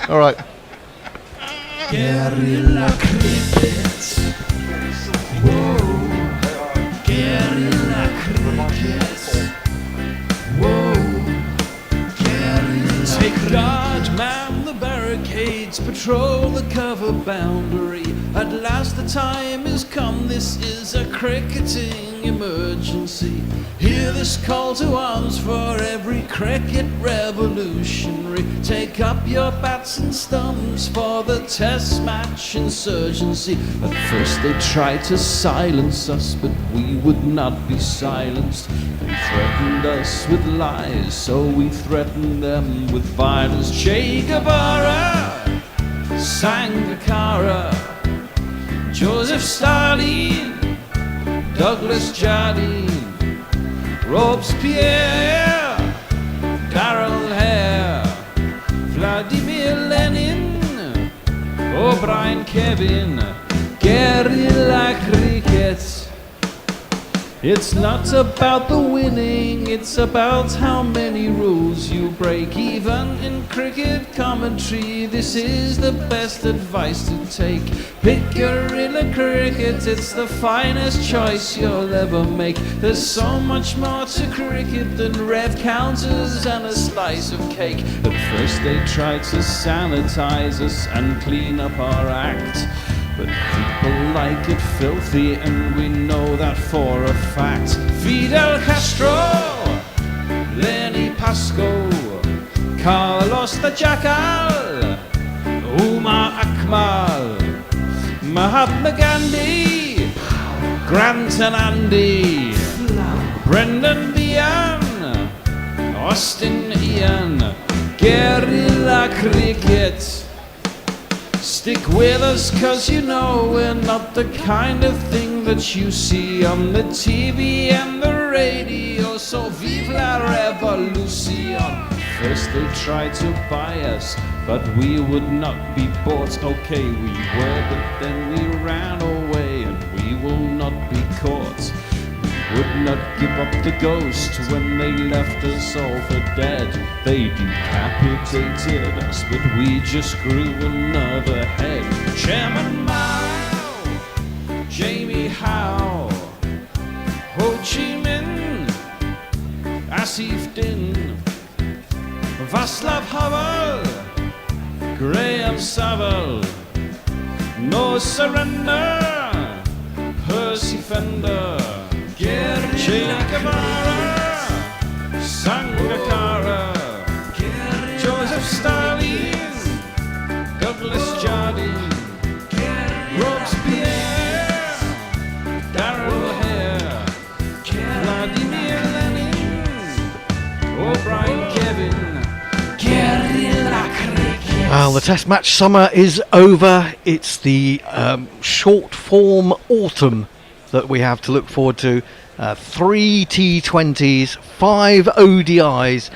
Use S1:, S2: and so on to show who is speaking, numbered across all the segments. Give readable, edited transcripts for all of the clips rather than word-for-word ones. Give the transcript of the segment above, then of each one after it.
S1: All right.
S2: Guerrilla cricket. Whoa. Guerrilla cricket. Whoa. Guerrilla. Take guard, man the barricades, patrol the cover boundary. At last the time is come, this is a cricketing emergency. Hear this call to arms for every cricket revolutionary. Take up your bats and stumps for the test match insurgency. At first they tried to silence us, but we would not be silenced. They threatened us with lies, so we threatened them with violence. Che Guevara, Sangakkara, Joseph Stalin, Douglas Jardine, Robespierre, Darrell Hare, Vladimir Lenin, O'Brien Kevin, guerrilla cricket. It's not about the winning, it's about how many rules you break. Even in cricket commentary, this is the best advice to take. Pick guerrilla cricket, it's the finest choice you'll ever make. There's so much more to cricket than rev counters and a slice of cake. At first they tried to sanitize us and clean up our act, but people like it filthy, and we know that for a fact. Fidel Castro, Lenny Pascoe, Carlos the Jackal, Umar Akmal, Mahatma Gandhi, Grant and Andy, Brendan Behan, Austin Ian, guerrilla cricket. Stick with us, cause you know we're not the kind of thing that you see on the TV and the radio. So vive la revolution. First they tried to buy us, but we would not be bought. Okay, we were, but then we ran away, and we will not be caught. We would not give up the ghost when they left us all for dead. They decapitated us, but we just grew another head. Chairman Mao, Jamie Howe, Ho Chi Minh, Asif Din, Václav Havel, Graham Saville, No Surrender, Percy Fender, Che Guevara, Sangakkara, Joseph Stalin, Douglas Jardine, Robespierre, Darrell Hare, Vladimir Lenin, O'Brien Kevin, guerrilla cricket.
S1: Well, the Test match summer is over. It's the short form autumn that we have to look forward to. 3 T20s, 5 ODIs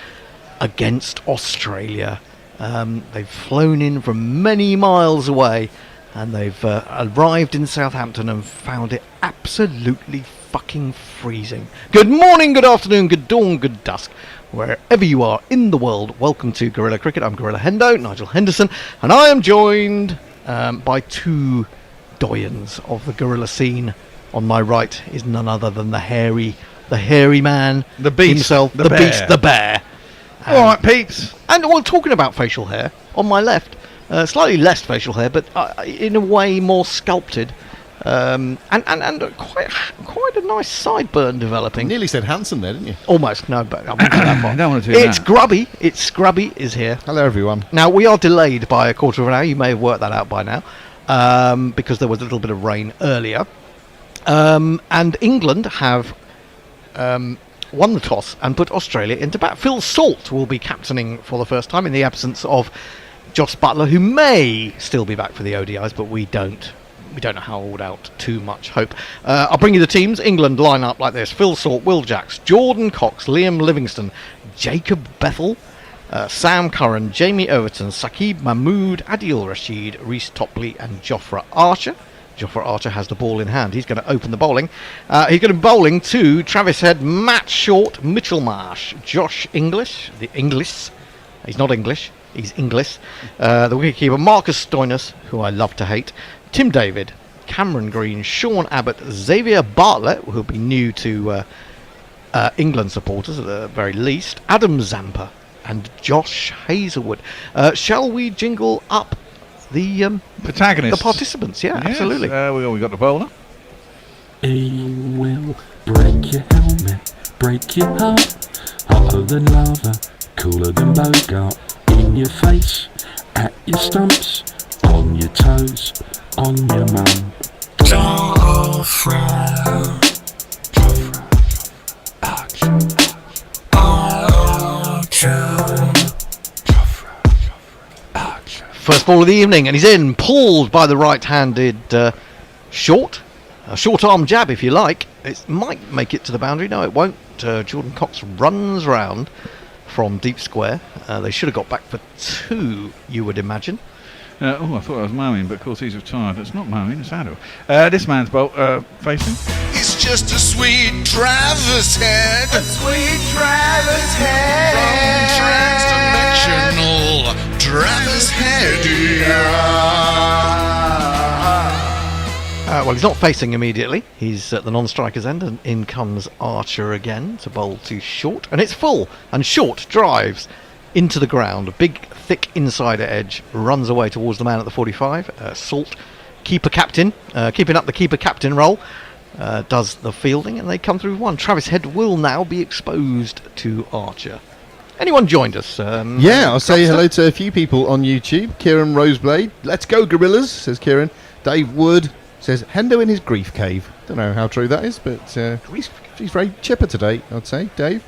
S1: against Australia. They've flown in from many miles away, and they've arrived in Southampton and found it absolutely fucking freezing. Good morning, good afternoon, good dawn, good dusk, wherever you are in the world. Welcome to Guerrilla Cricket. I'm Gorilla Hendo, Nigel Henderson, and I am joined by two doyens of the gorilla scene. On my right is none other than the hairy man,
S3: the beast
S1: himself,
S3: the bear.
S1: Beast, the bear.
S3: All right, peeps.
S1: And while talking about facial hair, on my left, slightly less facial hair, but in a way more sculpted, and quite a nice sideburn developing.
S3: You nearly said handsome there, didn't you?
S1: Almost, no, but I won't go that far.
S3: I don't want to do
S1: It's
S3: that.
S1: Grubby. It's Scrubby is here.
S3: Hello, everyone.
S1: Now, we are delayed by a quarter of an hour. You may have worked that out by now, because there was a little bit of rain earlier. And England have won the toss and put Australia into bat. Phil Salt will be captaining for the first time in the absence of Joss Buttler, who may still be back for the ODIs, but we don't hold out too much hope. I'll bring you the teams. England line up like this: Phil Salt, Will Jacks, Jordan Cox, Liam Livingston, Jacob Bethel, Sam Curran, Jamie Overton, Saqib Mahmood, Adil Rashid, Reece Topley and Jofra Archer. Jofra Archer has the ball in hand. He's going to open the bowling. He's going to be bowling to Travis Head, Matt Short, Mitchell Marsh, Josh English. The English. He's not English. He's English. The wicketkeeper Marcus Stoinis, who I love to hate. Tim David, Cameron Green, Sean Abbott, Xavier Bartlett, who'll be new to England supporters at the very least. Adam Zampa and Josh Hazelwood. Shall we jingle up the
S2: protagonists?
S1: The participants, yeah,
S2: Yes,
S1: absolutely.
S2: we got the bowler.
S4: He will break your helmet, break your heart. Hotter than lava, cooler than Bogart. In your face, at your stumps, on your toes, on your mum.
S1: First ball of the evening, and he's in, pulled by the right-handed short. A short-arm jab, if you like. It might make it to the boundary. No, it won't. Jordan Cox runs round from deep square. They should have got back for 2, you would imagine.
S2: I thought it was Moeen, but of course he's retired. It's not Moeen, it's Adil. This man's facing.
S5: It's just a sweet Travis head. A sweet Travis head. From transdimensional Travis head.
S1: Well, he's not facing immediately. He's at the non-striker's end, and in comes Archer again to bowl to short, and it's full. And short drives into the ground. A big, thick insider edge runs away towards the man at the 45. Salt, keeper captain, keeping up the keeper captain role, does the fielding, and they come through 1. Travis Head will now be exposed to Archer. Anyone joined us?
S3: I'll say hello to a few people on YouTube. Kieran Roseblade, let's go Gorillas, says Kieran. Dave Wood says Hendo in his grief cave. Don't know how true that is, but he's very chipper today, I'd say, Dave.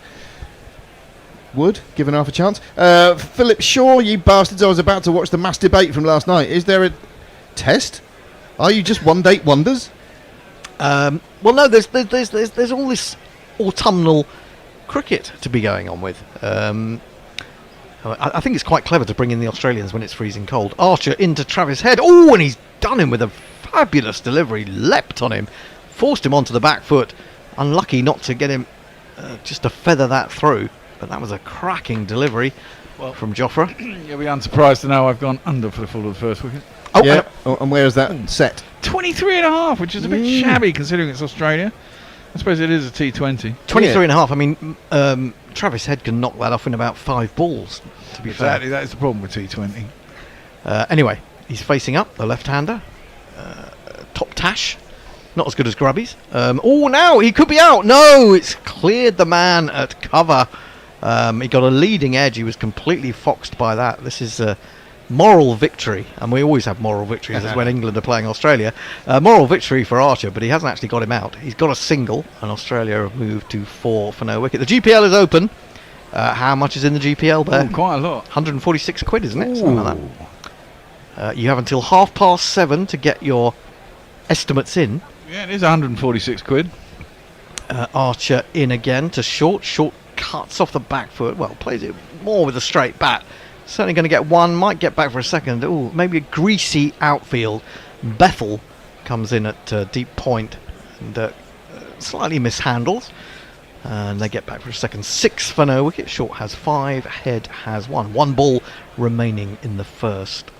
S3: Wood, given half a chance. Philip Shaw, you bastards, I was about to watch the mass debate from last night. Is there a test? Are you just one-date wonders?
S1: Well, no, there's all this autumnal cricket to be going on with. I think it's quite clever to bring in the Australians when it's freezing cold. Archer into Travis Head. Oh, and he's done him with a fabulous delivery. Leapt on him, forced him onto the back foot. Unlucky not to get him just to feather that through. But that was a cracking delivery from Jofra.
S2: You'll be unsurprised to know I've gone under for the full of the first wicket.
S1: Oh,
S3: yeah. And where is that set?
S2: 23.5, which is a bit shabby considering it's Australia. I suppose it is a T20.
S1: 23.5. I mean, Travis Head can knock that off in about 5 balls, to be fair.
S2: Exactly, that is the problem with T20.
S1: Anyway, he's facing up, the left-hander. Top Tash. Not as good as Grubby's. Now he could be out. No, it's cleared the man at cover. He got a leading edge. He was completely foxed by that. This is a moral victory, and we always have moral victories as when England are playing Australia. Moral victory for Archer, but he hasn't actually got him out. He's got a single, and Australia have moved to 4 for no wicket. The GPL is open. How much is in the GPL there?
S2: Quite a lot.
S1: 146 quid, isn't it? Something like that. You have until 7:30 to get your estimates in.
S2: Yeah, it is 146 quid.
S1: Archer in again to short. Short cuts off the back foot. Well, plays it more with a straight bat. Certainly going to get 1. Might get back for a second. Oh, maybe a greasy outfield. Bethel comes in at deep point and slightly mishandles. And they get back for a second. 6 for no wicket. Short has 5. Head has 1. 1 ball remaining in the first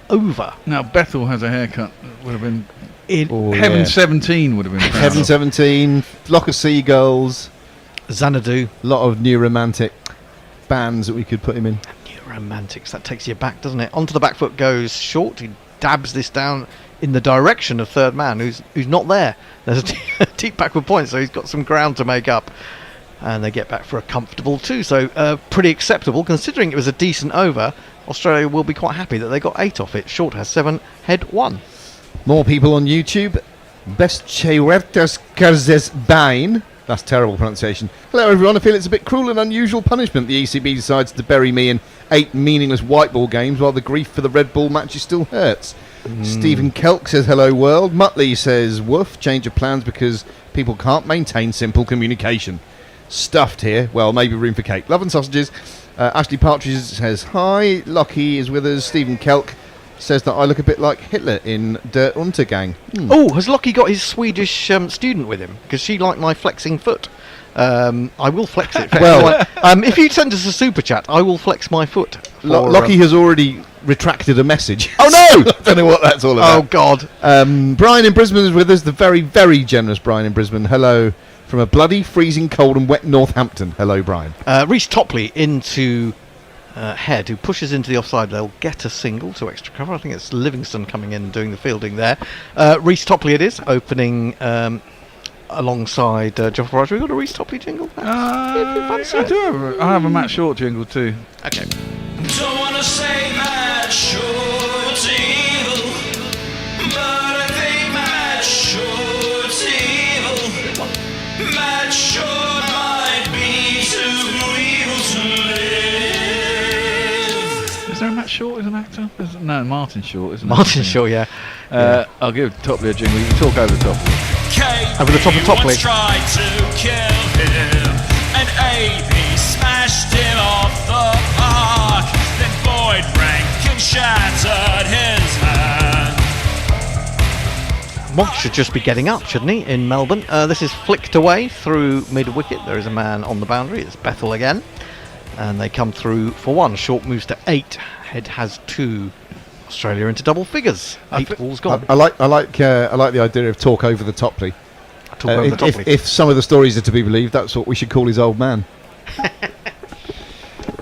S1: over.
S2: Now Bethel has a haircut that would have been
S3: Heaven
S2: 17 would have been proud
S3: Heaven
S2: of.
S3: 17, Flock of Seagulls,
S1: Xanadu.
S3: a lot of new romantic bands that we could put him in.
S1: New romantics, that takes you back, doesn't it? Onto the back foot goes Short. He dabs this down in the direction of third man, who's not there. There's a deep backward point, so he's got some ground to make up. And they get back for a comfortable 2, so pretty acceptable considering it was a decent over. Australia will be quite happy that they got 8 off it. Short has 7, Head 1.
S3: More people on YouTube. Best Chewertas Karzes Bain. That's terrible pronunciation. Hello everyone, I feel it's a bit cruel and unusual punishment the ECB decides to bury me in 8 meaningless white ball games while the grief for the red ball matches still hurts. Stephen Kelk says hello world. Muttley says woof, change of plans because people can't maintain simple communication. Stuffed here, well maybe room for cake. Love and sausages. Ashley Partridge says hi. Lockie is with us. Stephen Kelk says that I look a bit like Hitler in Der Untergang.
S1: Oh, has Lockie got his Swedish student with him? Because she liked my flexing foot. I will flex it. For
S3: Well-
S1: everyone. If you send us a super chat, I will flex my foot. For,
S3: Lockie has already retracted a message.
S1: Oh, no!
S3: I don't know what that's all
S1: Oh
S3: about.
S1: God!
S3: Brian in Brisbane is with us, the very, very generous Brian in Brisbane. Hello from a bloody, freezing cold and wet Northampton. Hello, Brian.
S1: Reece Topley into Head, who pushes into the offside. They'll get a single to extra cover. I think it's Livingston coming in and doing the fielding there. Reece Topley it is, opening alongside Geoffrey Roger. We got a Reece Topley jingle?
S2: I have a Matt Short jingle too.
S1: Okay.
S5: Don't wanna say Matt Short's evil, but I think Matt Short's evil. Matt Short might be too evil to live.
S2: Is there a Matt Short as an actor? No, Martin Short isn't it?
S1: Martin Shaw, yeah.
S2: I'll give Topley a jingle. You can talk over the top.
S1: Over the top of Topley.
S5: Once tried to kill him, and AB smashed him off the park. Then Boyd Rankin shattered his hand.
S1: Monk should just be getting up, shouldn't he, in Melbourne? This is flicked away through mid-wicket. There is a man on the boundary. It's Bethel again. And they come through for one. Short moves to 8. Head has 2. Australia into double figures. 8 balls gone.
S3: I like the idea of talk over the Topley.
S1: Talk over the Topley.
S3: If some of the stories are to be believed, that's what we should call his old man.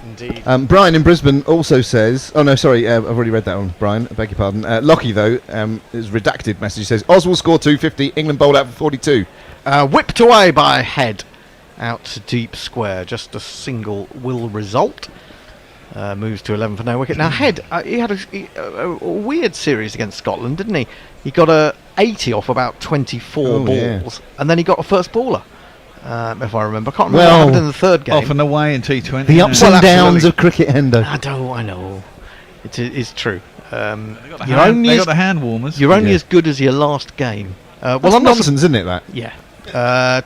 S1: Indeed.
S3: Brian in Brisbane also says, oh no, sorry, I've already read that one, Brian, I beg your pardon. Lockie, though, his redacted message says, Oz will score 250, England bowled out for 42.
S1: Whipped away by Head. Out to deep square. Just a single will result. Moves to 11 for no wicket. Now Head, he had a weird series against Scotland, didn't he? He got a 80 off about 24 balls,
S3: yeah.
S1: and then he got a first baller. If I remember, I can't remember what happened in the third game.
S2: Off and away in T20.
S3: The ups
S1: Well,
S3: and downs
S1: absolutely.
S3: of cricket, Hendo.
S1: I know. It is true.
S2: They got the,
S1: You're
S2: hand, they
S1: only
S2: got the hand warmers.
S1: You're only
S3: Yeah.
S1: as good as your last game. Well,
S3: That's
S1: I'm not.
S3: nonsense, isn't it, that?
S1: Yeah.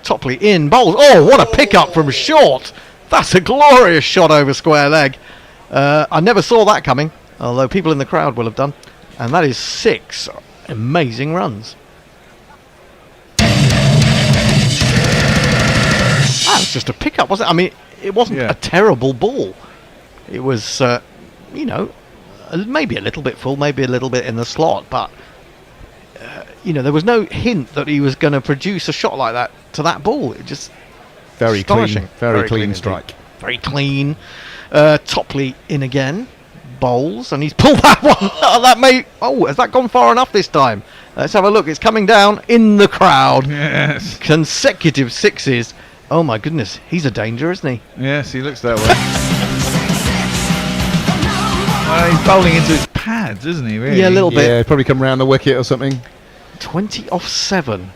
S1: Topley in bowls. Oh, what a pickup from Short! That's a glorious shot over square leg. I never saw that coming, although people in the crowd will have done. And that is 6 amazing runs. That was just a pickup, wasn't it? I mean, it wasn't
S2: Yeah.
S1: a terrible ball. It was, maybe a little bit full, maybe a little bit in the slot, but there was no hint that he was going to produce a shot like that to that ball. It just
S3: Very
S1: astonishing.
S3: clean, very clean
S1: indeed.
S3: strike.
S1: Very clean. Topley in again. Bowls, and he's pulled that one. Has that gone far enough this time? Let's have a look. It's coming down in the crowd.
S2: Yes.
S1: Consecutive 6s. Oh my goodness, he's a danger, isn't he?
S2: Yes, he looks that way. He's bowling into his pads, isn't he? Really?
S1: Yeah, a little bit.
S3: Yeah, probably come round the wicket or something.
S1: 20 off 7.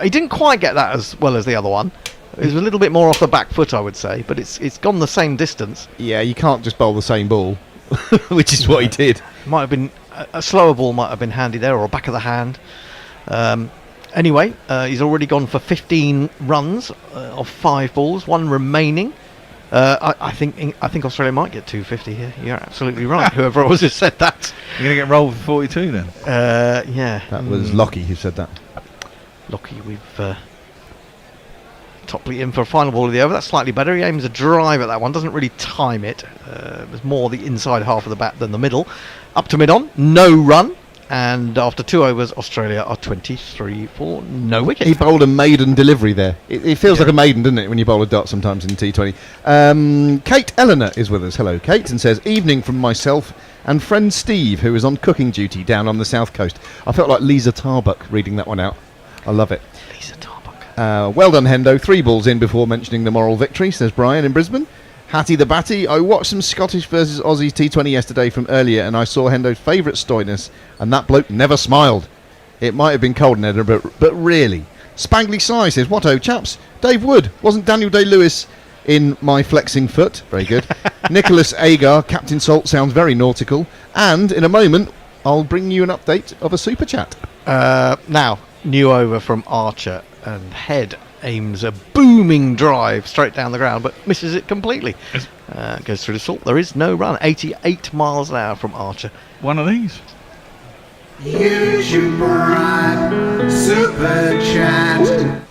S1: He didn't quite get that as well as the other one. It was a little bit more off the back foot, I would say, but it's gone the same distance.
S3: Yeah, you can't just bowl the same ball, which is what he did.
S1: Might have been a slower ball, might have been handy there, or back of the hand. Anyway, he's already gone for 15 runs off 5 balls, 1 remaining. I think Australia might get 250 here. You're absolutely right. Whoever it was who said that.
S2: You're going to get rolled for 42 then?
S1: Yeah.
S3: That was Lockie who said that.
S1: Lockie, we've Topley in for a final ball of the over. That's slightly better. He aims a drive at that one. Doesn't really time it. It was more the inside half of the bat than the middle. Up to mid-on. No run. And after 2 overs, Australia are 23 for no wicket.
S3: He bowled a maiden delivery there. It feels like a maiden, doesn't it, when you bowl a dot sometimes in T20. Kate Eleanor is with us. Hello, Kate, and says, evening from myself and friend Steve, who is on cooking duty down on the south coast. I felt like Lisa Tarbuck reading that one out. I love it.
S1: Lisa Tarbuck.
S3: Well done, Hendo. 3 balls in before mentioning the moral victory, says Brian in Brisbane. Hattie the Batty. I watched some Scottish versus Aussies T20 yesterday from earlier, and I saw Hendo's favourite stoyness, and that bloke never smiled. It might have been cold in Edinburgh, but really. Spangly Sly says, what oh chaps? Dave Wood. Wasn't Daniel Day-Lewis in my flexing foot? Very good. Nicholas Agar, Captain Salt, sounds very nautical. And in a moment, I'll bring you an update of a super chat.
S1: Now, new over from Archer, and Head aims a booming drive straight down the ground, but misses it completely. Goes through the salt. There is no run. 88 miles an hour from Archer.
S2: One of these.
S5: Use your bribe, super chat.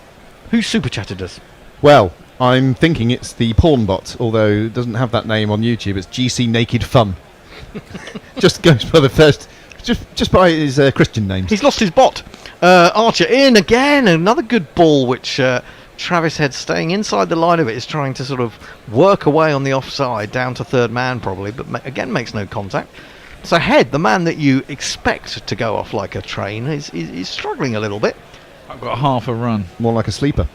S1: Who super chatted us?
S3: Well, I'm thinking it's the porn bot, although it doesn't have that name on YouTube. It's GC Naked Fun. Just goes by the first, just by his Christian names.
S1: He's lost his bot. Archer in again, another good ball which Travis Head, staying inside the line of it, is trying to sort of work away on the offside, down to third man probably, but again makes no contact. So Head, the man that you expect to go off like a train, is struggling a little bit.
S2: I've got half a run.
S3: More like a sleeper.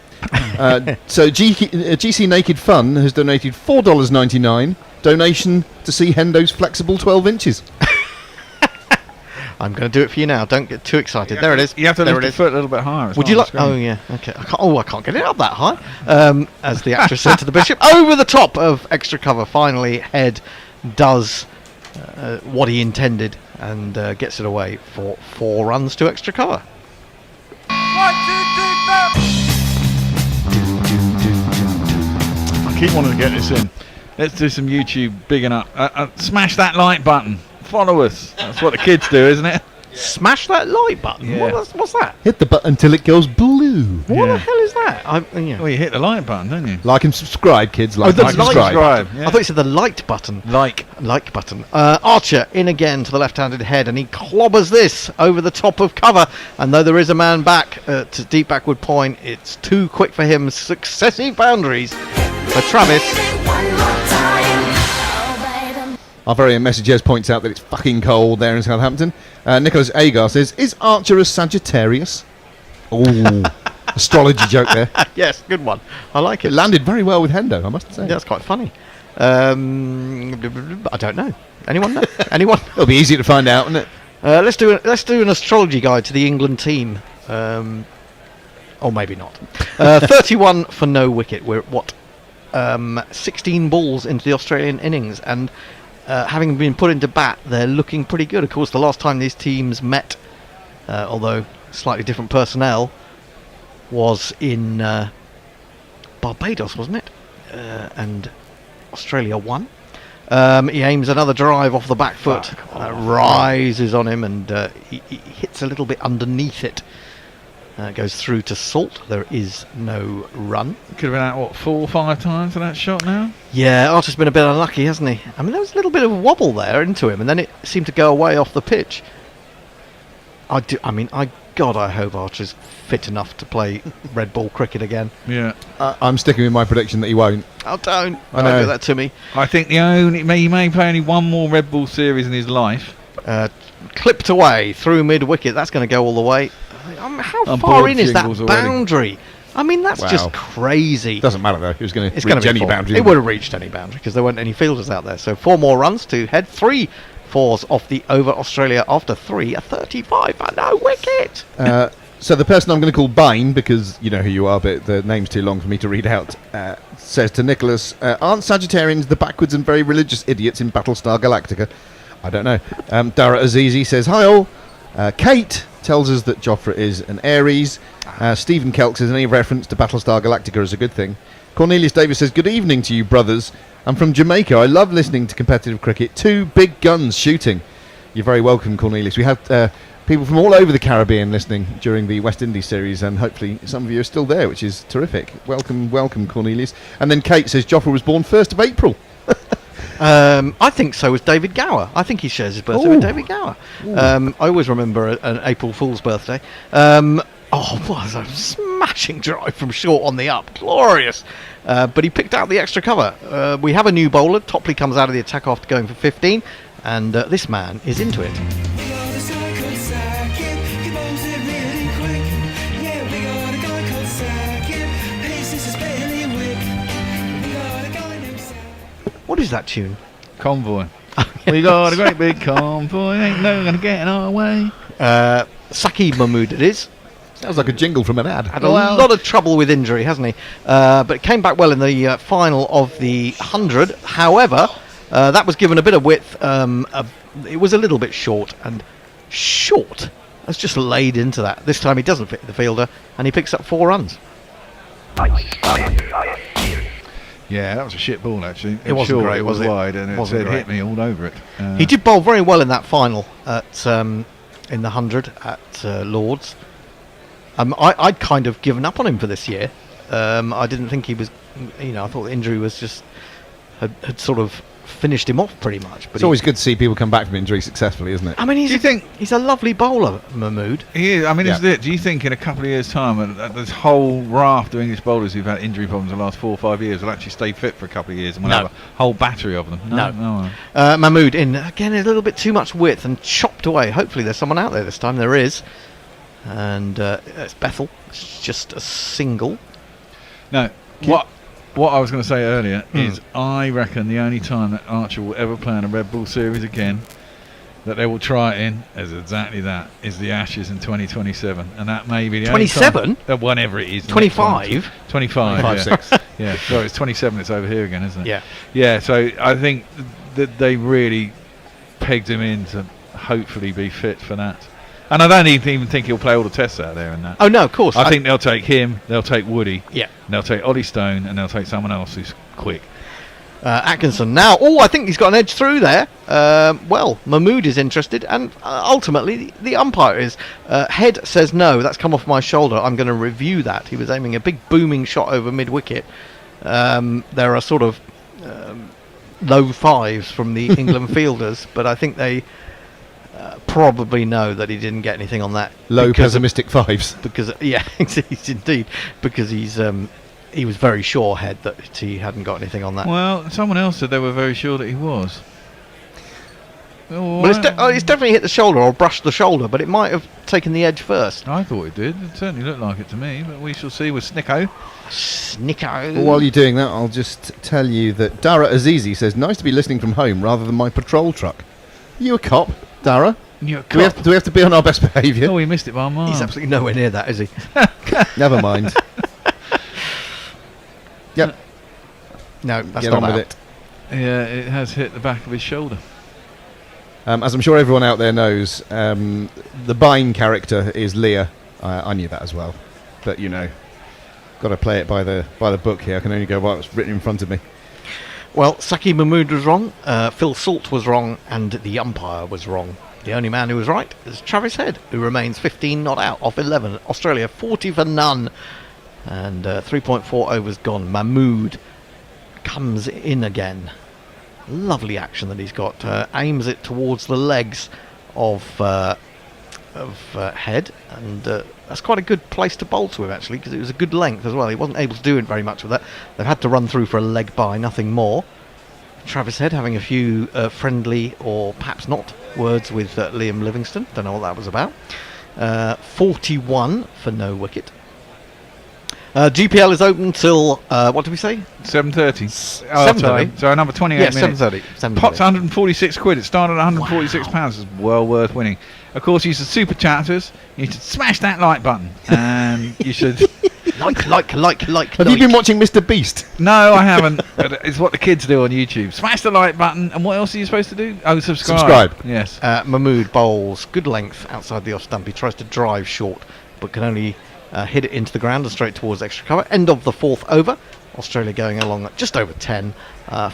S3: So GC Naked Fun has donated $4.99 donation to see Hendo's flexible 12 inches.
S1: I'm going to do it for you now. Don't get too excited. There it is.
S2: You have to
S1: there
S2: lift
S1: it
S2: your
S1: is.
S2: foot a little bit higher.
S1: Would you like? Oh yeah. Okay. I can't get it up that high. As the actress said to the bishop, over the top of extra cover. Finally, Head does what he intended and gets it away for 4 runs to extra cover.
S2: I keep wanting to get this in. Let's do some YouTube bigging up. Smash that like button. Follow us. That's what the kids do, isn't it?
S1: Smash that like button.
S2: Yeah.
S1: What's that?
S3: Hit the button until it goes blue.
S1: What
S2: Yeah.
S1: the hell is that?
S2: Well, you hit the like button, don't you?
S3: Like and subscribe, kids. Like
S1: the
S3: and
S1: like
S3: subscribe.
S2: Yeah.
S1: I thought you said the light button. Like button. Archer in again to the left-handed head, and he clobbers this over the top of cover. And though there is a man back to deep backward point, it's too quick for him. Successive boundaries for Travis.
S3: Our very own Messages points out that it's fucking cold there in Southampton. Nicholas Agar says, "Is Archer a Sagittarius?" Oh, astrology joke there.
S1: Yes, good one. I like
S3: It
S1: it.
S3: landed very well with Hendo, I must say.
S1: Yeah, that's quite funny. I don't know. Anyone know? Anyone?
S3: It'll be easy to find out, won't it?
S1: Let's do an astrology guide to the England team. Or maybe not. 31 for no wicket. We're at 16 balls into the Australian innings, and having been put into bat, they're looking pretty good. Of course, the last time these teams met, although slightly different personnel, was in Barbados, wasn't it? And Australia won. He aims another drive off the back foot, rises on him, and he hits a little bit underneath it. Goes through to Salt. There is no run.
S2: Could have been out, 4 or 5 times for that shot now?
S1: Yeah, Archer's been a bit unlucky, hasn't he? I mean, there was a little bit of a wobble there into him, and then it seemed to go away off the pitch. I hope Archer's fit enough to play red ball cricket again.
S2: Yeah.
S3: I'm sticking with my prediction that he won't.
S1: Oh, don't
S3: know.
S1: do that to me.
S2: I think he may play only one more Red Bull series in his life.
S1: Clipped away through mid-wicket. That's going to go all the way. How
S2: I'm
S1: far
S2: bored
S1: in is that
S2: jingles already.
S1: boundary? I mean, that's
S3: Wow.
S1: just crazy.
S3: Doesn't matter though. It was going to
S1: It's going
S3: reach
S1: to be
S3: any
S1: 4.
S3: boundary.
S1: It would have reached any boundary because there weren't any fielders out there. So 4 more runs to Head. 3 fours off the over Australia after 3. A 35 for no wicket.
S3: So the person I'm going to call Bine, because you know who you are, but the name's too long for me to read out, says to Nicholas, "Aren't Sagittarians the backwards and very religious idiots in Battlestar Galactica?" I don't know. Dara Azizi says, "Hi all." Kate tells us that Joffre is an Aries. Stephen Kelk says any reference to Battlestar Galactica is a good thing. Cornelius Davis says, "Good evening to you, brothers. I'm from Jamaica. I love listening to competitive cricket. 2 big guns shooting." You're very welcome, Cornelius. We have people from all over the Caribbean listening during the West Indies series, and hopefully some of you are still there, which is terrific. Welcome, Cornelius. And then Kate says Joffre was born 1st of April.
S1: I think so was David Gower. I think he shares his birthday with David Gower. I always remember an April Fool's birthday. What a smashing drive from short on the up. Glorious. But he picked out the extra cover. We have a new bowler. Topley comes out of the attack after going for 15. And this man is into it. What is that tune?
S2: Convoy. We got a great big convoy. Ain't no gonna get in our way.
S1: Saki Mahmood it is.
S3: Sounds like a jingle from an ad.
S1: Had a lot of trouble with injury, hasn't he? But came back well in the final of the 100. However, that was given a bit of width. It was a little bit short, and short has just laid into that. This time he doesn't fit the fielder, and he picks up 4 runs.
S2: Yeah, that was a shit ball actually.
S1: It wasn't great,
S2: it was
S1: was it?
S2: wide, and it
S1: Wasn't
S2: said
S1: great.
S2: hit me all over it.
S1: He did bowl very well in that final at in the 100 at Lords. I'd kind of given up on him for this year. I didn't think he was. I thought the injury was just had sort of finished him off pretty much. But
S3: It's always good to see people come back from injury successfully, isn't it?
S1: I mean,
S2: Do you think
S1: he's a lovely bowler, Mahmood.
S2: he is? I mean,
S3: Yeah.
S2: do you think in a couple of years' time, this whole raft of English bowlers who've had injury problems the last 4 or 5 years will actually stay fit for a couple of years, and we'll
S1: No.
S2: have a whole battery of them?
S1: No. Mahmood in again, a little bit too much width and chopped away. Hopefully, there's someone out there this time. There is, and it's Bethel. It's just a single.
S2: No. What I was going to say earlier is I reckon the only time that Archer will ever play in a Red Bull series again, that they will try it in as exactly that, is the Ashes in 2027, and that may be the
S1: 27?
S2: whenever it is.
S1: 25?
S2: 25,
S3: 5,
S2: yeah.
S3: 6.
S2: Yeah, so it's 27. It's over here again, isn't it?
S1: Yeah.
S2: Yeah. So I think that they really pegged him in to hopefully be fit for that. And I don't even think he'll play all the tests out there and that.
S1: Oh no, of course.
S2: I think they'll take him, they'll take Woody,
S1: Yeah.
S2: they'll take Ollie Stone, and they'll take someone else who's quick.
S1: Atkinson now. Oh, I think he's got an edge through there. Well, Mahmood is interested, and ultimately the umpire is. Head says no. That's come off my shoulder. I'm going to review that. He was aiming a big booming shot over mid wicket. There are sort of low fives from the England fielders, but I think they probably know that he didn't get anything on that.
S3: Low
S1: because
S3: pessimistic 5s.
S1: because he's indeed, because he was very sure, Head, that he hadn't got anything on that.
S2: Well, someone else said they were very sure that he was.
S1: Well, it's definitely hit the shoulder or brushed the shoulder, but it might have taken the edge first.
S2: I thought it did. It certainly looked like it to me, but we shall see with Snicko.
S1: Snicko.
S3: While you're doing that, I'll just tell you that Dara Azizi says, nice to be listening from home rather than my patrol truck. Are you a cop, Dara?
S2: You're a
S3: Do we have to be on our best behaviour?
S2: Oh, we missed it by a mile.
S1: He's absolutely nowhere near that, is he?
S3: Never mind. Yep,
S1: No, that's
S3: get
S1: not
S3: on
S1: out.
S3: with it.
S2: Yeah, it has hit the back of his shoulder.
S3: As I'm sure everyone out there knows, the Bine character is Leah. I knew that as well, but got to play it by the book here. I can only go by what's written in front of me.
S1: Well, Saki Mahmood was wrong, Phil Salt was wrong, and the umpire was wrong. The only man who was right is Travis Head, who remains 15 not out off 11. Australia 40 for none, and 3.4 overs gone. Mahmood comes in again. Lovely action that he's got. Aims it towards the legs of Head, and that's quite a good place to bowl to him, actually, because it was a good length as well. He wasn't able to do it very much with that. They've had to run through for a leg by, nothing more. Travis Head having a few friendly, or perhaps not, words with Liam Livingstone. Don't know what that was about. 41 for no wicket. GPL is open till what did we say?
S2: 7:30.
S1: 7:30?
S2: So another 28
S1: Yeah,
S2: minutes.
S1: 7:30.
S2: Pot's 146 quid. It started at 146 pounds. It's well worth winning. Of course, you should super chatters. You should smash that like button, and you should.
S1: Like.
S3: Have you been watching Mr. Beast?
S2: No, I haven't. But it's what the kids do on YouTube. Smash the like button, and what else are you supposed to do? Oh, subscribe. Yes.
S1: Mahmood bowls good length outside the off stump. He tries to drive short, but can only hit it into the ground and straight towards extra cover. End of the 4th over. Australia going along at just over 10.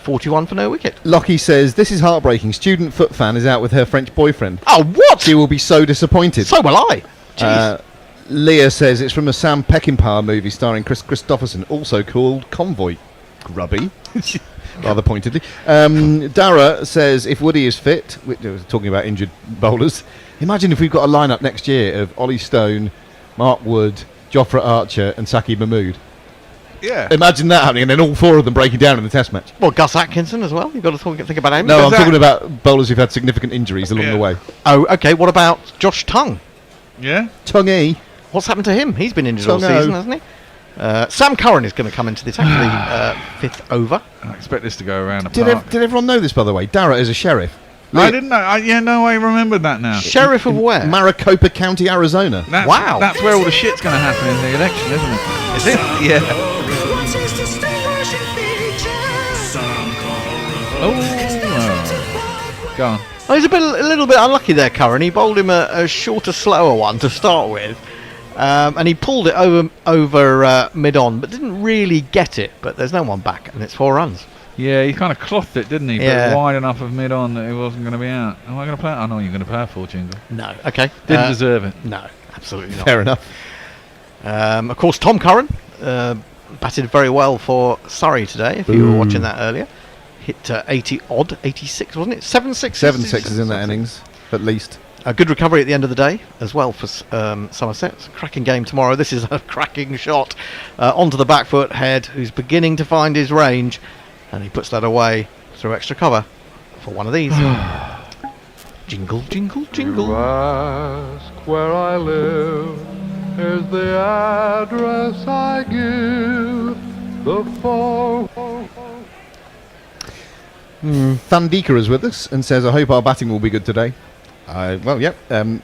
S1: 41 for no wicket.
S3: Lockie says, this is heartbreaking. Student foot fan is out with her French boyfriend.
S1: Oh, what?
S3: She will be so disappointed.
S1: So will I. Jeez.
S3: Leah says it's from a Sam Peckinpah movie starring Chris Christopherson, also called Convoy. Grubby. Rather pointedly. Dara says if Woody is fit, we're talking about injured bowlers, imagine if we've got a lineup next year of Ollie Stone, Mark Wood, Jofra Archer and Saki Mahmood.
S2: Yeah.
S3: Imagine that happening and then all 4 of them breaking down in the test match.
S1: Well, Gus Atkinson as well. You've got to think about him.
S3: No, I'm talking about bowlers who've had significant injuries along the way.
S1: Oh, okay. What about Josh Tongue?
S2: Yeah.
S3: Tongue-E.
S1: What's happened to him? He's been injured all
S3: Tongue-O.
S1: season, hasn't he? Sam Curran is going to come into the attack for the 5th over.
S2: I expect this to go around the
S3: Did
S2: park.
S3: everyone know this, by the way? Dara is a sheriff.
S2: I didn't know. I remembered that now.
S1: Sheriff of where?
S3: Maricopa County, Arizona.
S1: Wow.
S2: That's where all the shit's going to happen in the election, isn't it? Is it? Yeah. Oh. Go on.
S1: Oh, he's a little bit unlucky there, Curran. He bowled him a shorter, slower one to start with, and he pulled it over mid-on, but didn't really get it. But there's no one back, and it's 4 runs.
S2: Yeah, he kind of clothed it, didn't he?
S1: Yeah.
S2: But wide enough of mid-on that it wasn't going to be out. Am I going to play it? Oh, no, you're going to play a 4 jingle.
S1: No. Okay.
S2: Didn't deserve it.
S1: No, absolutely not.
S3: Fair enough.
S1: Of course, Tom Curran batted very well for Surrey today, if you were watching that earlier. Hit 80 odd, 86, wasn't it? 7 6.
S3: 7 6s in that innings, at least.
S1: A good recovery at the end of the day as well for Somerset. It's a cracking game tomorrow. This is a cracking shot onto the back foot. Head, who's beginning to find his range, and he puts that away through extra cover for one of these. Jingle, jingle, jingle.
S6: You ask where I live, is the address I give. The phone.
S3: Thandika is with us and says, I hope our batting will be good today. Well, yep. And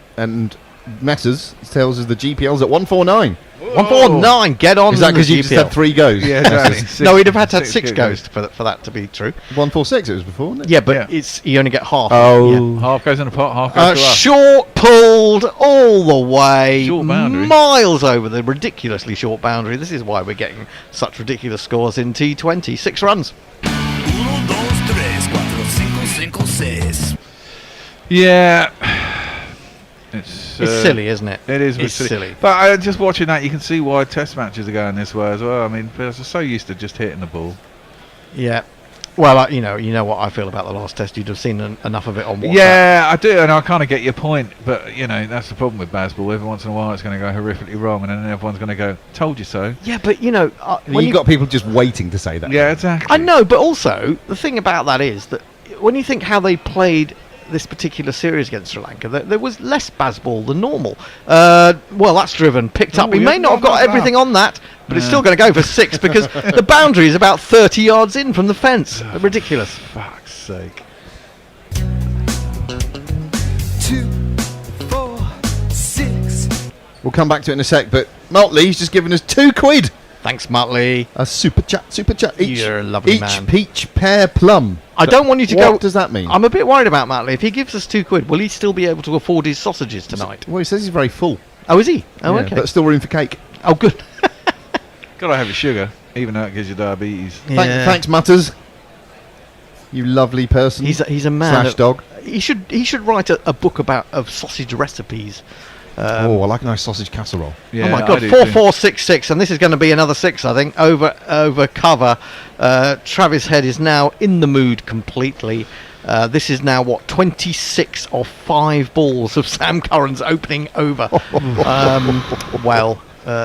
S3: Messers tells us the GPL's at 149.
S1: 149, get on.
S3: Is that
S1: the
S3: because you just
S1: GPL.
S3: had 3 goes?
S2: Yeah, exactly.
S1: No, he'd have had to have 6 goes for that to be true.
S3: 146 it was before, wasn't it?
S1: Yeah, but
S2: Yeah.
S1: it's you only get half.
S3: Oh.
S1: Yeah.
S2: Half goes in the pot, half goes to us.
S1: Short pulled all the way,
S2: Short boundary.
S1: miles over the ridiculously short boundary. This is why we're getting such ridiculous scores in T20. 6 runs.
S2: Yeah. It's
S1: Silly, isn't it?
S2: It is a bit
S1: It's silly.
S2: But just watching that, you can see why test matches are going this way as well. I mean, players are so used to just hitting the ball.
S1: Yeah. Well, you know what I feel about the last test. You'd have seen enough of it on WhatsApp.
S2: Yeah, I do, and I kind of get your point. But, that's the problem with baseball. Every once in a while it's going to go horrifically wrong, and then everyone's going to go, told you so.
S1: Yeah, but, when
S3: You've got people just waiting to say that.
S2: Yeah, exactly.
S1: I know, but also, the thing about that is that when you think how they played this particular series against Sri Lanka, there was less baseball than normal. Well, that's picked up.
S2: Oh,
S1: We
S2: you
S1: may
S2: haven't
S1: not have
S2: got
S1: got
S2: that.
S1: everything on that, but it's still going to go for 6 because the boundary is about 30 yards in from the fence. Ridiculous.
S2: Fuck's sake.
S7: 2, 4, 6.
S3: We'll come back to it in a sec, but Maltley's just given us £2.
S1: Thanks, Muttley.
S3: A super chat.
S1: You're a lovely
S3: each
S1: man.
S3: peach, pear, plum.
S1: I don't want you to go.
S3: What does that mean?
S1: I'm a bit worried about Muttley. If he gives us £2, will he still be able to afford his sausages tonight?
S3: Well, he says he's very full.
S1: Oh, is he? Oh,
S3: Yeah,
S1: okay.
S3: but still room for cake.
S1: Oh, good.
S2: Gotta have your sugar, even though it gives you diabetes.
S1: Yeah.
S3: Thanks, Mutters. You lovely person.
S1: He's a man.
S3: Slash dog.
S1: He should write a book of sausage recipes.
S3: I like a nice sausage casserole.
S2: Yeah,
S1: oh my
S2: I
S1: God,
S2: do
S1: 4-4-6-6, and this is going to be another 6, I think, over cover. Travis Head is now in the mood completely. This is now 26 of 5 balls of Sam Curran's opening over.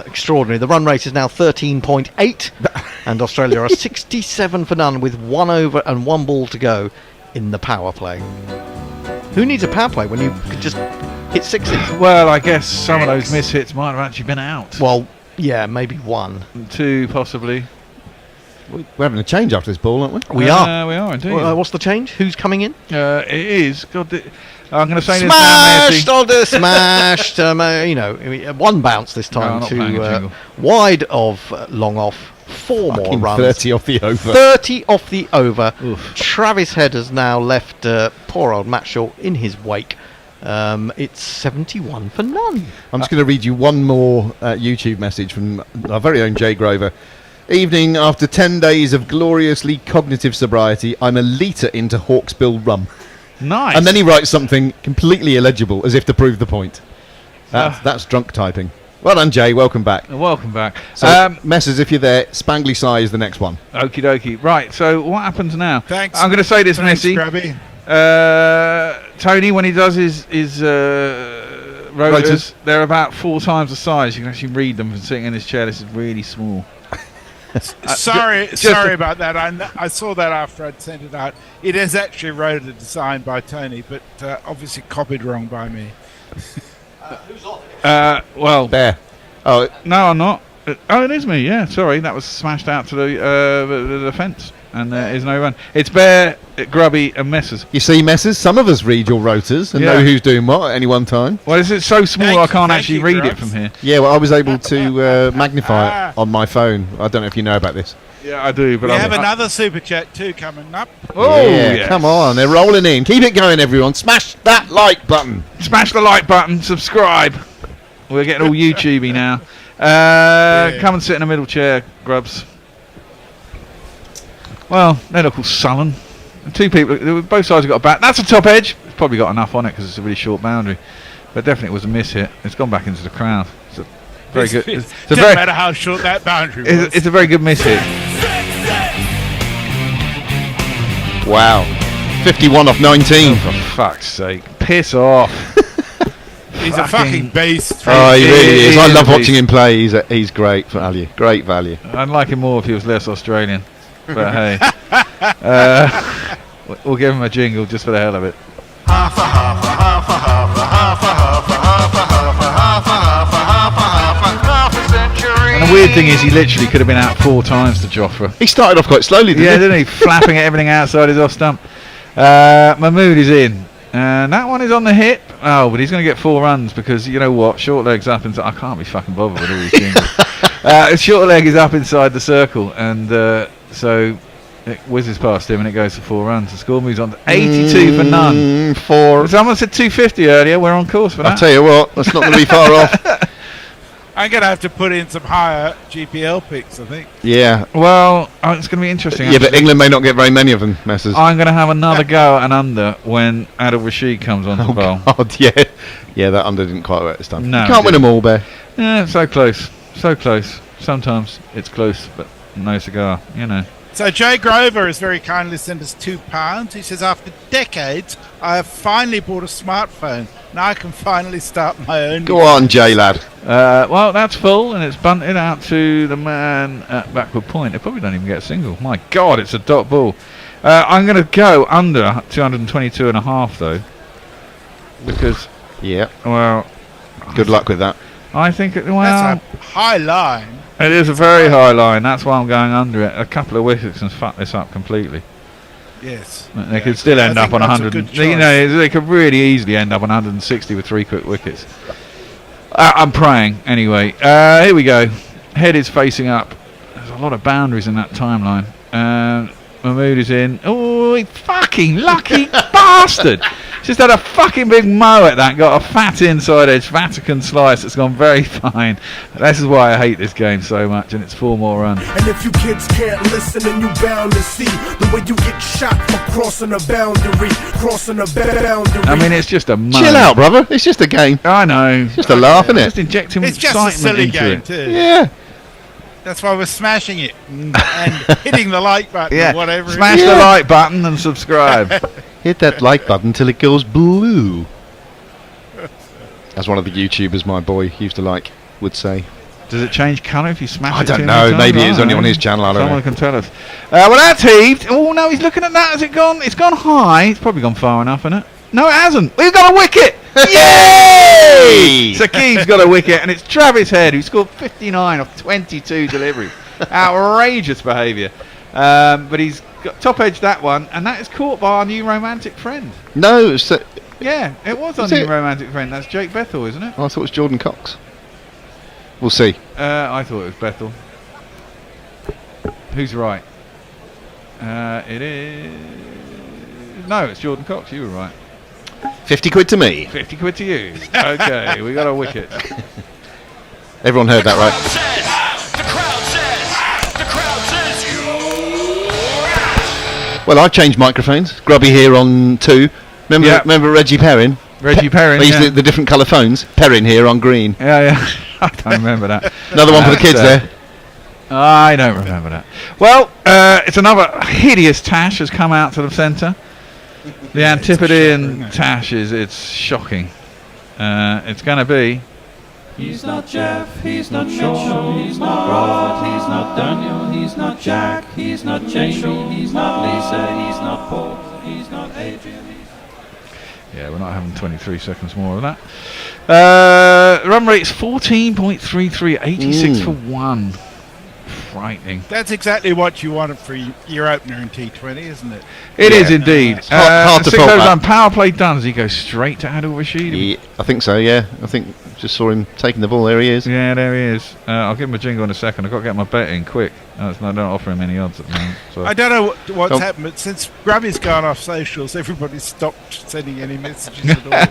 S1: Extraordinary. The run rate is now 13.8, and Australia are 67 for none with 1 over and 1 ball to go in the power play. Who needs a power play when you could just hit 6s?
S2: Well, I guess some of those miss hits might have actually been out.
S1: Well, yeah, maybe 1.
S2: 2 possibly.
S3: We're having a change after this ball, aren't we?
S1: We are.
S2: We are indeed.
S1: What's the change? Who's coming in?
S2: It is. God, I'm going to say this now,
S1: Smashed! Smashed! 1 bounce this time
S2: not playing a
S1: to
S2: jingle.
S1: wide of long off. 4 more
S3: Fucking
S1: runs.
S3: 30 off the over.
S1: 30 off the over.
S2: Oof.
S1: Travis Head has now left poor old Matt Shaw in his wake. It's 71 for none.
S3: I'm just going to read you one more YouTube message from our very own Jay Grover. Evening, after 10 days of gloriously cognitive sobriety, I'm a litre into Hawksbill rum.
S2: Nice.
S3: And then he writes something completely illegible, as if to prove the point. That's drunk typing. Well done, Jay. Welcome back.
S2: Welcome back.
S3: So, Messers, if you're there, Spangly Sai is the next one.
S2: Okie dokie. Right, so what happens now?
S8: Thanks.
S2: I'm going to say this,
S8: Thanks,
S2: Messi.
S8: Grabby.
S2: Tony, when he does his rotors, they're about 4 times the size. You can actually read them from sitting in his chair. This is really small.
S8: Sorry
S2: just
S8: about that. I saw that after I'd sent it out. It is actually rotor designed by Tony, but obviously copied wrong by me.
S2: Well,
S3: There. Oh,
S2: no, I'm not. Oh, it is me. Yeah, sorry, that was smashed out to the fence, and there is no run. It's Bear, Grubby, and Messers.
S3: you see, Messers, some of us read your rotors and
S2: Yeah.
S3: know who's doing what at any one time.
S2: Well, is it so small
S8: Thank
S2: I can't
S8: you,
S2: actually read it
S8: Grubs.
S2: from here?
S3: Yeah, well, I was able to magnify it on my phone. I don't know if you know about this.
S2: Yeah, I do, but
S8: We
S2: I
S8: have another super chat too coming up.
S2: Oh,
S3: yeah,
S2: yes.
S3: come on, they're rolling in. Keep it going, everyone. Smash that like button.
S2: Smash the like button, subscribe. We're getting all YouTubey now. Come and sit in the middle chair, Grubs. Well, they look all sullen. 2 people, both sides have got a bat. That's a top edge. It's probably got enough on it because it's a really short boundary. But definitely it was a miss hit. It's gone back into the crowd. It's a Very good. It's a
S8: Doesn't
S2: very,
S8: matter how short that boundary was.
S2: it's a very good miss hit.
S3: Wow. 51 off 19.
S2: Oh, for fuck's sake. Piss off.
S8: He's a fucking beast.
S3: Oh, he really is. I
S2: He
S3: love
S2: is a
S3: watching him play. He's great value. Great value.
S2: I'd like him more if he was less Australian. But hey. We'll give him a jingle just for the hell of it. And the weird thing is he literally could have been out 4 times to Jofra.
S3: He started off quite slowly, didn't
S2: Yeah,
S3: he?
S2: didn't he? Flapping at everything outside his off stump. Mahmood is in. And that one is on the hip. Oh, but he's going to get 4 runs because, you know what? Short leg's up inside. I can't be fucking bothered with all these jingles. Short leg is up inside the circle. And so it whizzes past him and it goes for 4 runs. The score moves on to 82 for none.
S3: 4.
S2: Someone said 250 earlier. We're on course for that.
S3: I'll tell you what, that's not going to be far off.
S8: I'm going to have to put in some higher GPL picks, I think.
S3: Yeah.
S2: Well, it's going to be interesting.
S3: Yeah, but
S2: actually.
S3: England may not get very many of them, Messers.
S2: I'm going to have another go at an under when Adil Rashid comes on the bowl.
S3: God, yeah. Yeah, that under didn't quite work this time.
S2: No,
S3: You can't
S2: it
S3: win them all, Bear.
S2: Yeah, so close. So close. Sometimes it's close, but no cigar, you know.
S8: So Jay Grover has very kindly sent us £2. He says, after decades, I have finally bought a smartphone. Now I can finally start my own.
S3: Go on, Jay, lad.
S2: Well, that's full, and it's bunted out to the man at backward point. They probably don't even get a single. My God, it's a dot ball. I'm going to go under 222 and a half, though. Because,
S3: Yeah.
S2: well...
S3: Good luck with that.
S2: I think, well...
S8: That's a high line.
S2: It is a very high line. That's why I'm going under it. A couple of wickets can fuck this up completely.
S8: Yes.
S2: They could still end up on 100. You know, they could really easily end up on 160 with 3 quick wickets. I'm praying anyway. Here we go. Head is facing up. There's a lot of boundaries in that timeline. Mahmood is in. Oh, he fucking lucky bastard! Just had a fucking big mow at that. Got a fat inside edge, Vatican slice. That's gone very fine. This is why I hate this game so much, and it's 4 more runs.
S9: And if you kids can't listen, then you bound to see the way you get shot for crossing a boundary, crossing a boundary.
S2: I mean, it's just a mow.
S3: Chill out, brother. It's just a game.
S2: I know.
S3: Just a laugh, isn't
S2: Just
S3: it?
S2: injecting
S8: It's just a
S2: excitement
S8: silly
S2: into
S8: game,
S2: it.
S8: too.
S3: Yeah.
S8: That's why we're smashing it and hitting the like button
S2: Yeah.
S8: or whatever.
S2: Smash the like button and subscribe.
S3: Hit that like button till it goes blue. As one of the YouTubers my boy used to like would say.
S2: Does it change colour if you smash
S3: I
S2: it?
S3: don't
S2: too
S3: know.
S2: many times?
S3: Maybe
S2: I
S3: it's
S2: don't
S3: only
S2: know.
S3: on his channel. I don't
S2: Someone
S3: know.
S2: can tell us. Well, that's heaved. Oh no, he's looking at that. Has it gone? It's gone high. It's probably gone far enough, hasn't it? No, it hasn't. We've got a wicket. Yay! Sakib's got a wicket, and it's Travis Head who scored 59 off 22 deliveries. Outrageous behaviour. But he's got top edge that one, and that is caught by our new romantic friend.
S3: No, it's,
S2: Yeah, it was our
S3: Is
S2: new
S3: it?
S2: romantic friend. That's Jake Bethel, isn't it?
S3: I thought it was Jordan Cox. We'll see.
S2: I thought it was Bethel. Who's right? It is... No, it's Jordan Cox. You were right.
S3: 50 quid to me.
S2: 50 quid to you. Okay, we got a wicket.
S3: Everyone heard that, right? Well, I've changed microphones. Grubby here on 2. Remember,
S2: Yeah.
S3: remember Reggie Perrin?
S2: Reggie Perrin,
S3: They used
S2: yeah.
S3: the different colour phones. Perrin here on green.
S2: Yeah. I don't remember that.
S3: Another one for the kids there.
S2: I don't remember that. Well, it's another hideous tash has come out to the centre. The Antipodean tash it's shocking. It's going to be...
S10: He's not Jeff, he's not Sean, he's not Rod, he's not Daniel, he's not Jack, he's not Jamie, he's not Lisa, he's not Paul, he's not Adrian.
S2: Yeah, we're not having 23 seconds more of that. Run rate's 14.33, 86 for 1. Frightening.
S8: That's exactly what you wanted for your opener in T20, isn't it?
S2: It is indeed.
S3: It's hard to
S2: 6
S3: fault
S2: overs
S3: that.
S2: on power play done. Does he go straight to Adil Rashid?
S3: Yeah, I think so, yeah. I think just saw him taking the ball. There he is.
S2: Yeah, there he is. I'll give him a jingle in a second. I've got to get my bet in quick. I don't offer him any odds at the moment. So.
S8: I don't know what's
S3: Oh.
S8: happened, but since Grubby's gone off socials, everybody's stopped sending any messages at all.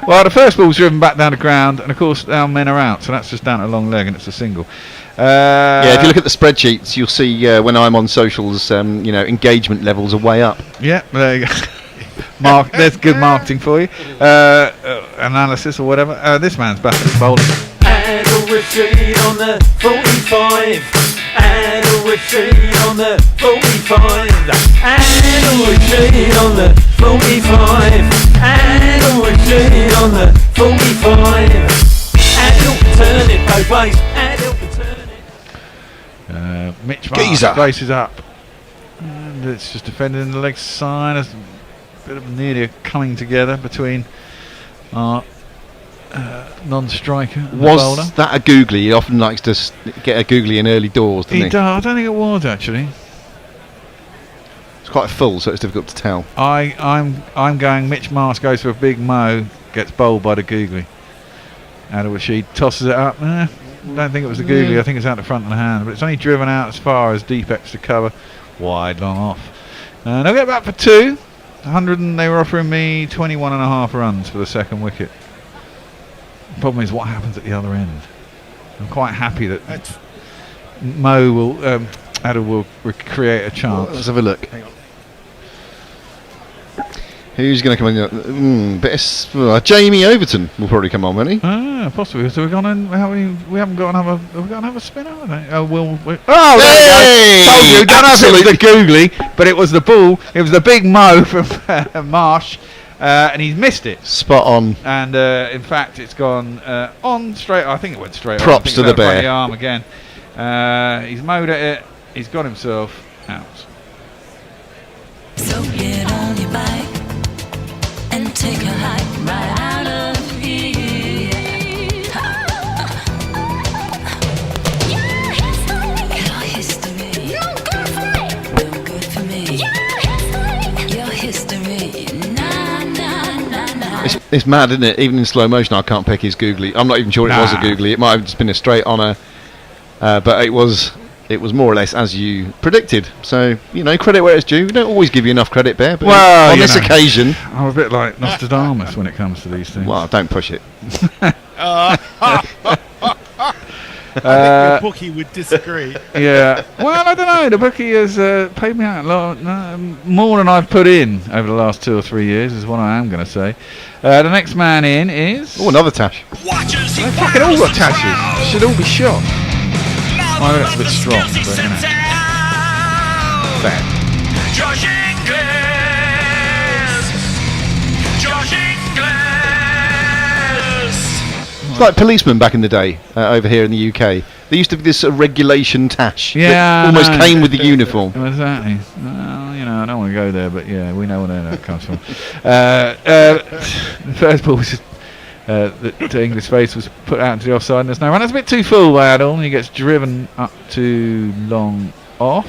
S2: Well, the first ball's driven back down the ground, and of course our men are out, so that's just down to a long leg, and it's a single.
S3: Yeah, if you look at the spreadsheets, you'll see when I'm on socials, engagement levels are way up.
S2: Yeah, there you go. There's good marketing for you. Analysis or whatever. This man's back at bowling.
S10: Rashid on the 45. Adel Rashid on the 45. Adel Rashid on the 45. Adel Rashid on the 45. Adel can turn it both ways. Adel can turn it.
S2: Mitch
S3: Geezer.
S2: Marsh braces up. And it's just defending the leg side. There's a bit of nearly a coming together between our non-striker and the bowler.
S3: Was that a googly? He often likes to get a googly in early doors, doesn't he?
S2: I don't think it was actually.
S3: It's quite full, so it's difficult to tell.
S2: I'm going Mitch Marsh goes for a big mo, gets bowled by the googly. Adel Rashid tosses it up. I don't think it was the googly. I think it's out the front of the hand, but it's only driven out as far as deep extra cover, wide long off. And I'll get back for 2. 100, and they were offering me 21.5 runs for the second wicket. The problem is what happens at the other end. I'm quite happy that Adel will create a chance.
S3: Let's have a look. Hang on. Who's going to come in? Jamie Overton will probably come on, won't he?
S2: Possibly. So we've gone in. We haven't got another. Have we got another spinner? Oh, there we go. Told you. Don't know if it was the googly, but it was the ball. It was the big mo from Marsh, and he's missed it.
S3: Spot on.
S2: And in fact, it's gone on straight. I think it went straight.
S3: Props to the bear.
S2: The arm again. He's mowed at it. He's got himself out.
S11: So get on your bike and take a hike right out of here. Your history. No good for me. No good for me. Your history. Nah, nah, nah, nah.
S3: It's mad, isn't it? Even in slow motion, I can't pick his googly. I'm not even sure it was a googly. It might have just been a straight honour, but it was more or less as you predicted. So, credit where it's due. We don't always give you enough credit, Bear, but on this occasion...
S2: I'm a bit like Nostradamus when it comes to these things.
S3: Well, don't push it.
S8: I think the bookie would disagree.
S2: Yeah. Well, I don't know. The bookie has paid me out a lot, more than I've put in over the last 2 or 3 years, is what I am going to say. The next man in is...
S3: Oh, another tash.
S2: They've fucking all got tashes. Should all be shot. Well, that's a bit strong, but fair.
S5: Josh Inglis.
S3: It's like policemen back in the day over here in the UK. There used to be this regulation tash that almost came with the uniform.
S2: Exactly. Well, I don't want to go there, but yeah, we know where that comes from. The first ball was just... that English face was put out into the offside and there's no run. That's a bit too full by Adel, and he gets driven up to long off.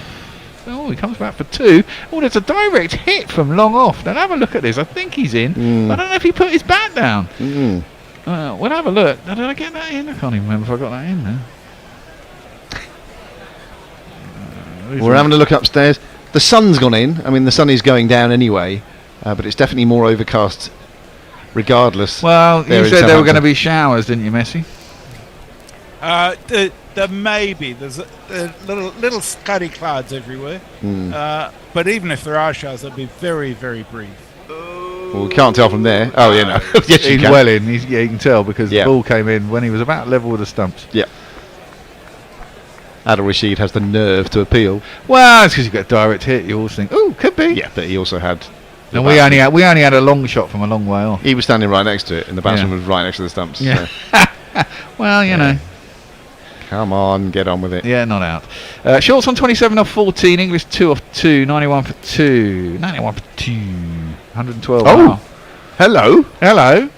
S2: Oh, he comes back for 2. Oh, there's a direct hit from long off. Now have a look at this. I think he's in. I don't know if he put his bat down. We'll have a look. Did I get that in? I can't even remember if I got that in now.
S3: We're having a look upstairs. The sun's gone in. I mean, the sun is going down anyway, but it's definitely more overcast regardless.
S2: Well, you said there were going to be showers, didn't you, Messi?
S8: There may be. There's little scuddy clouds everywhere. But even if there are showers, they'll be very, very brief.
S3: Well, we can't tell from there. Oh, yeah, no. Yes,
S2: he's well in. You can tell because the ball came in when he was about level with the stumps.
S3: Yeah. Adel Rashid has the nerve to appeal.
S2: Well, it's because you got a direct hit. You always think, oh, could be.
S3: Yeah, but he also had...
S2: And we only had a long shot from a long way off.
S3: He was standing right next to it, and the batsman was right next to the stumps.
S2: Yeah. So. Well, you know.
S3: Come on, get on with it.
S2: Yeah, not out. Shorts on 27 off 14. English 2 off 2. 91 for 2. 91 for 2. 112.
S3: Oh, hello.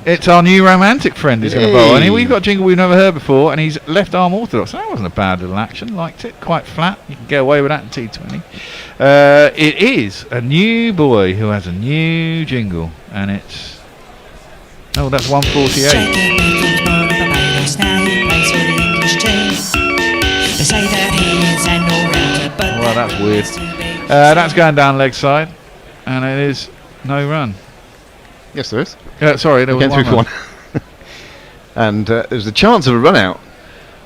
S2: It's our new romantic friend who's going to bowl. And we've got a jingle we've never heard before, and he's left arm orthodox. So that wasn't a bad little action. Liked it. Quite flat. You can get away with that in T20. It is a new boy who has a new jingle, and it's... Oh, that's 148. Well, that's weird. That's going down leg side, and it is no run.
S3: Yes, there is.
S2: Sorry, there was one.
S3: And there was a chance of a run out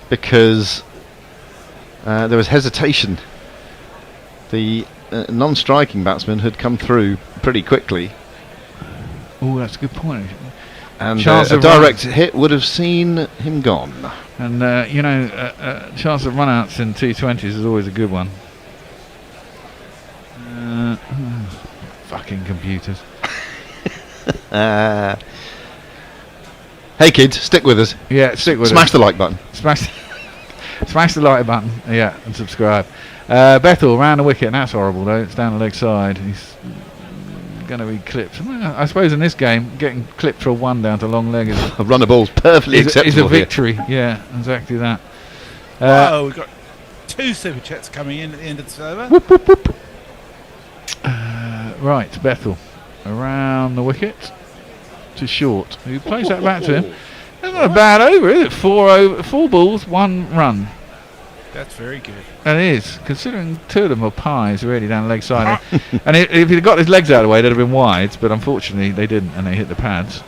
S3: because there was hesitation. The non-striking batsman had come through pretty quickly.
S2: Oh, that's a good point.
S3: And
S2: Chance
S3: a
S2: of
S3: direct hit would have seen him gone.
S2: And chance of runouts in T20s is always a good one. Fucking computers.
S3: Hey kids, stick with us.
S2: Yeah, stick with
S3: Smash
S2: us.
S3: the like button.
S2: Smash the like button. Yeah, and subscribe. Bethel round the wicket, and that's horrible though. It's down the leg side. He's going to be clipped. I suppose in this game, getting clipped for a 1 down to long leg is
S3: A run of ball's perfectly acceptable.
S2: is a
S3: here.
S2: victory. Yeah, exactly that.
S8: Oh, we've got 2 super chats coming in at the end of the server.
S2: Right, Bethel around the wicket to Short, who plays that back to him. That's not a bad over, is it? 4 balls, 1 run.
S8: That's very good.
S2: That is, considering 2 of them are pies really down the leg side. And if he'd got his legs out of the way, they'd have been wides, but unfortunately they didn't, and they hit the pads.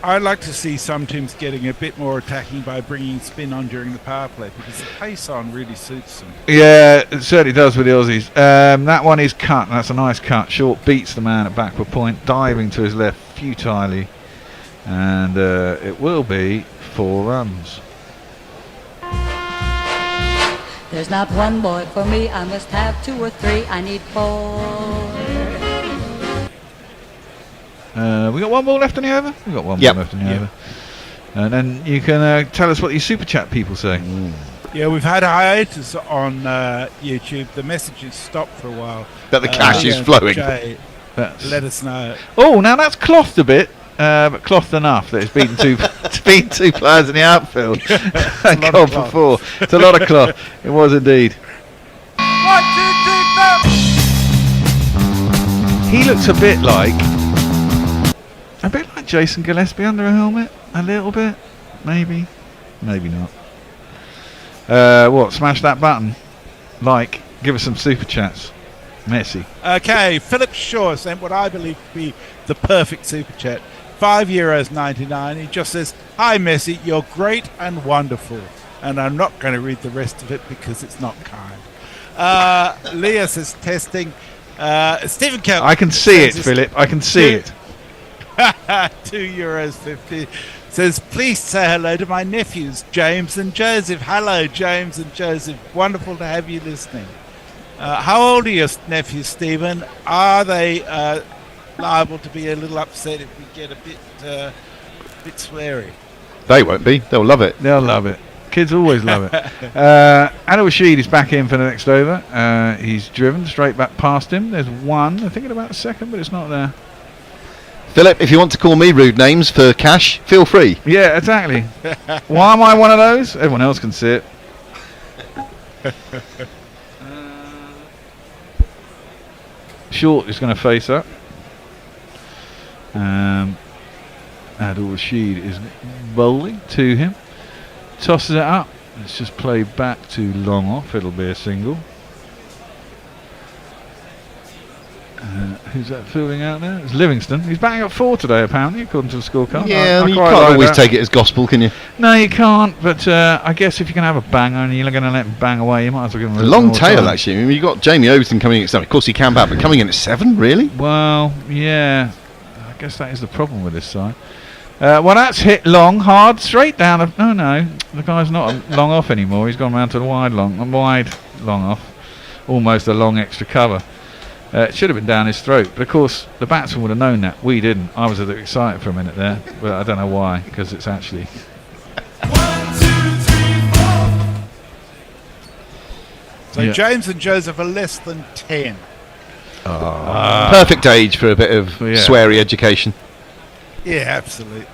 S8: I'd like to see some teams getting a bit more attacking by bringing spin on during the power play, because the pace on really suits them.
S2: Yeah, it certainly does with the Aussies. That one is cut. That's a nice cut. Short beats the man at backward point, diving to his left futilely, and it will be 4 runs.
S12: There's not one boy for me, I must have 2 or 3, I need 4.
S2: We got 1 ball left in the over? We got 1 ball left in the over. And then you can tell us what your super chat people say.
S8: Yeah, we've had a hiatus on YouTube. The messages stopped for a while.
S3: But the cash is flowing.
S8: Jay, let us know.
S2: Oh, now that's clothed a bit, but clothed enough that it's beaten 2 it's beaten 2 players in the outfield. And gone for 4. It's a lot of cloth. It was indeed.
S8: 1, 2, 3, 4.
S2: He looks a bit like Jason Gillespie under a helmet. A little bit, maybe not. What? Smash that button. Like, give us some super chats. Messi.
S8: Okay, Philip Shaw sent what I believe to be the perfect super chat. €5.99. He just says, "Hi Messi, you're great and wonderful." And I'm not going to read the rest of it because it's not kind. Leah says testing. Stephen Kelly.
S2: I can see it, Philip. I can see it.
S8: €2.50 says, "Please say hello to my nephews, James and Joseph." Hello, James and Joseph. Wonderful to have you listening. How old are your nephews, Stephen? Are they liable to be a little upset if we get a bit sweary?
S3: They won't be. They'll love it.
S2: They'll love it. Kids always love it. Adil Rashid is back in for the next over. He's driven straight back past him. There's 1. I'm thinking about a second, but it's not there.
S3: Philip, if you want to call me rude names for cash, feel free.
S2: Yeah, exactly. Why am I one of those? Everyone else can see it. Short is going to face up. Adil Rashid is bowling to him. Tosses it up. Let's just play back to long off. It'll be a single. Who's that fielding out there? It's Livingston. He's batting up 4 today, apparently, according to the scorecard.
S3: Yeah,
S2: I
S3: you
S2: quite
S3: can't
S2: like
S3: always
S2: that.
S3: take it as gospel, can you?
S2: No, you can't. But I guess if you can have a banger and you're going to let him bang away, you might as well give him
S3: A long tail, actually. I mean, you've got Jamie Overton coming in at 7. Of course, he can bat, but coming in at 7, really?
S2: Well, yeah. I guess that is the problem with this side. Well, that's hit long, hard, straight down. No, the guy's not a long off anymore. He's gone round to the wide long off. Almost a long extra cover. It should have been down his throat, but of course the batsman would have known that. We didn't. I was a bit excited for a minute there, but I don't know why, because it's actually...
S8: 1, 2, 3, 4. So James and Joseph are less than 10.
S3: Perfect age for a bit of sweary education.
S8: Yeah, absolutely.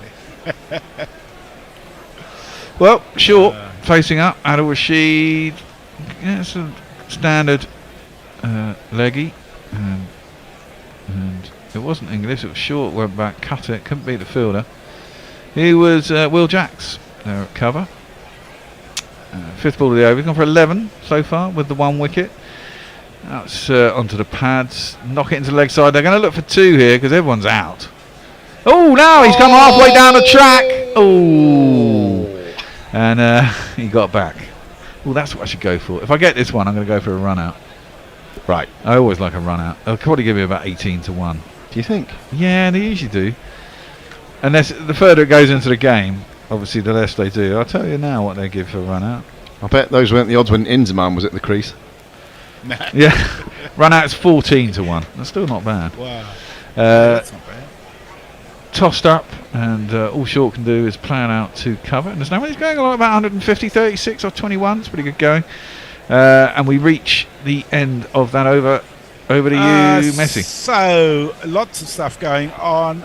S2: Well, Short facing up. Adil Rashid. Yeah, it's a standard leggy. And it wasn't English, it was Short, went back, cut it, couldn't beat the fielder. He was Will Jacks there at cover. 5th ball of the over, he's gone for 11 so far with the 1 wicket. That's onto the pads, knock it into the leg side. They're going to look for 2 here because everyone's out. Oh, now he's come halfway down the track. Oh, and he got back. Well, that's what I should go for. If I get this one, I'm going to go for a run out.
S3: Right.
S2: I always like a run out. They'll probably give you about 18 to 1.
S3: Do you think?
S2: Yeah, they usually do. And the further it goes into the game, obviously the less they do. I'll tell you now what they give for a run out.
S3: I bet those weren't the odds when Inzamam was at the crease.
S2: Yeah, run out's 14 to 1. That's still not bad.
S8: Wow. That's not bad.
S2: Tossed up, and all Short can do is plan out to cover. And there's no one. He's going along about 150, 36 or 21. It's pretty good going. And we reach the end of that over. Over to you, Messi.
S8: So, lots of stuff going on.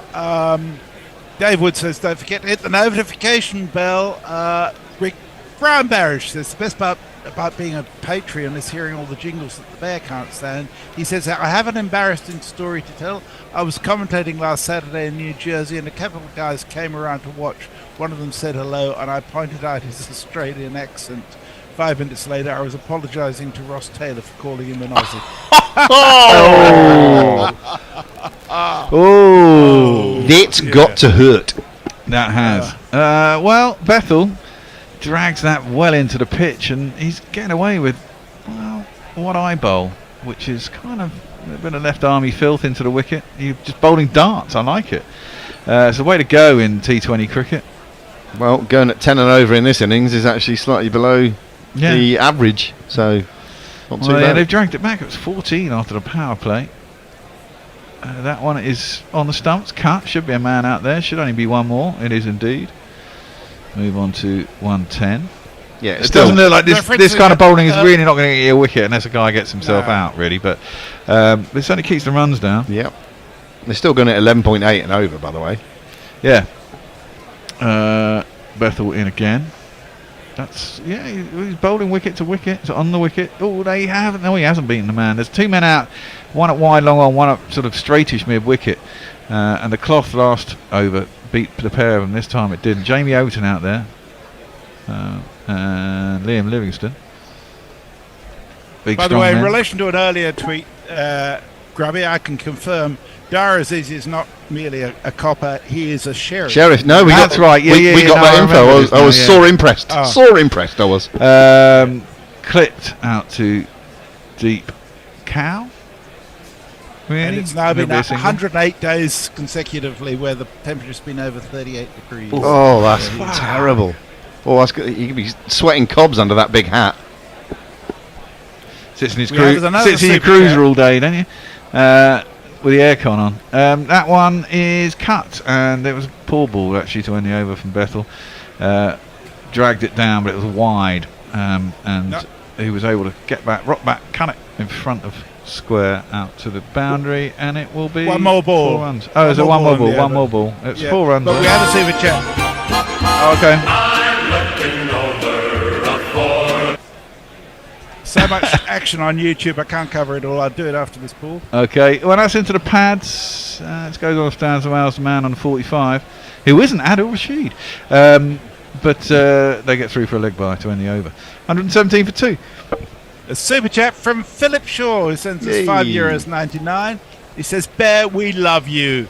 S8: Dave Wood says, don't forget to hit the notification bell. Rick Brown Barish says, the best part about being a Patreon is hearing all the jingles that the bear can't stand. He says, I have an embarrassing story to tell. I was commentating last Saturday in New Jersey, and a couple of guys came around to watch. One of them said hello, and I pointed out his Australian accent. 5 minutes later, I was apologising to Ross Taylor for calling him an Aussie.
S3: That's got to hurt.
S2: That has. Well, Bethel drags that well into the pitch, and he's getting away with, well, one eye bowl, which is kind of a bit of left army filth into the wicket. You're just bowling darts. I like it. It's a way to go in T20 cricket.
S3: Well, going at 10 and over in this innings is actually slightly below the average, so not too bad.
S2: Yeah, they've dragged it back. It was 14 after the power play. That one is on the stumps, cut. Should be a man out there. Should only be one more. It is indeed. Move on to 110.
S3: Yeah,
S2: it doesn't look like this kind of bowling is really not going to get you a wicket unless a guy gets himself out, really. But this only keeps the runs down.
S3: Yep. They're still going at 11.8 and over, by the way.
S2: Yeah. Bethel in again. That's he's bowling wicket to wicket. It's on the wicket. Oh, they haven't. No, he hasn't beaten the man. There's two men out. One at wide long on, one up sort of straightish mid wicket. And the cloth last over beat the pair of them. This time it didn't. Jamie Overton out there. And Liam Livingston.
S8: By the way, in relation to an earlier tweet, Grubby, I can confirm Dara Aziz is not merely a copper, he is a sheriff.
S3: Sheriff, no,
S2: that's right.
S3: We got that info. I was sore impressed. Sore impressed, I was.
S2: Clipped out to deep cow. Really?
S8: And it's now been 108 days consecutively where the temperature's been over 38 degrees.
S3: Oh, that's terrible. Oh, that's good. You could be sweating cobs under that big hat.
S2: Sits in his cruiser all day, don't you? With the aircon on. That one is cut, and it was a poor ball actually to end the over from Bethel. Dragged it down, but it was wide, and he was able to get back, rock back, cut it in front of square out to the boundary, and it will be
S8: one more ball.
S2: 4 runs. Oh, it's a one more ball. One more ball. It's 4 runs.
S8: But we have a super chat.
S2: Okay.
S8: So much action on YouTube, I can't cover it all. I'll do it after this ball.
S2: Okay, well, that's into the pads. It goes on stands Wales, the man on 45, who isn't Adil Rashid. But they get through for a leg bye to end the over. 117 for 2.
S8: A super chat from Philip Shaw, who sends us €5.99. He says, Bear, we love you.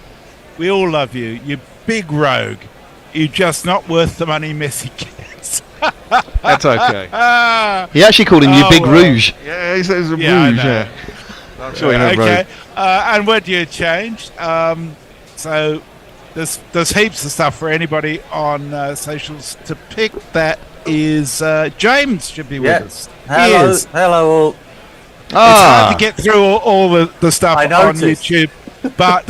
S8: We all love you. You big rogue. You're just not worth the money Messi gets.
S2: That's okay.
S3: He actually called him you big rouge.
S2: Yeah, he says a rouge,
S8: yeah.
S2: I'm sure he knows
S8: okay. And word you changed. So there's heaps of stuff for anybody on socials to pick. That is James should be with us.
S13: Hello all.
S8: It's hard to get through all the stuff on YouTube, but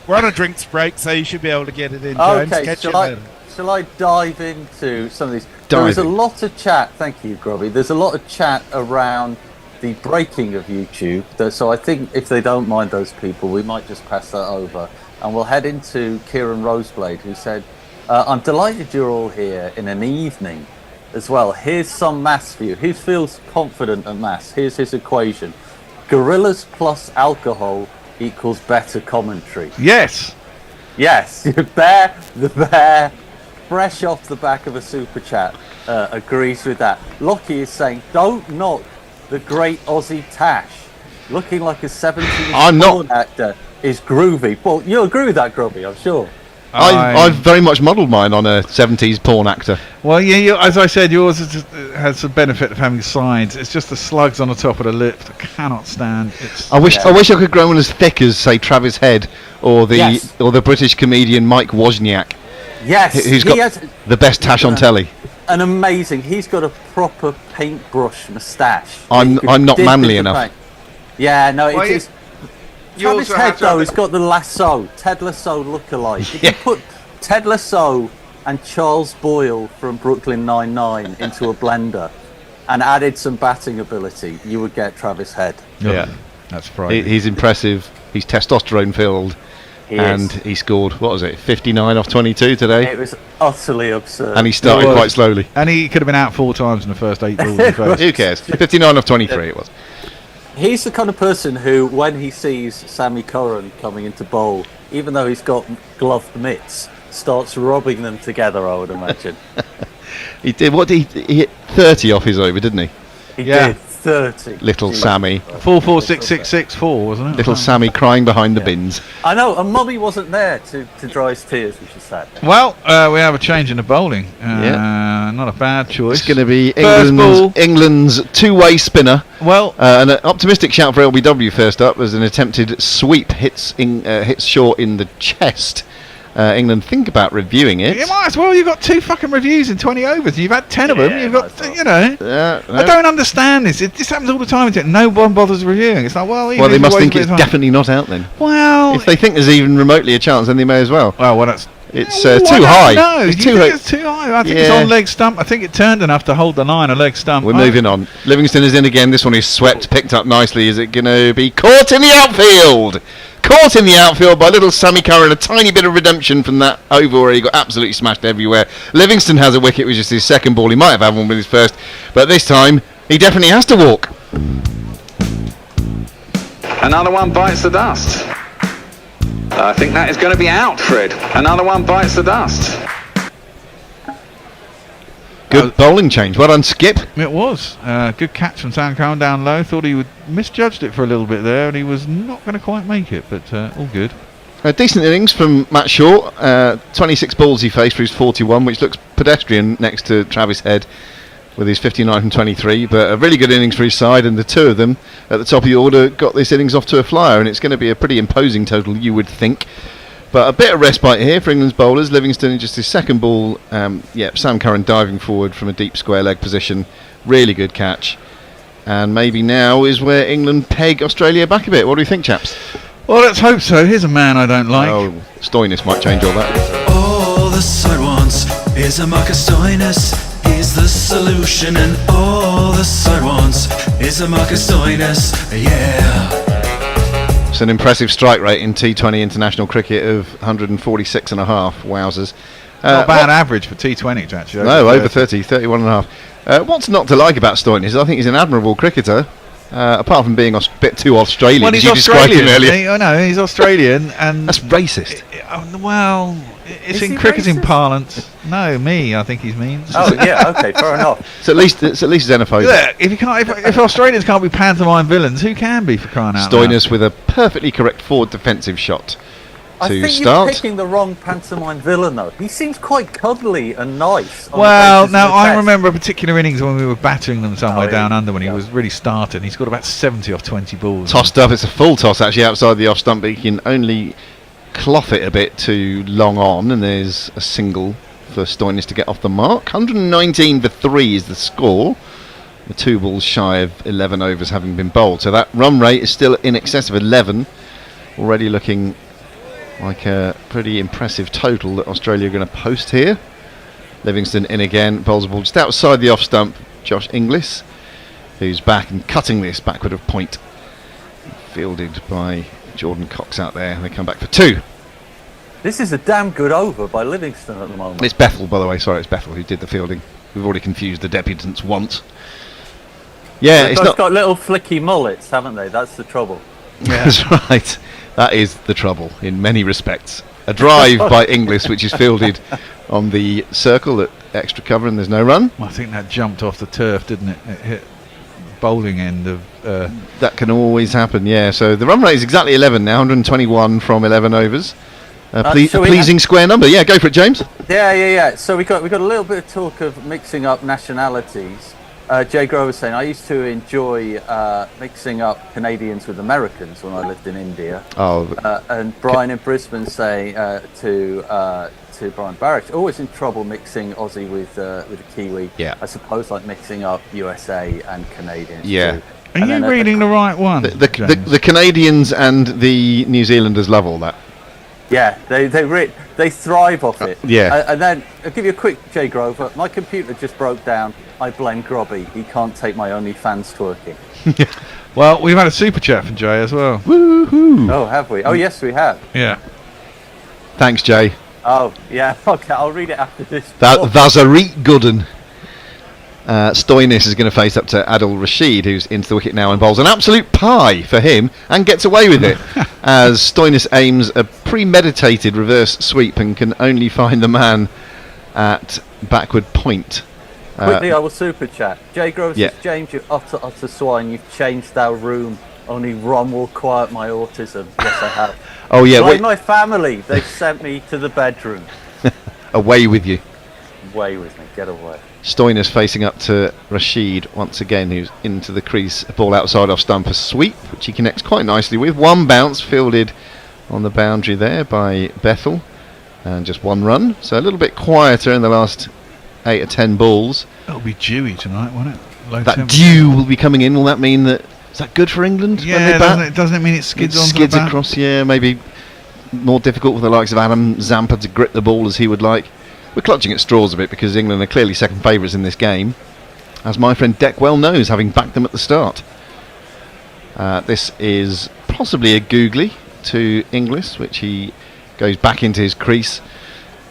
S8: we're on a drinks break, so you should be able to get it in, James.
S13: Okay,
S8: Catch you later.
S13: Shall I dive into some of these? There is a lot of chat. Thank you, Grubby. There's a lot of chat around the breaking of YouTube. So I think if they don't mind those people, we might just pass that over. And we'll head into Kieran Roseblade, who said, I'm delighted you're all here in an evening as well. Here's some maths for you. Who feels confident at maths? Here's his equation. Gorillas plus alcohol equals better commentary.
S2: Yes.
S13: Yes. The bear, fresh off the back of a super chat, agrees with that. Lockie is saying, don't knock the great Aussie Tash. Looking like a 17-year-old actor is groovy. Well, you'll agree with that, Grubby, I'm sure.
S3: I've very much modelled mine on a 70s porn actor.
S2: Well, yeah, as I said, yours has the benefit of having sides. It's just the slugs on the top of the lip that I cannot stand.
S3: I wish I could grow one as thick as, say, Travis Head or the British comedian Mike Wozniak.
S13: Yes,
S3: who's got the best tash on telly.
S13: An amazing. He's got a proper paintbrush moustache.
S3: I'm not manly enough.
S13: Paint. Yeah, no, it's Travis Head though. He's got the Lasso, Ted Lasso look-alike. If you put Ted Lasso and Charles Boyle from Brooklyn Nine-Nine into a blender and added some batting ability, you would get Travis Head.
S3: Yeah,
S2: that's frightening.
S3: He's impressive. He's testosterone filled. He scored, what was it, 59 off 22 today?
S13: It was utterly absurd.
S3: And he started quite slowly.
S2: And he could have been out 4 times in the first 8 balls.
S3: Who cares? 59 off 23 it was.
S13: He's the kind of person who, when he sees Sammy Curran coming into bowl, even though he's got gloved mitts, starts rubbing them together, I would imagine.
S3: He hit 30 off his over, didn't he?
S13: He did, 30.
S3: Little Sammy.
S2: 4-4-6-6-6-4, wasn't it?
S3: Little Sammy crying behind the bins.
S13: I know, and Mummy wasn't there to dry his tears, which is sad.
S2: Well, we have a change in the bowling. Not a bad choice.
S3: It's going to be
S2: England's
S3: two-way spinner.
S2: Well,
S3: an optimistic shout for LBW first up as an attempted sweep hits short in the chest. England think about reviewing it.
S2: You might as well. You've got 2 fucking reviews in 20 overs. You've had 10 of them. You've got, I don't understand this. This happens all the time. No one bothers reviewing. It's like,
S3: they must think it's definitely not out then.
S2: Well,
S3: if they think there's even remotely a chance, then they may as well. It's too high.
S2: No, it's too high. I think it's on leg stump. I think it turned enough to hold the line a leg stump.
S3: We're moving on. Livingston is in again. This one is swept, picked up nicely. Is it going to be caught in the outfield? Caught in the outfield by little Sammy Curran. A tiny bit of redemption from that over where he got absolutely smashed everywhere. Livingston has a wicket, which is his second ball. He might have had one with his first, but this time he definitely has to walk.
S14: Another one bites the dust. I think that is going to be out, Fred. Another one bites the dust.
S3: Good bowling change. Well done, Skip.
S2: It was. Good catch from Sam Curran down low. Thought he would misjudged it for a little bit there, and he was not going to quite make it, but all good.
S3: A decent innings from Matt Short. 26 balls he faced for his 41, which looks pedestrian next to Travis Head with his 59 from 23, but a really good innings for his side, and the 2 of them at the top of the order got this innings off to a flyer, and it's going to be a pretty imposing total, you would think. But a bit of respite here for England's bowlers. Livingston in just his second ball. Sam Curran diving forward from a deep square leg position. Really good catch. And maybe now is where England peg Australia back a bit. What do you think, chaps?
S2: Well, let's hope so. Here's a man I don't like.
S3: Oh, Stoinis might change all that.
S7: All the side wants is a Marcus Stoinis. He's the solution, and all the side wants is a Marcus Stoinis. Yeah.
S3: It's an impressive strike rate in T20 international cricket of 146.5. Wowzers.
S2: Not a bad average for T20s, actually.
S3: No, over 30, 31.5. What's not to like about Stoinis is I think he's an admirable cricketer, apart from being a bit too Australian.
S2: Well, he's
S3: as you described him earlier.
S2: I know, he's Australian. And
S3: that's racist.
S2: Well, it's in cricketing parlance. No, I think he's mean.
S13: Oh, yeah, okay, fair enough.
S3: It's at least xenophobic.
S2: Look, if Australians can't be pantomime villains, who can be, for crying out loud?
S3: Stoinis with a perfectly correct forward defensive shot
S13: I
S3: to
S13: think
S3: start.
S13: you're picking the wrong pantomime villain, though. He seems quite cuddly and nice.
S2: Well, no, I remember a particular innings when we were battering them somewhere down under when he was really starting. He scored about 70 off 20 balls.
S3: Tossed up. It's a full toss, actually, outside the off stump, but he can only cloth it a bit too long on, and there's a single for Stoinis to get off the mark. 119 for 3 is the score. The 2 balls shy of 11 overs having been bowled, so that run rate is still in excess of 11. Already looking like a pretty impressive total that Australia are going to post here. Livingston in again, bowls a ball just outside the off stump. Josh Inglis, who's back and cutting this backward of point, fielded by Jordan Cox out there. They come back for 2.
S13: This is a damn good over by Livingston at the moment.
S3: It's Bethel, by the way. Sorry, it's Bethel who did the fielding. We've already confused the debutants once. Yeah,
S13: They've got little flicky mullets, haven't they? That's the trouble.
S3: Yeah. That's right. That is the trouble in many respects. A drive by Inglis, which is fielded on the circle at extra cover, and there's no run.
S2: I think that jumped off the turf, didn't it? It hit the bowling end of...
S3: That can always happen, yeah. So the run rate is exactly 11 now, 121 from 11 overs. pleasing square number. Yeah, go for it, James.
S13: Yeah. So we got a little bit of talk of mixing up nationalities. Jay Grover saying, I used to enjoy mixing up Canadians with Americans when I lived in India. And Brian in Brisbane saying to Brian Barrett, always in trouble mixing Aussie with a Kiwi.
S3: Yeah.
S13: I suppose like mixing up USA and Canadians.
S3: Yeah.
S13: Too.
S8: Are you reading the right one?
S3: The Canadians and the New Zealanders love all that.
S13: Yeah, they thrive off it.
S3: Yeah.
S13: And then I'll give you a quick, Jay Grover. My computer just broke down. I blame Grobby. He can't take my OnlyFans twerking.
S8: Well, we've had a super chat from Jay as well.
S3: Woohoo!
S13: Oh, have we? Oh, yes, we have.
S8: Yeah.
S3: Thanks, Jay.
S13: Oh, yeah. Okay, I'll read it after this.
S3: That's a reet gooden. Stoinis is going to face up to Adil Rashid, who's into the wicket now and bowls an absolute pie for him and gets away with it as Stoinis aims a premeditated reverse sweep and can only find the man at backward point.
S13: Quickly, I will super chat. Jay Grover says, James, you utter swine, you've changed our room. Only Ron will quiet my autism. Yes, I have.
S3: Oh, yeah.
S13: Like my family, they've sent me to the bedroom.
S3: Away with you.
S13: Away with me, get away.
S3: Stoinis facing up to Rashid once again, who's into the crease. A ball outside off stump, a sweep, which he connects quite nicely with. One bounce fielded on the boundary there by Bethel, and just one run. So a little bit quieter in the last 8 or 10 balls.
S8: It'll be dewy tonight, won't it?
S3: That dew will be coming in. Will that mean that? Is that good for England?
S8: Yeah,
S3: when they bat?
S8: doesn't it mean it skids onto
S3: skids
S8: the bat?
S3: across? Yeah, maybe more difficult with the likes of Adam Zampa to grip the ball as he would like. We're clutching at straws a bit because England are clearly second favourites in this game, as my friend Deck well knows, having backed them at the start. This is possibly a googly to Inglis, which he goes back into his crease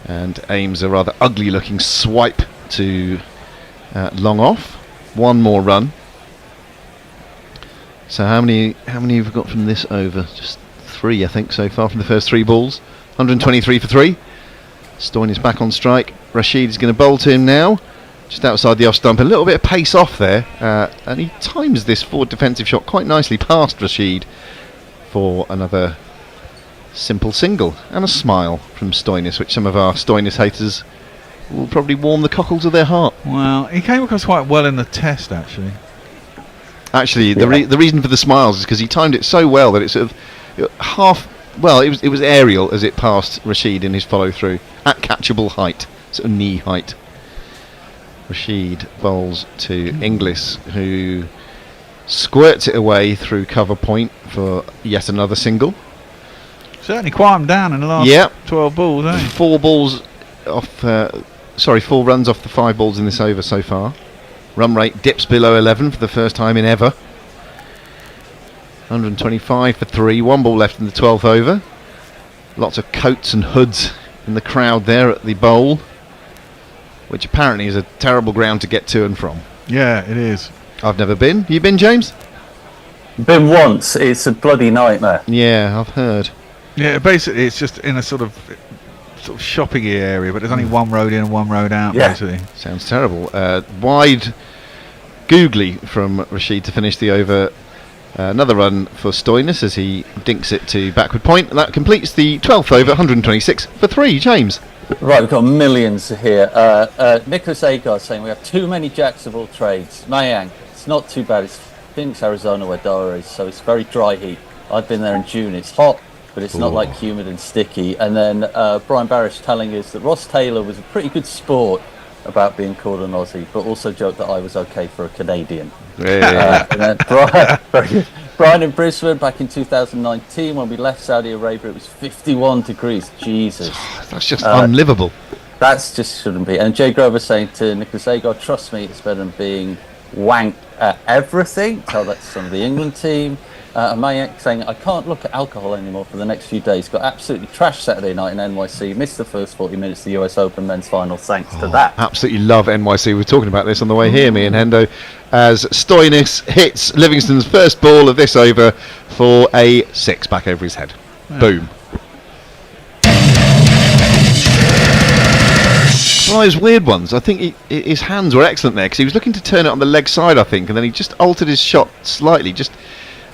S3: and aims a rather ugly looking swipe to long off. One more run. So how many have we got from this over? Just 3, I think, so far from the first 3 balls. 123 for 3. Stoinis back on strike. Rashid is going to bowl to him now, just outside the off stump. A little bit of pace off there, and he times this forward defensive shot quite nicely past Rashid for another simple single and a smile from Stoinis, which some of our Stoinis haters will probably warm the cockles of their heart.
S8: Well, he came across quite well in the test, actually.
S3: The reason for the smiles is because he timed it so well that it's sort of half. Well, it was aerial as it passed Rashid in his follow through at catchable height, sort of knee height. Rashid bowls to Inglis, who squirts it away through cover point for yet another single.
S8: Certainly quieted down in the last 12 balls, eh?
S3: 4 balls off. 4 runs off the 5 balls in this over so far. Run rate dips below 11 for the first time in ever. 125 for 3. 1 ball left in the 12th over. Lots of coats and hoods in the crowd there at the bowl, which apparently is a terrible ground to get to and from.
S8: Yeah, it is.
S3: I've never been. You been, James?
S13: Been once. It's a bloody nightmare.
S3: Yeah, I've heard.
S8: Yeah, basically it's just in a sort of shopping area, but there's only one road in and one road out, basically.
S3: Sounds terrible. Wide googly from Rashid to finish the over. Another run for Stoinis as he dinks it to backward point. That completes the 12th over, 126 for 3. James?
S13: Right, we've got millions here. Nicholas Agar saying we have too many jacks of all trades. Mayank, it's not too bad. It's Phoenix, Arizona where Dara is, so it's very dry heat. I've been there in June. It's hot, but it's not like humid and sticky. And then Brian Barish telling us that Ross Taylor was a pretty good sport about being called an Aussie, but also joked that I was okay for a Canadian.
S3: Yeah.
S13: And then Brian in Brisbane back in 2019 when we left Saudi Arabia, it was 51 degrees. Jesus.
S3: That's just unlivable.
S13: That's just shouldn't be. And Jay Grover saying to Nicholas Agar, trust me, it's better than being wanked at everything. Tell that to some of the England team. And Mayank saying, I can't look at alcohol anymore for the next few days. Got absolutely trashed Saturday night in NYC. Missed the first 40 minutes of the US Open men's final thanks to that.
S3: Absolutely love NYC. We were talking about this on the way here, me and Hendo, as Stoinis hits Livingston's first ball of this over for a 6 back over his head. Yeah. Boom. One of those weird ones. I think his hands were excellent there because he was looking to turn it on the leg side, I think, and then he just altered his shot slightly, just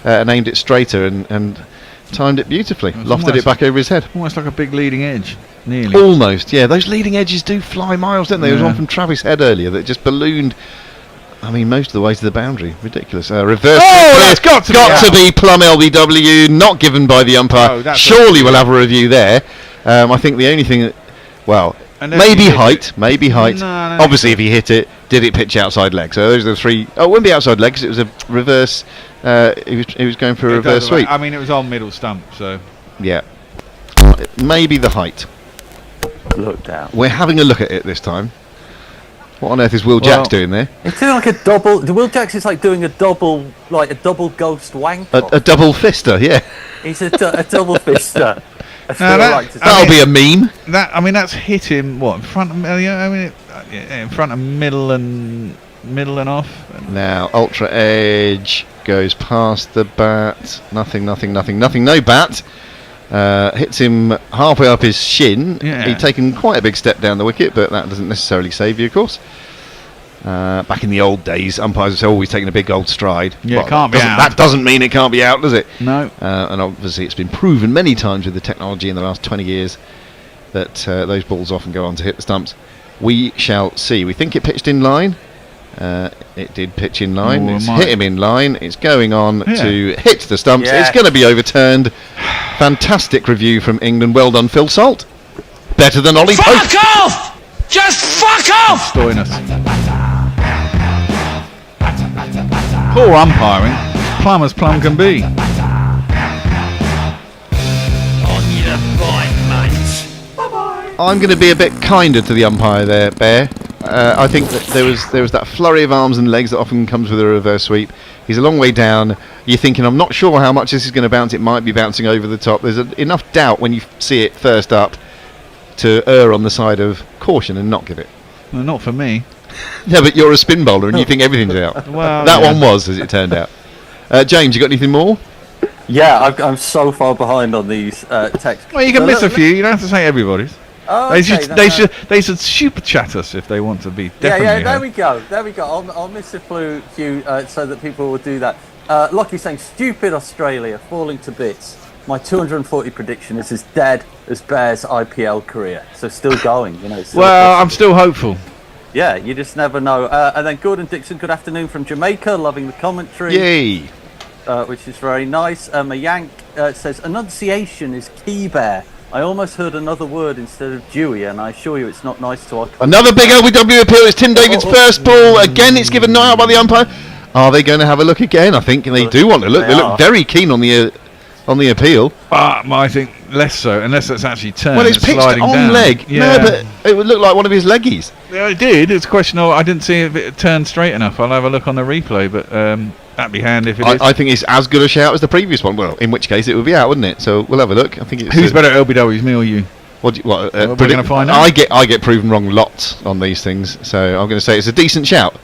S3: and aimed it straighter and timed it beautifully.
S15: was
S3: Lofted it
S15: almost-
S3: back over his head.
S15: Almost like a big leading edge. Nearly.
S3: Almost, yeah. Those leading edges do fly miles, don't they? There was
S15: Yeah.
S3: one from Travis Head earlier that just ballooned. I mean, most of the way to the boundary. Ridiculous. Reverse.
S15: Oh, that's got to be
S3: Plum LBW, not given by the umpire.
S15: Oh, that's
S3: Surely we'll have a review there. I think the only thing,
S15: And then
S3: maybe
S15: he hit
S3: height. Maybe height.
S15: No.
S3: Obviously, if he hit it, did it pitch outside leg? So those are the three. Oh, it wouldn't be outside leg because it was a reverse. He was going for a
S15: It
S3: reverse
S15: does, right.
S3: sweep.
S15: I mean, it was on middle stump, so.
S3: Yeah. Maybe the height.
S13: Look down.
S3: We're having a look at it this time. What on earth is Will
S15: Well-
S3: Jacks doing there?
S13: It's doing like a double. The Will Jacks is like doing a double ghost wank.
S3: A double fister, yeah.
S13: He's a double fister.
S3: That'll be a meme.
S15: That's hit him what in front of in front of middle and off.
S3: Now Ultra Edge goes past the bat. Nothing. No bat. Hits him halfway up his shin.
S15: Yeah.
S3: He'd taken quite a big step down the wicket, but that doesn't necessarily save you, of course. Back in the old days, umpires are always taking a big old stride.
S15: Yeah,
S3: Well,
S15: it can't be out.
S3: That doesn't mean it can't be out, does it?
S15: No.
S3: And obviously it's been proven many times with the technology in the last 20 years that those balls often go on to hit the stumps. We shall see. We think it pitched in line. It did pitch in line.
S15: Oh,
S3: It's
S15: my-
S3: hit him in line. It's going on
S15: Yeah.
S3: to hit the stumps.
S13: Yeah.
S3: It's going to be overturned. Fantastic review from England. Well done, Phil Salt. Better than Ollie Pope.
S5: Fuck off! Just fuck off!
S15: Stoinus. Poor umpiring. Plum as plum can be.
S5: On your bike, mate.
S3: I'm going to be a bit kinder to the umpire there, Bear. I think that there was that flurry of arms and legs that often comes with a reverse sweep. He's a long way down. You're thinking, I'm not sure how much this is going to bounce. It might be bouncing over the top. There's enough doubt when you see it first up to err on the side of caution and not give it.
S15: Well, not for me.
S3: Yeah, but you're a spin bowler and you think everything's out.
S15: Well,
S3: that
S15: yeah.
S3: one was, as it turned out. James, you got anything more?
S13: Yeah, I'm so far behind on these texts.
S15: Well, you can miss a few. You don't have to say everybody's.
S13: Oh,
S15: They
S13: okay,
S15: should super chat us if they want to be. Definitely
S13: Yeah, there
S15: heard.
S13: we go. I'll miss a few so that people will do that. Lockie's saying, stupid Australia falling to bits. My 240 prediction is as dead as Bear's IPL career. So still going, still
S15: Well,
S13: possible.
S15: I'm still hopeful.
S13: Yeah, you just never know. And then Gordon Dixon, good afternoon from Jamaica, loving the commentary.
S3: Yay!
S13: Which is very nice. Mayank says, enunciation is key, Bear. I almost heard another word instead of Dewey, and I assure you it's not nice to our...
S3: Another big LBW appeal. It's Tim David's first ball. Again, it's given no out by the umpire. Are they going to have a look again? I think they do want to look. They look very keen on the appeal.
S15: I think less so, unless it's actually turned.
S3: Well, it's pitched
S15: sliding
S3: on
S15: down.
S3: leg.
S15: Yeah.
S3: No, but it would look like one of his leggies.
S15: Yeah, it did. It's a question of I didn't see if it turned straight enough. I'll have a look on the replay, but that'd be handy if it is.
S3: I think it's as good a shout as the previous one. Well, in which case it would be out, wouldn't it? So we'll have a look. I think it's
S15: Who's better at LBWs, me or you?
S3: What we're
S15: going to find out.
S3: I get proven wrong lots on these things, so I'm going to say it's a decent shout.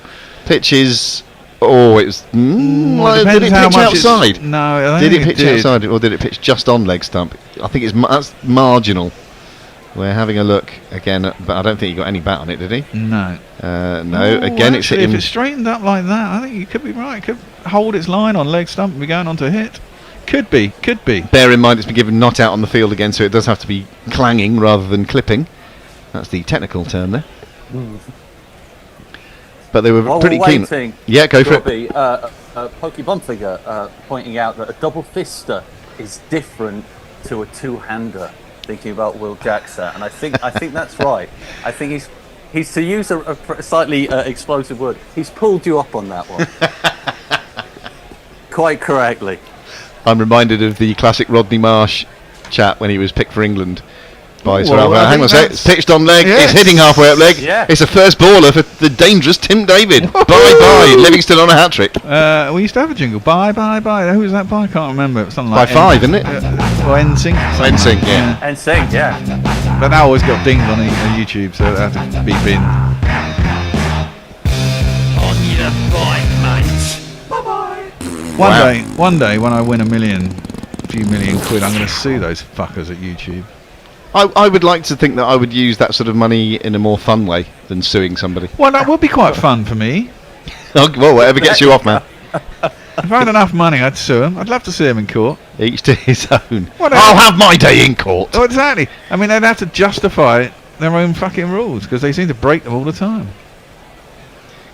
S3: Pitch is. Oh, it was.
S15: Well, it
S3: did it
S15: depends how
S3: pitch
S15: much it's-
S3: outside?
S15: No, I don't
S3: Did
S15: think
S3: it
S15: it
S3: pitch
S15: did.
S3: outside, or did it pitch just on leg stump? I think that's marginal. We're having a look again, but I don't think he got any bat on it, did he?
S15: No.
S3: No.
S15: Oh,
S3: Again, it's
S15: actually,
S3: hitting.
S15: if it's straightened up like that, I think you could be right. It could hold its line on leg stump and be going on to hit. Could be.
S3: Bear in mind it's been given not out on the field again, so it does have to be clanging rather than clipping. That's the technical term there. But they were
S13: While
S3: pretty
S13: we're
S3: keen.
S13: waiting,
S3: Yeah, go for it.
S13: Robbie, Pokey Bumfinger pointing out that a double fister is different to a two-hander. Thinking about Will Jackson, and I think that's right. I think he's to use a slightly explosive word. He's pulled you up on that one quite correctly.
S3: I'm reminded of the classic Rodney Marsh chat when he was picked for England by Sir
S15: well,
S3: Alvin.
S15: I
S3: Hang on a
S15: think
S3: sec. It's pitched on leg.
S15: Yes.
S3: It's hitting halfway up leg.
S13: Yeah.
S3: It's a first baller for the dangerous Tim David. Bye. Livingston on a hat trick.
S15: We used to have a jingle. Bye. Who was that by? I can't remember. It was something
S3: By
S15: like
S3: 5, isn't it?
S15: Or NSYNC.
S3: NSYNC, yeah.
S13: And sing, yeah.
S15: But that always got dinged on YouTube, so I had to beep in.
S5: On your bike, mate.
S15: One day when I win a few million quid, I'm going to sue those fuckers at YouTube.
S3: I would like to think that I would use that sort of money in a more fun way than suing somebody.
S15: Well, that would be quite fun for me.
S3: Well, whatever gets you off, man.
S15: If I had enough money, I'd sue him. I'd love to see him in court.
S3: Each to his own.
S15: What
S3: I'll have my day in court.
S15: Oh, exactly. I mean, they'd have to justify their own fucking rules because they seem to break them all the time.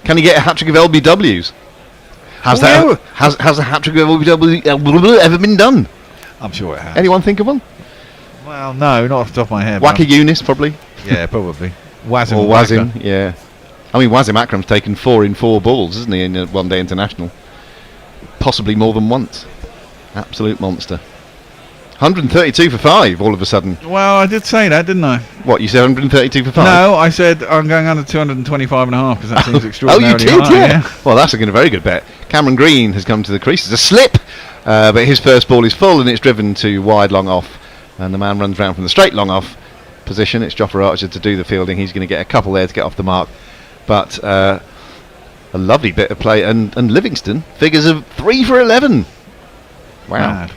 S3: Can he get a hat-trick of LBWs? Has a hat-trick of LBW ever been done?
S15: I'm sure it has.
S3: Anyone think of one?
S15: Well, no, not off the top of my head.
S3: Wacker Eunice, probably.
S15: Yeah, probably. Wazim
S3: or Wazim, yeah. I mean, Wazim Akram's taken 4 in 4 balls, isn't he, in a one-day international? Possibly more than once. Absolute monster. 132 for 5, all of a sudden.
S15: Well, I did say that, didn't I?
S3: What, you said 132 for 5?
S15: No, I said I'm going under 225 and a half because that seems extraordinarily
S3: Oh, you did,
S15: high,
S3: yeah. Well, that's a very good bet. Cameron Green has come to the crease. It's a slip, but his first ball is full and it's driven to wide long off. And the man runs round from the straight long off position. It's Jofra Archer to do the fielding. He's going to get a couple there to get off the mark. But a lovely bit of play. And Livingston, figures of 3 for 11. Wow.
S15: Mad.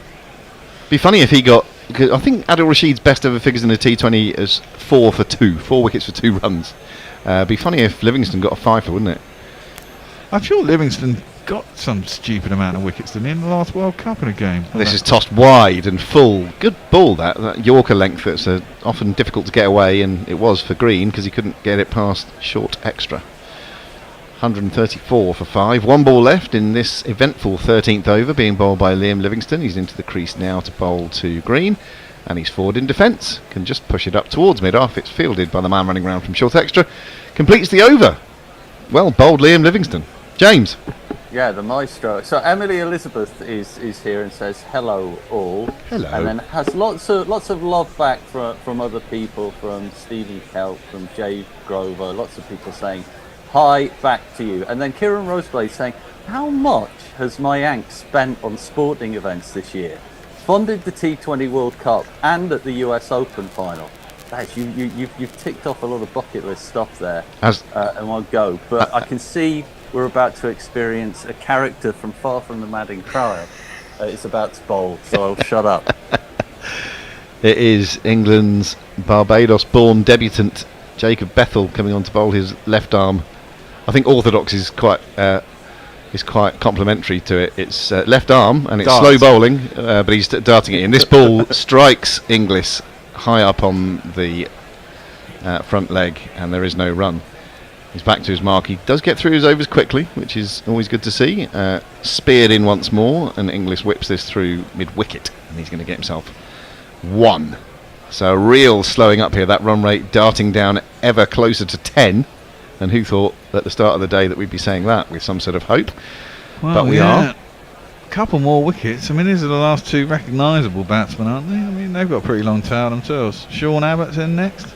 S3: Be funny if he got... I think Adil Rashid's best ever figures in the T20 is 4 for 2. 4 wickets for 2 runs. Be funny if Livingston got a 5 for, wouldn't it?
S15: I'm sure Livingston got some stupid amount of wickets, didn't he, in the last World Cup in a game?
S3: This is tossed wide and full. Good ball, that Yorker length that's often difficult to get away, and it was for Green because he couldn't get it past short extra. 134 for 5. 1 ball left in this eventful 13th over, being bowled by Liam Livingston. He's into the crease now to bowl to Green, and he's forward in defence. Can just push it up towards mid-off. It's fielded by the man running round from short extra. Completes the over. Well bowled, Liam Livingston. James.
S13: Yeah, the maestro. So Emily Elizabeth is here and says hello all.
S3: Hello.
S13: And then has lots of love back from other people, from Stephen Kelp, from Jay Grover, lots of people saying hi back to you. And then Kieran Roseblade saying, how much has Mayank spent on sporting events this year? Funded the T20 World Cup and at the US Open final. You've ticked off a lot of bucket list stuff there in one go. But I can see we're about to experience a character from Far From the Madding Crowd. It's about to bowl, so I'll shut up.
S3: It is England's Barbados-born debutant Jacob Bethel coming on to bowl his left arm. I think orthodox is quite complimentary to it. It's left arm and it's slow bowling, but he's darting it in. This ball strikes Inglis high up on the front leg, and there is no run. He's back to his mark. He does get through his overs quickly, which is always good to see. Speared in once more, and Inglis whips this through mid-wicket, and he's going to get himself 1. So a real slowing up here. That run rate darting down ever closer to 10. And who thought at the start of the day that we'd be saying that with some sort of hope?
S15: Well,
S3: but we are.
S15: A couple more wickets. I mean, these are the last 2 recognisable batsmen, aren't they? I mean, they've got a pretty long tail themselves. Sean Abbott's in next.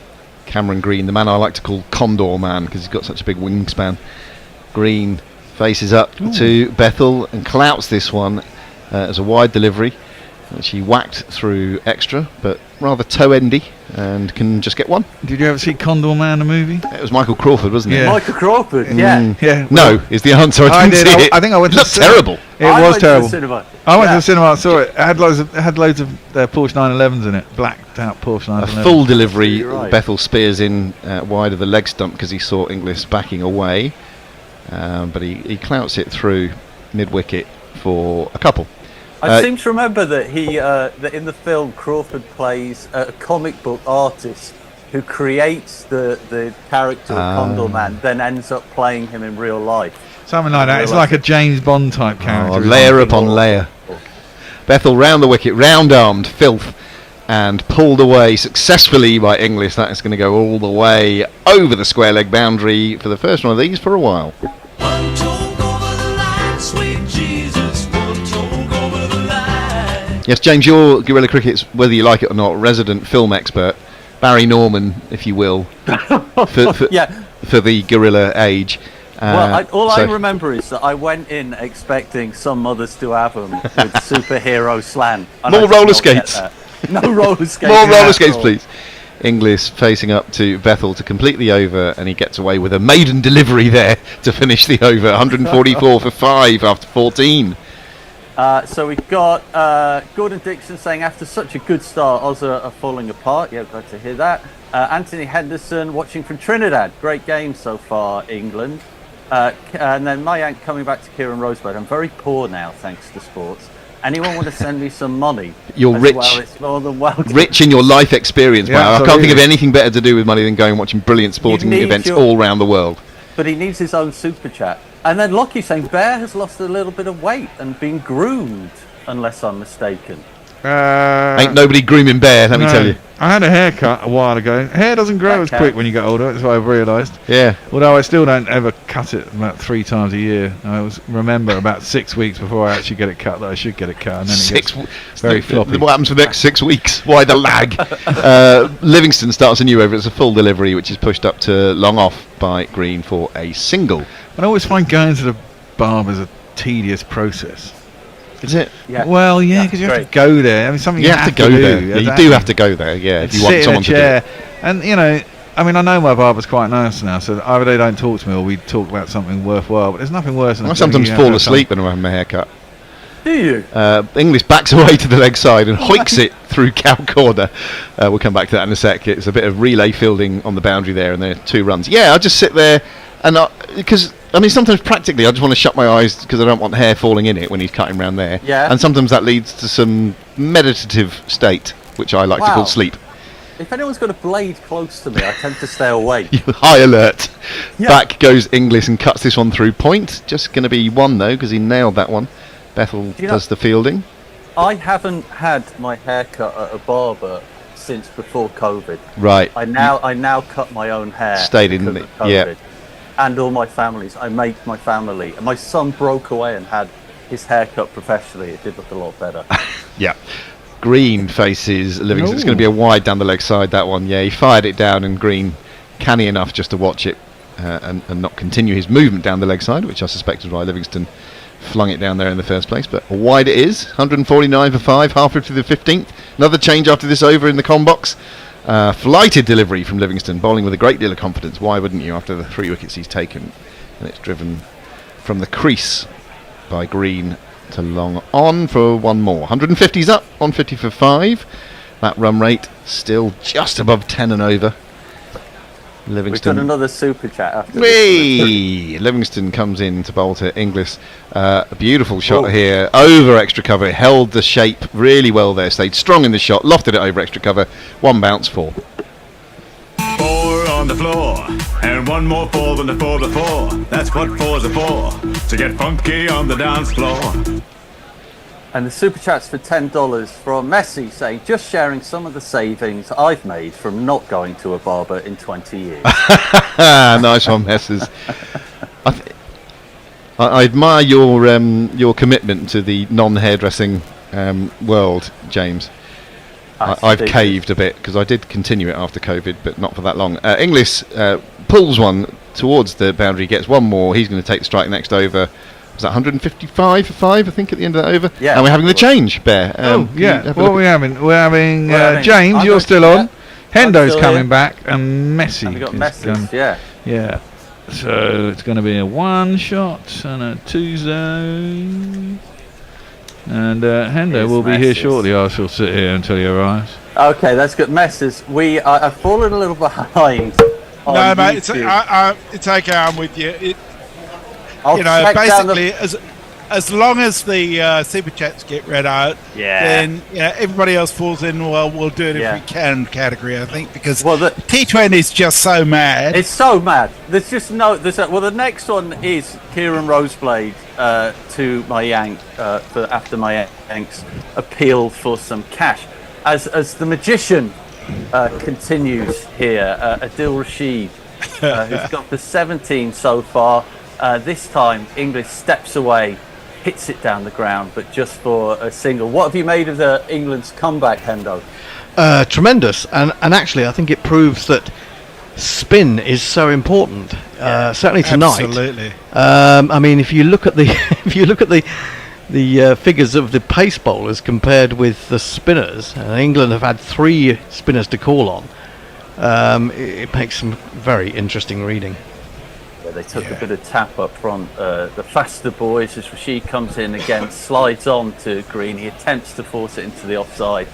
S3: Cameron Green, the man I like to call Condor Man because he's got such a big wingspan. Green faces up to Bethel and clouts this one as a wide delivery, which he whacked through extra, but rather toe-endy, and can just get 1.
S15: Did you ever see Condor Man, the movie?
S3: It was Michael Crawford, wasn't it?
S13: Michael Crawford, yeah.
S15: Yeah.
S3: No, is the answer. I didn't see it.
S15: I think I went to
S3: the terrible.
S15: It was terrible. I went
S13: Yeah.
S15: to the cinema. I saw it. It had loads of Porsche 911s in it. Blacked out Porsche 911s.
S3: A full delivery.
S13: Right.
S3: Bethel spears in wide of the leg stump because he saw Inglis backing away, but he clouts it through mid-wicket for a couple.
S13: I seem to remember that that in the film Crawford plays a comic book artist who creates the character of Condor Man, then ends up playing him in real life.
S15: Something like that. It's like a James Bond type character.
S3: Layer upon layer. Bethel round the wicket, round-armed, filth, and pulled away successfully by Inglis. That is going to go all the way over the square leg boundary for the first one of these for a while.
S7: One talk over the line, sweet Jesus, one talk over the line.
S3: Yes, James, you're Guerrilla Cricket's, whether you like it or not, resident film expert. Barry Norman, if you will, for the Guerrilla age.
S13: Well, I remember is that I went in expecting some mothers to have them with superhero slant.
S3: More roller skates.
S13: No roller skates.
S3: More roller skates, please. Inglis facing up to Bethel to complete the over, and he gets away with a maiden delivery there to finish the over. 144 for 5 after 14.
S13: So we've got Gordon Dixon saying, after such a good start, Oz are falling apart. Yeah, glad to hear that. Anthony Henderson watching from Trinidad. Great game so far, England. And then my aunt coming back to Kieran Rosebud. I'm very poor now, thanks to sports. Anyone want to send me some money?
S3: You're
S13: As
S3: rich.
S13: Well, it's more than welcome.
S3: Rich in your life experience.
S15: Yeah,
S3: Wow. I can't think of
S15: absolutely.
S3: anything better to do with money than going and watching brilliant sporting
S13: need
S3: events
S13: your-
S3: all around the world.
S13: But he needs his own super chat. And then Lockie saying Bear has lost a little bit of weight and been groomed, unless I'm mistaken.
S3: Ain't nobody grooming Bear, let me
S15: No.
S3: tell you.
S15: I had a haircut a while ago. Hair doesn't grow as
S13: Okay.
S15: quick when you get older. That's what I've realised.
S3: Yeah.
S15: Although I still don't ever cut it about 3 times a year. I always remember about 6 weeks before I actually get it cut that I should get it cut, and then it gets very floppy.
S3: What happens for the next 6 weeks? Why the lag? Livingston starts a new over. It's a full delivery, which is pushed up to long off by Green for a single.
S15: I always find going to the barber's a tedious process.
S3: Is it?
S13: Yeah.
S15: Well, yeah, because you have to go there. I mean, something
S3: You have to go
S15: do.
S3: there. Yeah, you
S15: Exactly.
S3: do have to go there, yeah, if you want
S15: Sit in
S3: someone
S15: a
S3: to do
S15: chair.
S3: it.
S15: And, you know, I mean, I know my barber's quite nice now, so either they don't talk to me or we talk about something worthwhile, but there's nothing worse than...
S3: I sometimes fall asleep when I'm having my hair cut.
S13: Do you?
S3: English backs away to the leg side and hoiks it through cow corner. We'll come back to that in a sec. It's a bit of relay fielding on the boundary there, and there are 2 runs. Yeah, I just sit there, and because I mean, sometimes practically I just want to shut my eyes because I don't want hair falling in it when he's cutting round there.
S13: Yeah.
S3: And sometimes that leads to some meditative state, which I like to call sleep.
S13: If anyone's got a blade close to me, I tend to stay away.
S3: High alert.
S13: Yeah.
S3: Back goes Inglis and cuts this one through point. Just going to be 1 though, because he nailed that one. Bethel
S13: Do you know-
S3: does the fielding.
S13: I haven't had my hair cut at a barber since before COVID.
S3: Right.
S13: I now cut my own hair.
S3: Stayed in
S13: because
S3: the-
S13: of COVID.
S3: yeah.
S13: And all my families. I make my family. And my son broke away and had his hair cut professionally. It did look a lot better.
S3: Yeah. Green faces Livingston. It's going to be a wide down the leg side, that one. Yeah, he fired it down, and Green canny enough just to watch it and not continue his movement down the leg side, which I suspect is why Livingston flung it down there in the first place. But wide it is. 149 for 5, halfway through the 15th. Another change after this over in the com box. Flighted delivery from Livingston, bowling with a great deal of confidence. Why wouldn't you, after the 3 wickets he's taken? And it's driven from the crease by Green to long on for 1 more. 150's up, 150 for 5. That run rate still just above 10 and over.
S13: We've
S3: Livingston.
S13: got another super chat after this.
S3: Whee! Livingston comes in to bowl to Inglis. A beautiful shot here over extra cover. Held the shape really well there. Stayed strong in the shot. Lofted it over extra cover. 1 bounce, 4.
S5: 4 on the floor, and 1 more 4 than the 4 before. That's what 4's are for, to get funky on the dance floor.
S13: And the super chat's for $10 from Messi saying, just sharing some of the savings I've made from not going to a barber in 20 years.
S3: Nice one, Messers. I admire your commitment to the non-hairdressing world, James. I've caved a bit because I did continue it after COVID, but not for that long. Inglis pulls one towards the boundary, gets 1 more. He's going to take the strike next over. Was that 155 for 5, I think, at the end of that over?
S13: Yeah.
S3: And we're having the change, Bear.
S15: Yeah.
S3: have a
S15: What
S3: look
S15: are we having? We're having
S13: having-
S15: James,
S13: I'm
S15: you're
S13: going-
S15: still on.
S13: I'm
S15: Hendo's
S13: still
S15: coming
S13: here.
S15: back, and Messi.
S13: And we got
S15: is
S13: Messi,
S15: gone.
S13: yeah.
S15: Yeah. So it's going to be a 1 shot and a 2 zone. And Hendo
S13: Here's
S15: will be here
S13: Messis.
S15: shortly. I shall sit here until he arrives.
S13: Okay, that's good. Messes, I've fallen a little behind. on
S8: No, mate, it's
S13: YouTube.
S8: okay. I'm with you.
S13: I'll
S8: You know,
S13: check down the-
S8: basically, as long as the super chats get read out, then everybody else falls in. Well, we'll do it if we can category. I think because T20 is just so mad.
S13: It's so mad. There's just no. The next one is Kieran Roseblade to my Yank for after my Yanks appeal for some cash, as the magician continues here. Adil Rashid, who's got the 17 so far. This time, English steps away, hits it down the ground, but just for a single. What have you made of the England's comeback, Hendo?
S1: Tremendous, and actually I think it proves that spin is so important. Certainly tonight.
S8: Absolutely.
S1: I mean, if you look at the figures of the pace bowlers compared with the spinners, England have had 3 spinners to call on. It makes some very interesting reading.
S13: Yeah, they took a bit of tap up front. The faster boys, as Rashid comes in again, slides on to Green. He attempts to force it into the offside,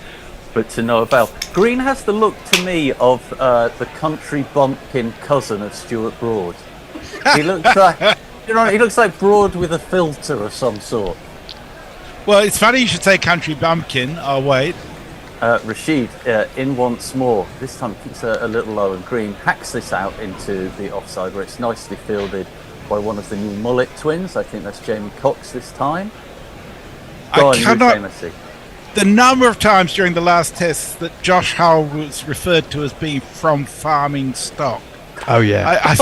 S13: but to no avail. Green has the look to me of the country bumpkin cousin of Stuart Broad. He looks like You know, he looks like Broad with a filter of some sort.
S8: Well, it's funny you should say Country Bumpkin. I'll wait.
S13: Rashid in once more. This time keeps a little low, and Green hacks this out into the offside where it's nicely fielded by one of the new Mullet twins. I think that's Jamie Cox this time. Go on, Messi.
S8: The number of times during the last test that Josh Hull was referred to as being from farming stock.
S1: Oh, yeah.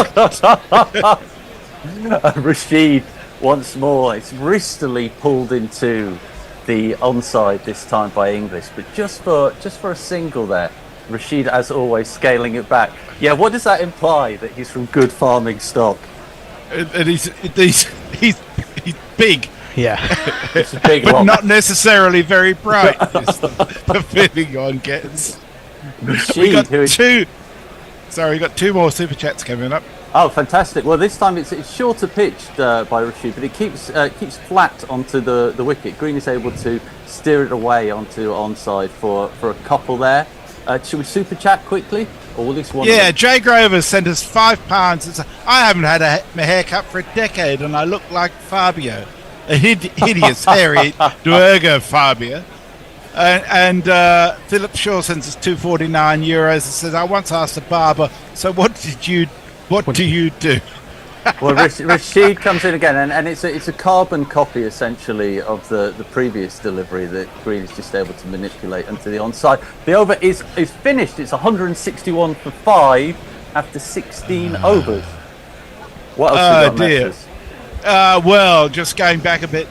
S13: Rashid once more. It's wristily pulled into the onside this time by English, but just for a single there. Rashid, as always, scaling it back. Yeah, what does that imply? That he's from good farming stock?
S8: And he's big.
S1: Yeah.
S13: It's a big
S8: but
S13: one.
S8: not necessarily very bright. Is the feeling one gets. We got two more super chats coming up.
S13: Oh, fantastic! Well, this time it's shorter pitched by Rashid, but it keeps flat onto the wicket. Green is able to steer it away onto onside for a couple there. Should we super chat quickly? Or will this one?
S8: Yeah, Jay Grover sent us £5. I haven't had my haircut for a decade, and I look like Fabio, a hideous hairy Duergo Fabio. And Philip Shaw sends us €249 and says, I once asked a barber, so what do you do?
S13: Well, Rashid comes in again, and it's a carbon copy essentially of the previous delivery that Green is just able to manipulate onto the onside. The over is finished. It's 161 for 5 after 16 overs. What else we got, Masters?
S8: Well, just going back a bit.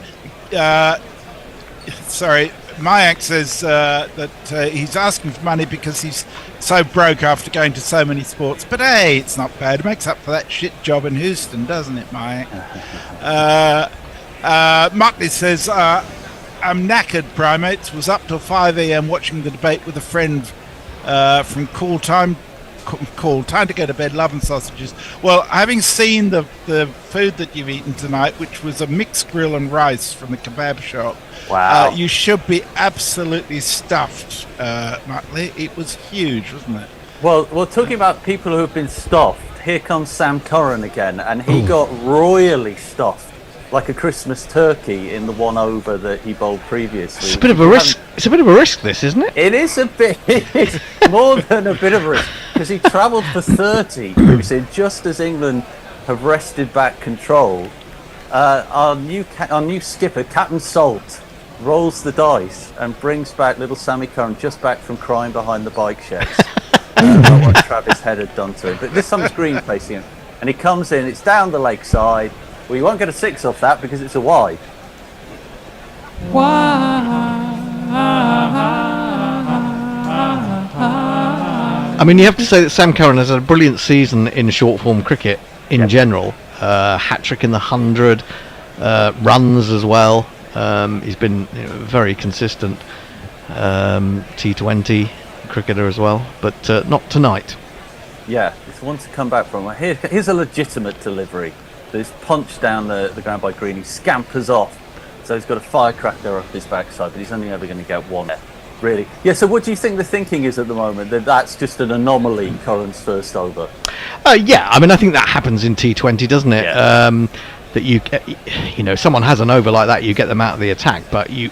S8: Sorry, Mayak says that he's asking for money because he's so broke after going to so many sports. But hey, it's not bad. It makes up for that shit job in Houston, doesn't it, Mayak? Muttley says, I'm knackered, primates. Was up till 5 a.m. watching the debate with a friend from Time to go to bed, love and sausages. Well, having seen the food that you've eaten tonight, which was a mixed grill and rice from the kebab shop,
S13: wow,
S8: you should be absolutely stuffed, Muttley. It was huge, wasn't it?
S13: Well, talking about people who have been stuffed, here comes Sam Curran again, and he got royally stuffed, like a Christmas turkey in the one over that he bowled previously.
S1: It's a bit of a risk. It's a bit of a risk, this, isn't it?
S13: It is a bit. It's more than a bit of a risk, because he travelled for 30 previously, just as England have wrested back control. Our new skipper, Captain Salt, rolls the dice and brings back little Sammy Curran just back from crying behind the bike sheds about what Travis Head had done to him. But this time it's Green facing him, and he comes in. It's down the leg side. Well, you won't get a 6 off that because it's a wide.
S1: I mean, you have to say that Sam Curran has had a brilliant season in short form cricket in general. Hat-trick in the 100, runs as well. He's been very consistent T20 cricketer as well, but not tonight.
S13: Yeah, it's one to come back from. Here's a legitimate delivery. There's punched down the ground by Green. He scampers off, so he's got a firecracker up his backside, but he's only ever going to get one. Really? Yeah, so what do you think the thinking is at the moment? That's just an anomaly, Curran's first over?
S1: Yeah, I mean, I think that happens in T20, doesn't it?
S13: Yeah.
S1: That you someone has an over like that, you get them out of the attack, but you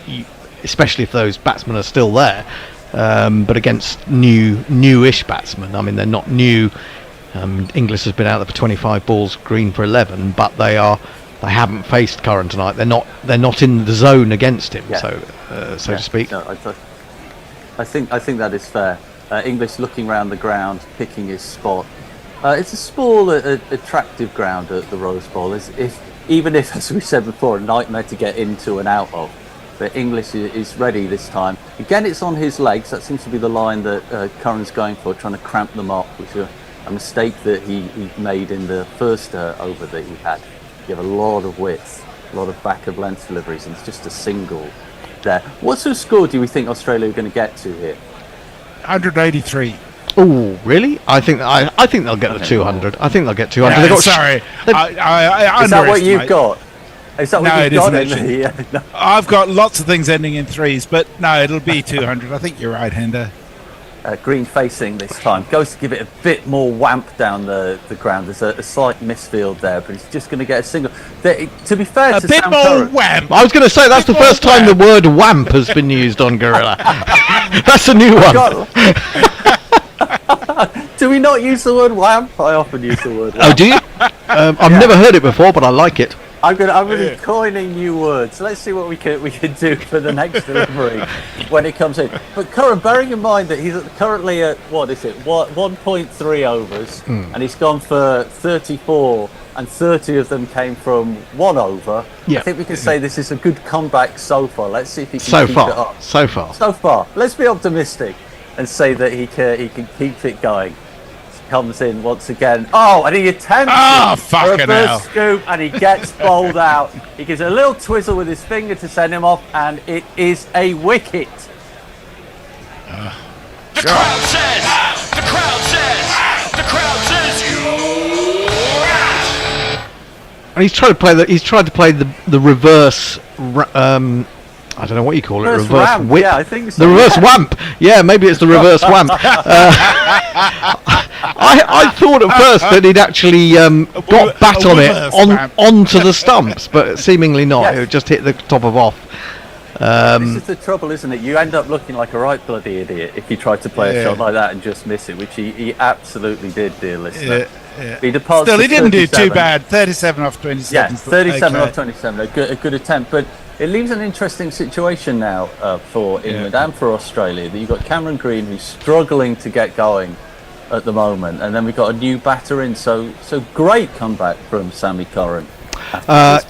S1: especially if those batsmen are still there, but against newish batsmen. I mean, they're not new. Inglis has been out there for 25 balls, Green for 11, but they haven't faced Curran tonight. They're not in the zone against him, so to speak.
S13: No, I think that is fair. Inglis looking round the ground, picking his spot. It's a small, attractive ground at the Rose Bowl. Even if, as we said before, a nightmare to get into and out of. But Inglis is ready this time. Again, it's on his legs. That seems to be the line that Curran's going for, trying to cramp them up, which is a mistake that he made in the first over that he had. You have a lot of width, a lot of back of length deliveries, and it's just a single there. What sort of score do we think Australia are going to get to here?
S8: 183.
S1: Oh, really? I think they'll get the 200. I think they'll get 200.
S8: Yeah, sorry, I
S13: is that what you've got? Is that what you've got?
S8: I've got lots of things ending in 3s, but no, it'll be 200. I think you're right, Hender.
S13: Green facing this time. Goes to give it a bit more whamp down the ground. There's a slight misfield there, but he's just going to get a single. To be fair, to
S8: bit
S13: Sam
S8: more
S13: Curran,
S8: whamp.
S1: I was going to say that's the first time the word "whamp" has been used on Gorilla. That's a new one.
S13: Do we not use the word whamp? I often use the word whamp.
S1: Oh, do you? I've never heard it before, but I like it.
S13: I'm going to coin a new word. So let's see what we can do for the next delivery when it comes in. But Curran, bearing in mind that he's currently at 1.3 overs, and he's gone for 34, and 30 of them came from 1 over.
S1: Yeah.
S13: I think we can say this is a good comeback so far. Let's see if he can keep it up.
S1: So far.
S13: Let's be optimistic and say that he can keep it going. Comes in once again. Oh, and he attempts a reverse scoop, and he gets bowled out. He gives a little twizzle with his finger to send him off, and it is a wicket.
S5: The crowd says, you're out.
S1: And he's tried to play the reverse. I don't know what you call it. Reverse
S13: ramp.
S1: whip.
S13: Yeah, I think so.
S1: The reverse whamp. Yeah, maybe it's the reverse whamp. I thought at first that he'd actually got bat on it onto the stumps, but seemingly not.
S13: Yes.
S1: It just hit the top of off.
S13: This is the trouble, isn't it? You end up looking like a right bloody idiot if you try to play a shot like that and just miss it, which he absolutely did, dear listener. He departs.
S8: Still, he didn't
S13: 37.
S8: do too bad. 37 off 27.
S13: Yes, 37 off 27. A good attempt, but it leaves an interesting situation now for England and for Australia. That you've got Cameron Green, who's struggling to get going at the moment, and then we've got a new batter in. So great comeback from Sammy Curran.
S1: I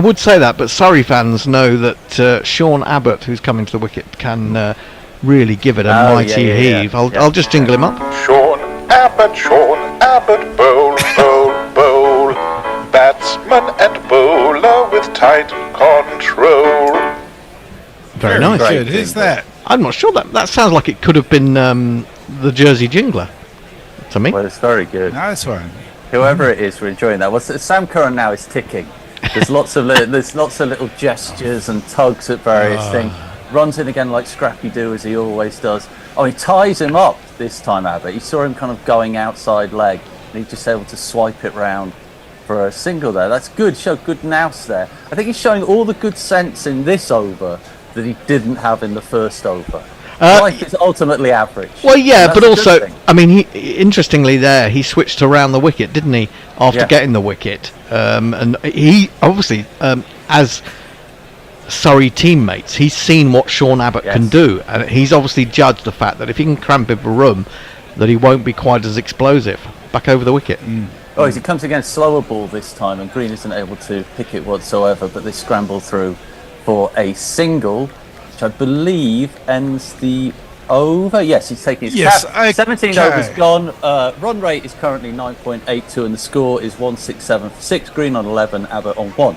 S1: would say that, but Surrey fans know that Sean Abbott, who's coming to the wicket, can really give it a mighty heave. I'll just jingle him up.
S16: Sean Abbott, bowl, bowl, bowl. Batsman and bowler with tight control.
S1: Very nice.
S8: Good. Who's that?
S1: I'm not sure. That sounds like it could have been the Jersey Jingler to me.
S13: Well, it's very good.
S8: Nice one.
S13: Whoever it is, we're enjoying that. Well, Sam Curran now is ticking. There's lots of little gestures and tugs at various things. Runs in again like Scrappy Doo, as he always does. Oh, he ties him up this time, Abbott. You saw him kind of going outside leg, and he's just able to swipe it round for a single there. That's good. Showed good nous there. I think he's showing all the good sense in this over that he didn't have in the first over. Life is ultimately average.
S1: Well, yeah,
S13: That's
S1: but
S13: a good
S1: also,
S13: thing.
S1: I mean, interestingly there, he switched around the wicket, didn't he, after getting the wicket? And he, obviously, as Surrey teammates, he's seen what Sean Abbott can do, and he's obviously judged the fact that if he can cramp in a room, that he won't be quite as explosive back over the wicket.
S13: Oh, as he comes against slower ball this time, and Green isn't able to pick it whatsoever, but they scramble through for a single, which I believe ends the over. Yes, he's taking his cap. 17 overs gone. Run rate is currently 9.82, and the score is 167 for 6. Green on 11, Abbott on 1.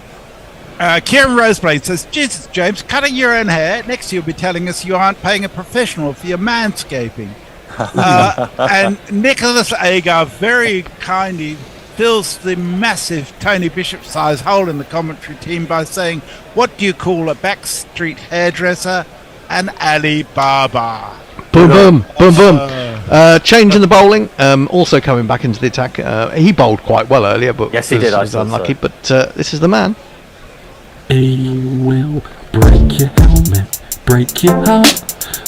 S8: Kieran Roseblade says, Jesus, James, cutting your own hair. Next you'll be telling us you aren't paying a professional for your manscaping. And Nicholas Agar very kindly fills the massive Tony Bishop-sized hole in the commentary team by saying, what do you call a backstreet hairdresser? An Alibaba.
S1: Boom, boom, boom, boom. Change in the bowling. Also coming back into the attack. He bowled quite well earlier, but
S13: yes, he did. I
S1: was unlucky. So. But this is the man.
S4: He will break your helmet, break your heart.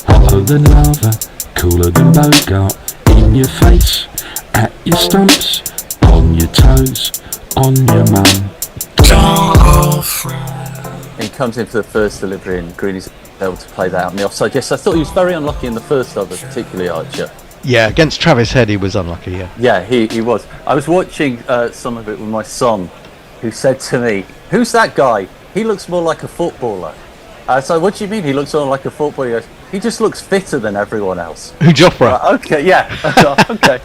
S4: Hotter than lava, cooler than Bogart. In your face, at your stumps, on your toes, on your mum.
S13: He comes in for the first delivery, and Green is able to play that out on the offside. Yes, I thought he was very unlucky in the first over, particularly Archer.
S1: Yeah, against Travis Head he was unlucky, yeah.
S13: Yeah, he was. I was watching some of it with my son, who said to me, who's that guy? He looks more like a footballer. So what do you mean he looks more like a footballer? He goes, he just looks fitter than everyone else.
S1: Who, Jofra?
S13: Okay, yeah. Okay.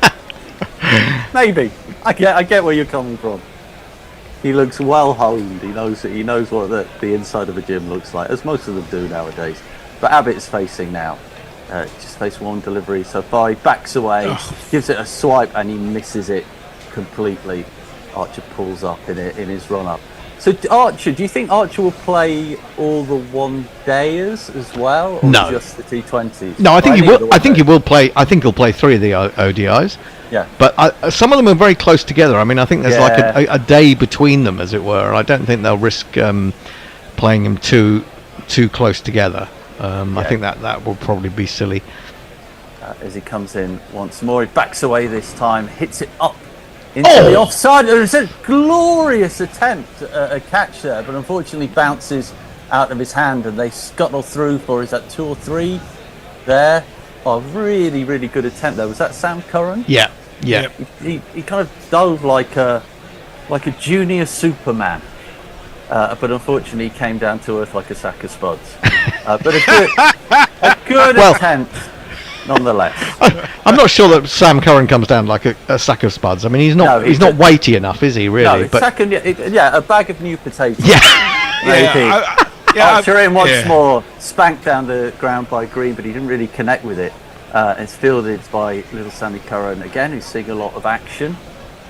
S13: Maybe. I get where you're coming from. He looks well honed. He knows what the inside of a gym looks like, as most of them do nowadays. But Abbott's facing now. Just faced one delivery so far. He backs away, gives it a swipe, and he misses it completely. Archer pulls up in his run up. So Archer, do you think Archer will play all the one-dayers as well, or
S1: No.
S13: just the T20s?
S1: No, I think he
S13: Any of
S1: will.
S13: the
S1: I think he
S13: one-dayers?
S1: will play. I think he'll play 3 of the ODIs.
S13: Yeah.
S1: But some of them are very close together. I mean, I think there's like
S13: Yeah.
S1: a day between them, as it were. I don't think they'll risk playing them too close together. I think that will probably be silly.
S13: As he comes in once more, he backs away this time, hits it up into the offside. It's a glorious attempt at a catch there, but unfortunately bounces out of his hand, and they scuttle through for, is that 2 or 3 there? Oh, really, really good attempt there. Was that Sam Curran?
S1: Yeah.
S13: He kind of dove like a junior Superman, but unfortunately he came down to earth like a sack of spuds. But a good attempt nonetheless.
S1: I'm not sure that Sam Curran comes down like a sack of spuds. I mean, he's not.
S13: No,
S1: he's not weighty enough, is he? Really?
S13: No, second, a bag of new potatoes.
S1: Yeah.
S13: Archer in once more, spanked down the ground by Green, but he didn't really connect with it. It's fielded by little Sammy Curran again, who's seeing a lot of action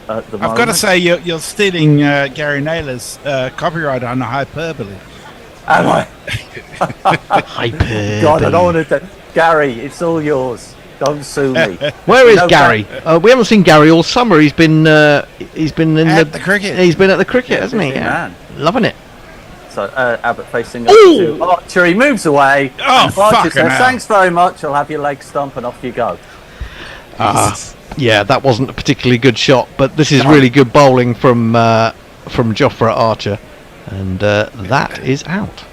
S13: at the moment.
S8: I've got to say, you're stealing Gary Naylor's copyright on the hyperbole.
S13: Am I?
S1: Hyperbole.
S13: God, I don't want to. Gary, it's all yours. Don't sue me.
S1: Where is Gary? We haven't seen Gary all summer. He's been in
S8: At the cricket.
S1: He's been at the cricket, hasn't he?
S13: busy man.
S1: Loving it.
S13: So Abbott facing up to Archer. He moves away.
S8: Oh,
S13: and Archer
S8: fucking
S13: says,
S8: hell.
S13: thanks very much. I'll have your leg stump and off you go.
S1: Yeah, that wasn't a particularly good shot, but this is really good bowling from Jofra Archer, and that is out.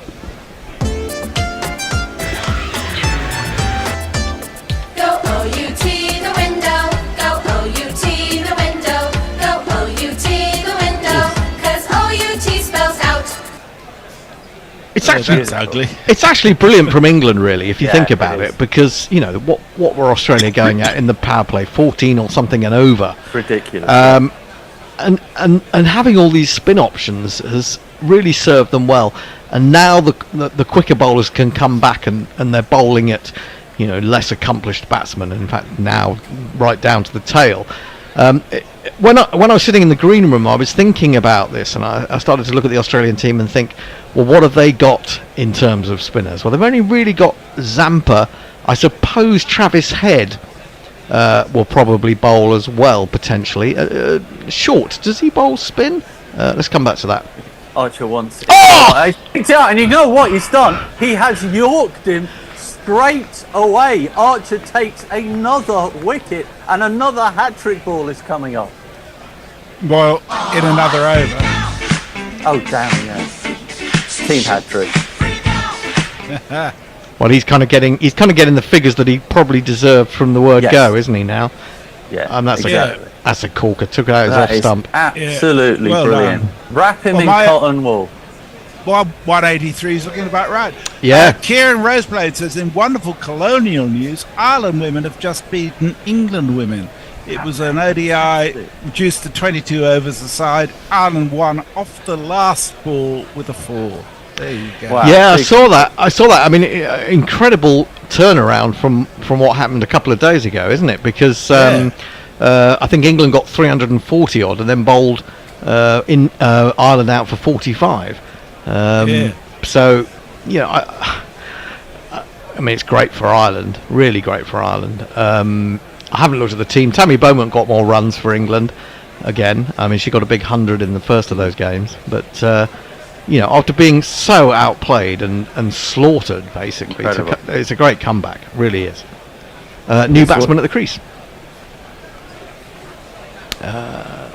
S11: Go OUT the window, go OUT the window, go OUT the window, 'cause OUT spells out.
S1: It's actually
S8: That's ugly.
S1: It's actually brilliant from England, really, if you
S13: Yeah,
S1: think
S13: it
S1: about
S13: is.
S1: it, because what were Australia going at in the power play, 14 or something and over,
S13: Ridiculous.
S1: and having all these spin options has really served them well. And now the quicker bowlers can come back and they're bowling at less accomplished batsmen. In fact, now right down to the tail. When I was sitting in the green room, I was thinking about this, and I started to look at the Australian team and think, well, what have they got in terms of spinners? Well, they've only really got Zampa. I suppose Travis Head will probably bowl as well, potentially. Short, does he bowl spin? Let's come back to that.
S13: Archer wants it. He picked it out, and you know what he's done? He has yorked him straight away. Archer takes another wicket, and another hat-trick ball is coming up.
S8: Well, in another over.
S13: Oh, damn, yeah. Team hat-trick.
S1: Well, he's kind of getting the figures that he probably deserved from the word
S13: Yes.
S1: go, isn't he now?
S13: Yeah,
S1: And that's
S13: exactly.
S1: that's a corker. Took it out his
S13: That
S1: off
S13: is
S1: stump.
S13: absolutely
S8: Well
S13: brilliant.
S8: done.
S13: Wrap him
S8: Well,
S13: in
S8: my-
S13: cotton wool.
S8: Well, 183 is looking about right.
S1: Yeah.
S8: Kieran Roseblade says, in wonderful colonial news, Ireland women have just beaten England women. It was an ODI reduced to 22 overs a side. Ireland won off the last ball with a 4. There you go.
S13: Wow.
S1: Yeah, I saw that. I mean, incredible turnaround from what happened a couple of days ago, isn't it? Because I think England got 340 odd and then bowled Ireland out for 45. So, I mean, it's great for Ireland. Really great for Ireland. I haven't looked at the team. Tammy Beaumont got more runs for England again. I mean, she got a big 100 in the first of those games. But, after being so outplayed and slaughtered, basically, it's a great comeback. Really is. New batsman at the crease.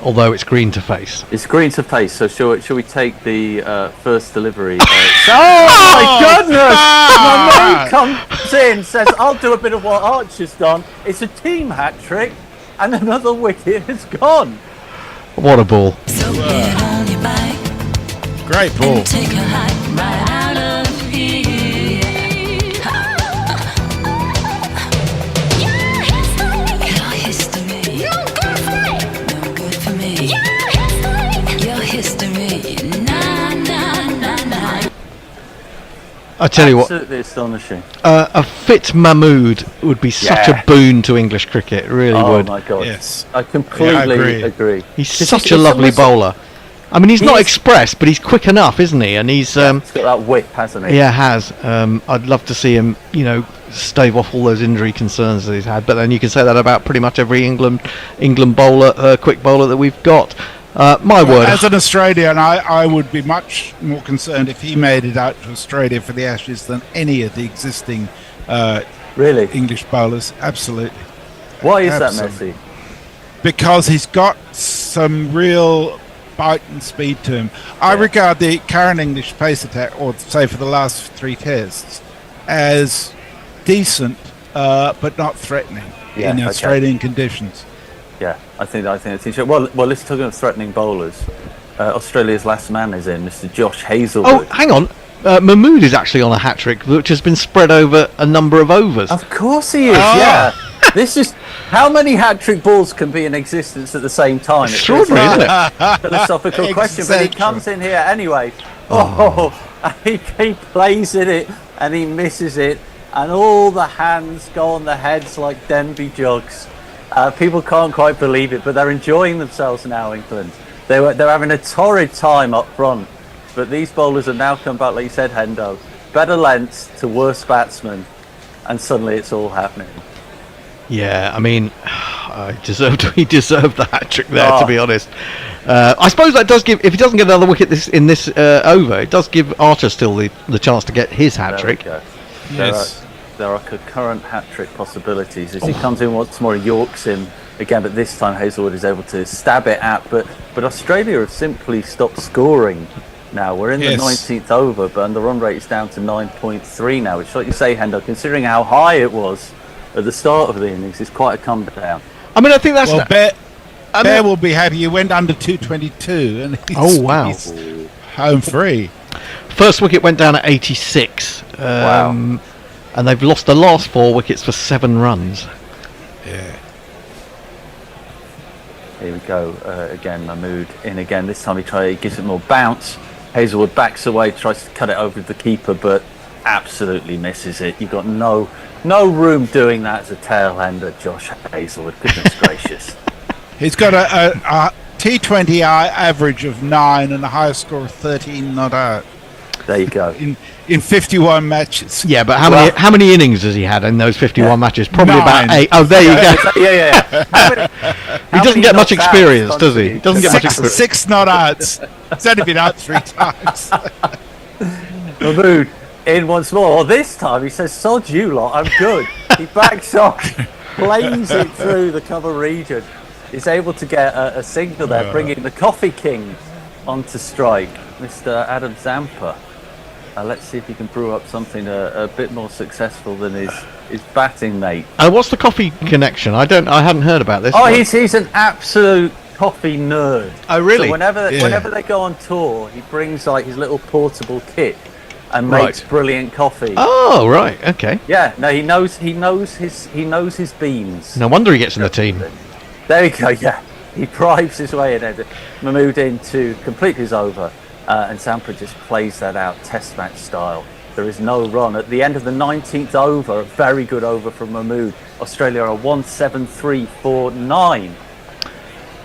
S1: Although it's green to face.
S13: It's green to face, so shall we take the first delivery? Oh my goodness! My mate comes in, says, I'll do a bit of what Archer's done. It's a team hat-trick, and another wicket has gone.
S1: What a ball.
S11: So get on your bike
S8: Great ball.
S11: and take a hike right out of here. Your history. No good for me. No good for me. Your history. Nah, nah, nah, nah.
S1: I tell you what,
S13: Absolutely astonishing.
S1: a fit Mahmood would be such a boon to English cricket. It really
S13: Oh
S1: would.
S13: my god.
S8: Yes.
S13: I completely
S8: Yeah, I
S13: agree.
S1: He's
S13: It's
S1: such
S13: just-
S1: a
S13: it's
S1: lovely
S13: almost-
S1: bowler. I mean, he's not express, but he's quick enough, isn't he? And he's
S13: he's got that whip, hasn't he?
S1: Yeah, has. I'd love to see him, stave off all those injury concerns that he's had. But then you can say that about pretty much every England bowler, quick bowler that we've got. My word.
S8: As an Australian, I would be much more concerned if he made it out to Australia for the Ashes than any of the existing
S13: really
S8: English bowlers. Absolutely.
S13: Why is that, Messi?
S8: Because he's got some real bite and speed to him. I regard the current English pace attack, or say for the last 3 tests, as decent but not threatening in Australian conditions.
S13: Yeah, I think that's interesting. Well, let's talk about threatening bowlers. Australia's last man is in, Mr. Josh Hazlewood.
S1: Oh, hang on. Mahmood is actually on a hat-trick, which has been spread over a number of overs.
S13: Of course he is, yeah. This is... How many hat-trick balls can be in existence at the same time?
S1: Extraordinary, isn't it?
S13: Philosophical question, but he comes in here anyway. He plays in it, and he misses it, and all the hands go on the heads like Denby jugs. People can't quite believe it, but they're enjoying themselves now, England. They're having a torrid time up front, but these bowlers have now come back, like you said, Hendo. Better lengths to worse batsmen, and suddenly it's all happening.
S1: Yeah, I mean, he deserved the hat trick there, to be honest. I suppose that does give, if he doesn't get another wicket in this over, it does give Archer still the chance to get his hat trick.
S8: Yes.
S13: There are concurrent hat-trick possibilities as he comes in once more. Yorks him again, but this time Hazlewood is able to stab it at. But Australia have simply stopped scoring now. We're in the 19th over, but the run rate is down to 9.3 now, which, like you say, Hendo, considering how high it was at the start of the innings, is quite a come down.
S1: I mean, I think that's...
S8: Well, Bear will be happy. You went under 222, and he's home free.
S1: First wicket went down at 86.
S13: Wow.
S1: And they've lost the last 4 wickets for 7 runs.
S8: Yeah.
S13: Here we go again. Mahmood in again. This time he gives it more bounce. Hazlewood backs away, tries to cut it over the keeper, but absolutely misses it. You've got no room doing that as a tail-hander, Josh Hazlewood. Goodness gracious.
S8: He's got a T20 average of 9 and a highest score of 13 not out.
S13: There you go.
S8: In 51 matches.
S1: Yeah, but how many innings has he had in those 51 matches? Probably
S8: 9.
S1: about 8. Oh, there you go.
S13: Yeah.
S1: He doesn't get much experience, does he? He doesn't get much experience.
S8: 6 not outs. He's only been out 3 times.
S13: Mahmood in once more. Well, this time he says, "Sod you lot, I'm good." He backs off, plays it through the cover region. He's able to get a single there, bringing the Coffee King onto strike, Mr. Adam Zampa. Let's see if he can brew up something a bit more successful than his batting mate.
S1: What's the coffee connection? I hadn't heard about this.
S13: Oh, he's an absolute coffee nerd.
S1: Oh, really?
S13: So whenever they go on tour, he brings like his little portable kit and makes brilliant coffee.
S1: Oh, right, okay.
S13: Yeah, no, he knows his beans.
S1: No wonder he gets in the team.
S13: There you go. Yeah, he drives his way in. Mahmood in to complete his over. And Zampa just plays that out Test match style. There is no run. At the end of the 19th over, a very good over from Mahmood. Australia are 173 for 9.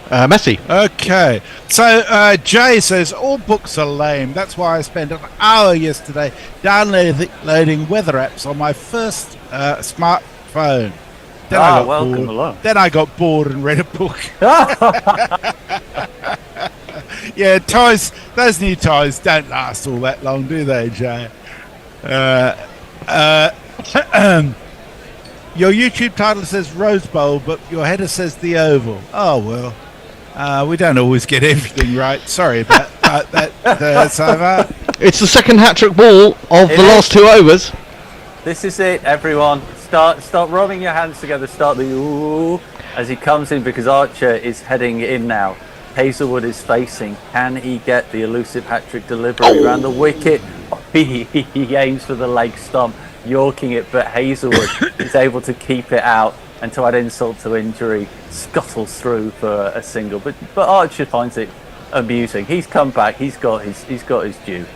S1: Messi.
S8: Okay. So Jay says, all books are lame. That's why I spent an hour yesterday downloading weather apps on my first smartphone. Then I got bored and read a book. Yeah, toys. Those new toys don't last all that long, do they, Jay? Your YouTube title says Rose Bowl, but your header says the Oval. Oh well, we don't always get everything right. Sorry about that. So
S1: it's the second hat-trick ball of the last 2 overs.
S13: This is it, everyone. Start rubbing your hands together. Start the ooh as he comes in, because Archer is heading in now. Hazlewood is facing. Can he get the elusive hat-trick delivery around the wicket? He aims for the leg stump, yorking it, but Hazlewood is able to keep it out, and to add insult to injury, scuttles through for a single. But Archer finds it amusing. He's come back. He's got his due.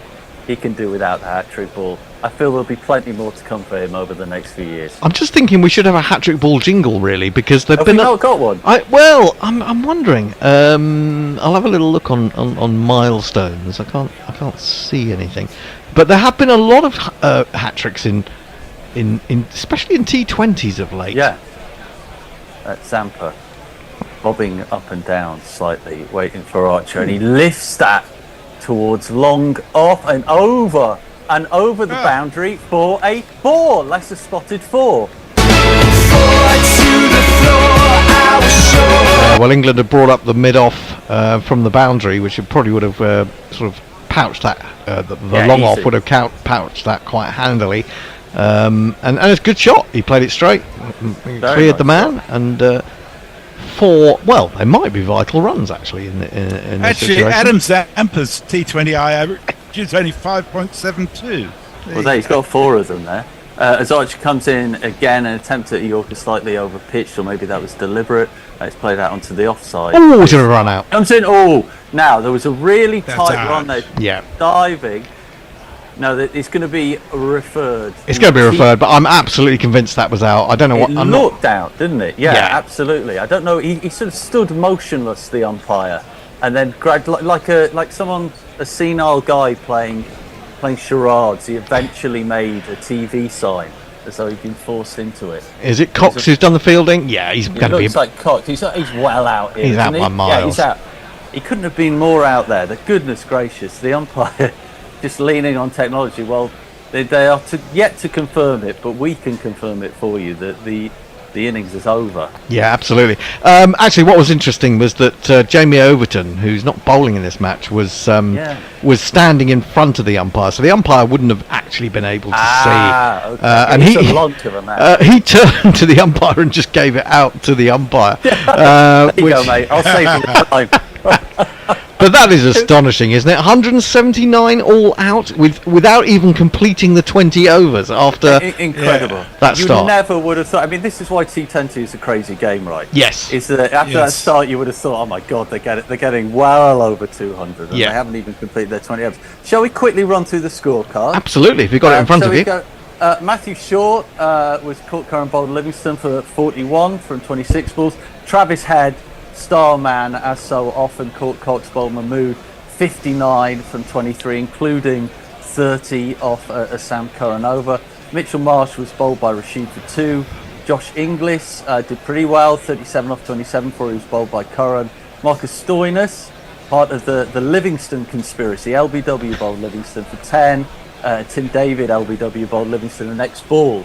S13: he can do without the hat-trick ball. I feel there'll be plenty more to come for him over the next few years.
S1: I'm just thinking we should have a hat-trick ball jingle, really, because they've
S13: Have
S1: been.
S13: we not got one?
S1: I'm wondering. I'll have a little look on milestones. I can't see anything, but there have been a lot of hat-tricks in especially in T20s of late.
S13: Yeah. Zampa bobbing up and down slightly, waiting for Archer, and he lifts that towards long, off and over the boundary for a 4. Leicester spotted 4.
S1: Well, England had brought up the mid-off from the boundary, which it probably would have sort of pouched that. The long off would have pouched that quite handily. And it's a good shot. He played it straight, cleared the man, and 4. Well, they might be vital runs actually in this situation.
S8: Adam Zampa's T20I average is only 5.72.
S13: Well, he's got 4 of them there. As Archer comes in again, an attempt at Yorker slightly over pitched, or maybe that was deliberate. It's played out onto the offside.
S1: Oh, it's going to run out.
S13: Comes in. Oh, now there was a really tight run there.
S1: Yeah.
S13: Diving. No, it's going to be referred.
S1: It's going to be referred, but I'm absolutely convinced that was out. I don't know what.
S13: It looked out, didn't it? Yeah, absolutely. I don't know. He sort of stood motionless, the umpire, and then grabbed like a senile guy playing charades. He eventually made a TV sign as though he'd been forced into it.
S1: Is it Cox who's done the fielding? Yeah, he's going to be.
S13: Looks like Cox. He's well out here.
S1: He's out by miles.
S13: Yeah, he's out. He couldn't have been more out there. The goodness gracious, the umpire. Just leaning on technology. Well, they are yet to confirm it, but we can confirm it for you that the innings is over.
S1: Yeah, absolutely. Actually, what was interesting was that Jamie Overton, who's not bowling in this match, was standing in front of the umpire, so the umpire wouldn't have actually been able to see.
S13: Okay.
S1: And he turned to the umpire and just gave it out to the umpire.
S13: There you go, mate. I'll save you the time.
S1: But that is astonishing, isn't it? 179 all out without even completing the 20 overs after
S13: incredible.
S1: That start.
S13: You never would have thought. I mean, this is why T20 is a crazy game, right?
S1: Yes.
S13: Is that after that start, you would have thought, oh my God, they're getting well over 200, and they haven't even completed their 20 overs. Shall we quickly run through the scorecard?
S1: Absolutely. If you've got it in front of you.
S13: Matthew Short was caught current bowled Livingston for 41 from 26 balls. Travis Head, star man, as so often, caught Cox bowled Mahmood 59 from 23, including 30 off a Sam Curran over. Mitchell Marsh was bowled by Rashid for 2. Josh Inglis did pretty well, 37 off 27 for he was bowled by Curran. Marcus Stoinis, part of the Livingston conspiracy, LBW bowled Livingston for 10. Tim David, LBW bowled Livingston the next ball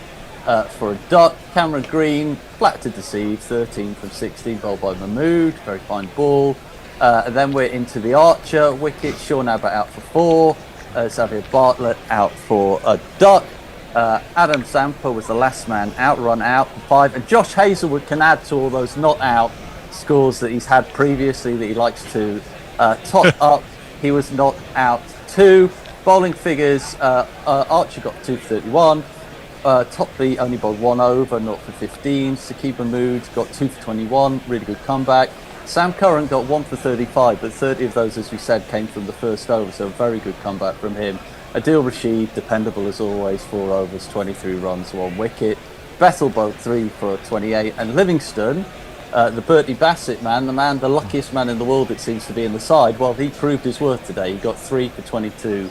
S13: for a duck. Cameron Green, flat to deceive, 13 from 16, bowled by Mahmood, very fine ball. And then we're into the Archer wicket. Sean Abbott out for 4. Xavier Bartlett out for a duck. Adam Zampa was the last man out, run out for 5. And Josh Hazelwood can add to all those not out scores that he's had previously that he likes to top up. He was not out 2. Bowling figures, Archer got 2 for 31. Topley only bowled 1 over, 0 for 15. Saqib Mahmood got 2 for 21, really good comeback. Sam Curran got 1 for 35, but 30 of those, as we said, came from the first over, so a very good comeback from him. Adil Rashid, dependable as always, 4 overs, 23 runs, 1 wicket. Bethel bowled 3 for 28, and Livingston, the Bertie Bassett man, the luckiest man in the world it seems to be in the side, well, he proved his worth today. He got 3 for 22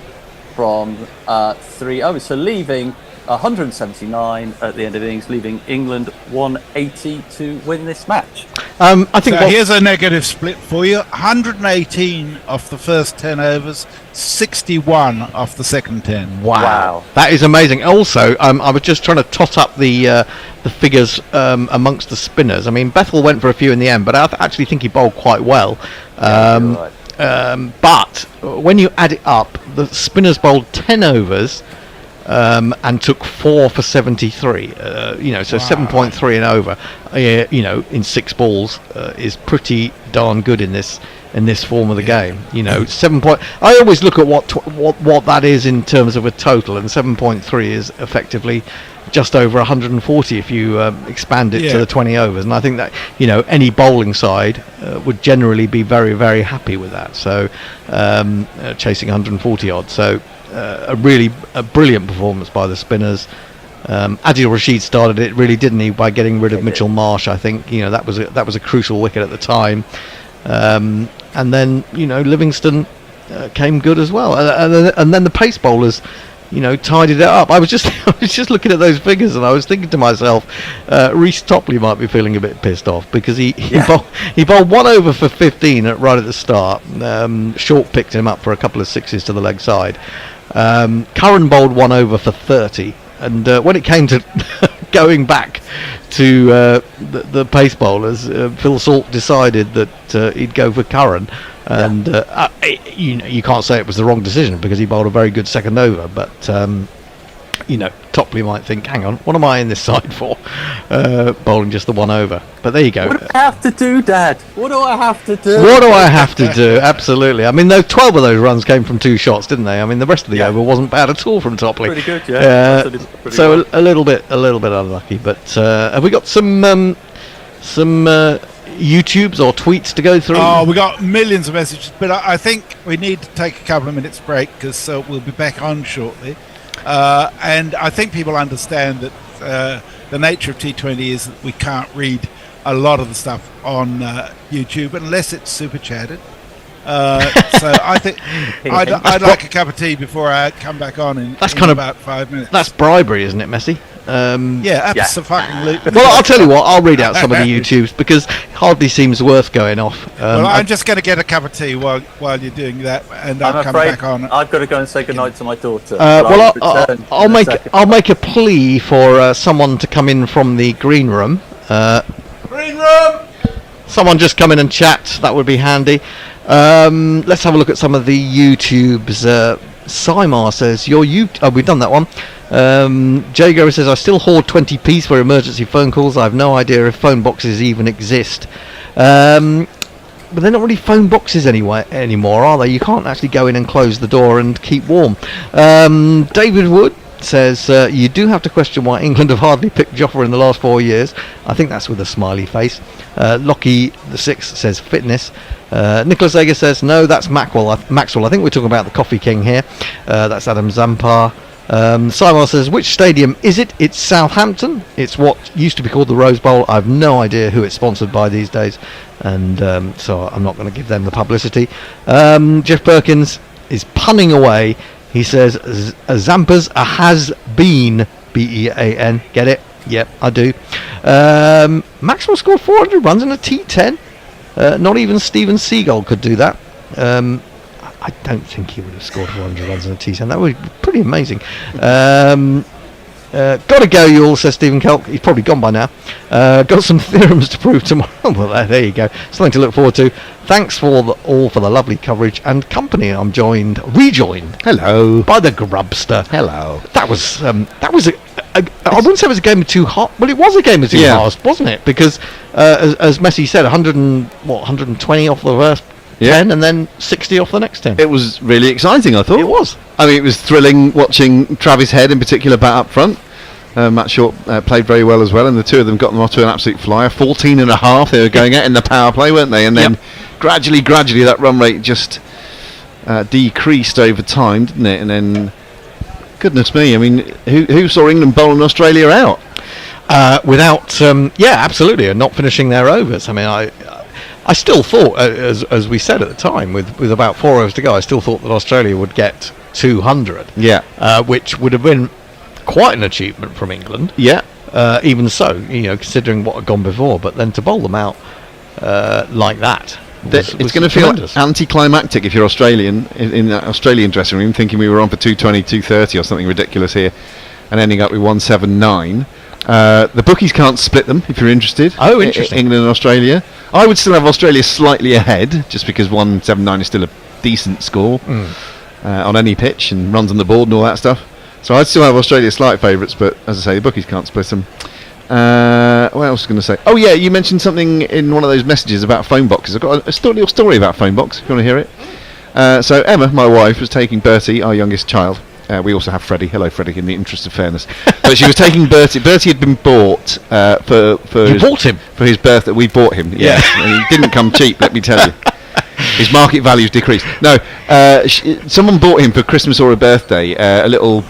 S13: from 3 overs, so leaving 179 at the end of the innings, leaving England 180 to win this match.
S1: I think
S8: here's a negative split for you: 118 off the first 10 overs, 61 off the second 10.
S1: Wow. That is amazing. Also, I was just trying to tot up the figures amongst the spinners. I mean, Bethel went for a few in the end, but I actually think he bowled quite well. But when you add it up, the spinners bowled 10 overs. And took 4 for 73. So 7.3 and over. In 6 balls is pretty darn good in this form of the game. 7 point. I always look at what that is in terms of a total, and 7.3 is effectively just over 140 if you expand it to the 20 overs. And I think that any bowling side would generally be very, very happy with that. So chasing 140 odd. So a brilliant performance by the spinners. Adil Rashid started it, really, didn't he, by getting rid of Mitchell Marsh? I think that was a crucial wicket at the time. And then Livingston came good as well, and then the pace bowlers tidied it up. I was just looking at those figures, and I was thinking to myself, Reece Topley might be feeling a bit pissed off because he bowled 1 over for 15 right at the start. Short picked him up for a couple of sixes to the leg side. Curran bowled 1 over for 30, and when it came to going back to the pace bowlers, Phil Salt decided that he'd go for Curran. And you can't say it was the wrong decision because he bowled a very good second over, but Topley might think, hang on, what am I in this side for, bowling just the 1 over? But there you go.
S13: What do I have to do, Dad? What do I have to do?
S1: What do I have to do? Absolutely. I mean, 12 of those runs came from 2 shots, didn't they? I mean, the rest of the over wasn't bad at all from Topley.
S13: Pretty good, yeah.
S1: So a little bit unlucky, but have we got some YouTubes or tweets to go through?
S8: Oh, we got millions of messages, but I think we need to take a couple of minutes break because we'll be back on shortly. And I think people understand that the nature of T20 is that we can't read a lot of the stuff on YouTube unless it's super chatted. So I think I'd like a cup of tea before I come back on in about 5 minutes.
S1: That's bribery, isn't it, Messi?
S8: Yeah, absolutely.
S1: Well, I'll tell you what, I'll read out some of the YouTubes because it hardly seems worth going off.
S8: Well, I'm just going to get a cup of tea while you're doing that, and I'll come back on.
S13: I've got to go and say goodnight to my daughter.
S1: I'll make a plea for someone to come in from the green room.
S8: Green room!
S1: Someone just come in and chat, that would be handy. Let's have a look at some of the YouTubes. Simar says, we've done that one. Jago says, I still hoard 20p for emergency phone calls. I have no idea if phone boxes even exist. But they're not really phone boxes anymore, are they? You can't actually go in and close the door and keep warm. David Wood says, you do have to question why England have hardly picked Jofra in the last 4 years. I think that's with a smiley face. Lockie the Sixth says fitness. Nicholas Eger says, no, that's Maxwell. I think we're talking about the Coffee King here. That's Adam Zampar. Simon says, which stadium is it? It's Southampton. It's what used to be called the Rose Bowl. I have no idea who it's sponsored by these days, and so I'm not going to give them the publicity. Jeff Perkins is punning away. He says, Zampa's a has-been, B-E-A-N. Get it? Yep, I do. Maxwell scored 400 runs in a T10. Not even Steven Seagal could do that. I don't think he would have scored 400 runs in a T10. That would be pretty amazing. Gotta go, you all, says Stephen Kelk. He's probably gone by now. Got some theorems to prove tomorrow. Well, there you go. Something to look forward to. Thanks for the lovely coverage and company. I'm rejoined.
S3: Hello.
S1: By the Grubster.
S3: Hello.
S1: That was I wouldn't say it was a game of two halves. Well, it was a game of two halves, wasn't it? Because as Messi said, 120 off the first 10 and then 60 off the next 10.
S3: It was really exciting, I thought.
S1: It was.
S3: I mean, it was thrilling watching Travis Head in particular bat up front. Matt Short played very well as well, and the two of them got them off to an absolute flyer. 14 and a half they were going at in the power play, weren't they? And then gradually that run rate just decreased over time, didn't it? And then, goodness me, I mean, who saw England bowling Australia out?
S1: Without, absolutely, and not finishing their overs. I mean, I still thought, as we said at the time, with about 4 overs to go, I still thought that Australia would get 200.
S3: Yeah.
S1: Which would have been quite an achievement from England.
S3: Yeah.
S1: Even so, considering what had gone before, but then to bowl them out like that.
S3: It's going to feel anticlimactic if you're Australian in the Australian dressing room, thinking we were on for 220, 230 or something ridiculous here, and ending up with 179. The bookies can't split them if you're interested.
S1: Oh, interesting.
S3: England and Australia. I would still have Australia slightly ahead, just because 179 is still a decent score on any pitch and runs on the board and all that stuff. So I'd still have Australia slight favourites, but as I say, the bookies can't split them. What else was I going to say? Oh yeah, you mentioned something in one of those messages about phone boxes. I've got a little story about phone box, if you want to hear it. So Emma, my wife, was taking Bertie, our youngest child. We also have Freddie. Hello, Freddie, in the interest of fairness. But she was taking Bertie. Bertie had been bought for
S1: you bought him?
S3: For his birthday. We bought him, yes. And he didn't come cheap, let me tell you. His market value's decreased. No, someone bought him for Christmas or a birthday a little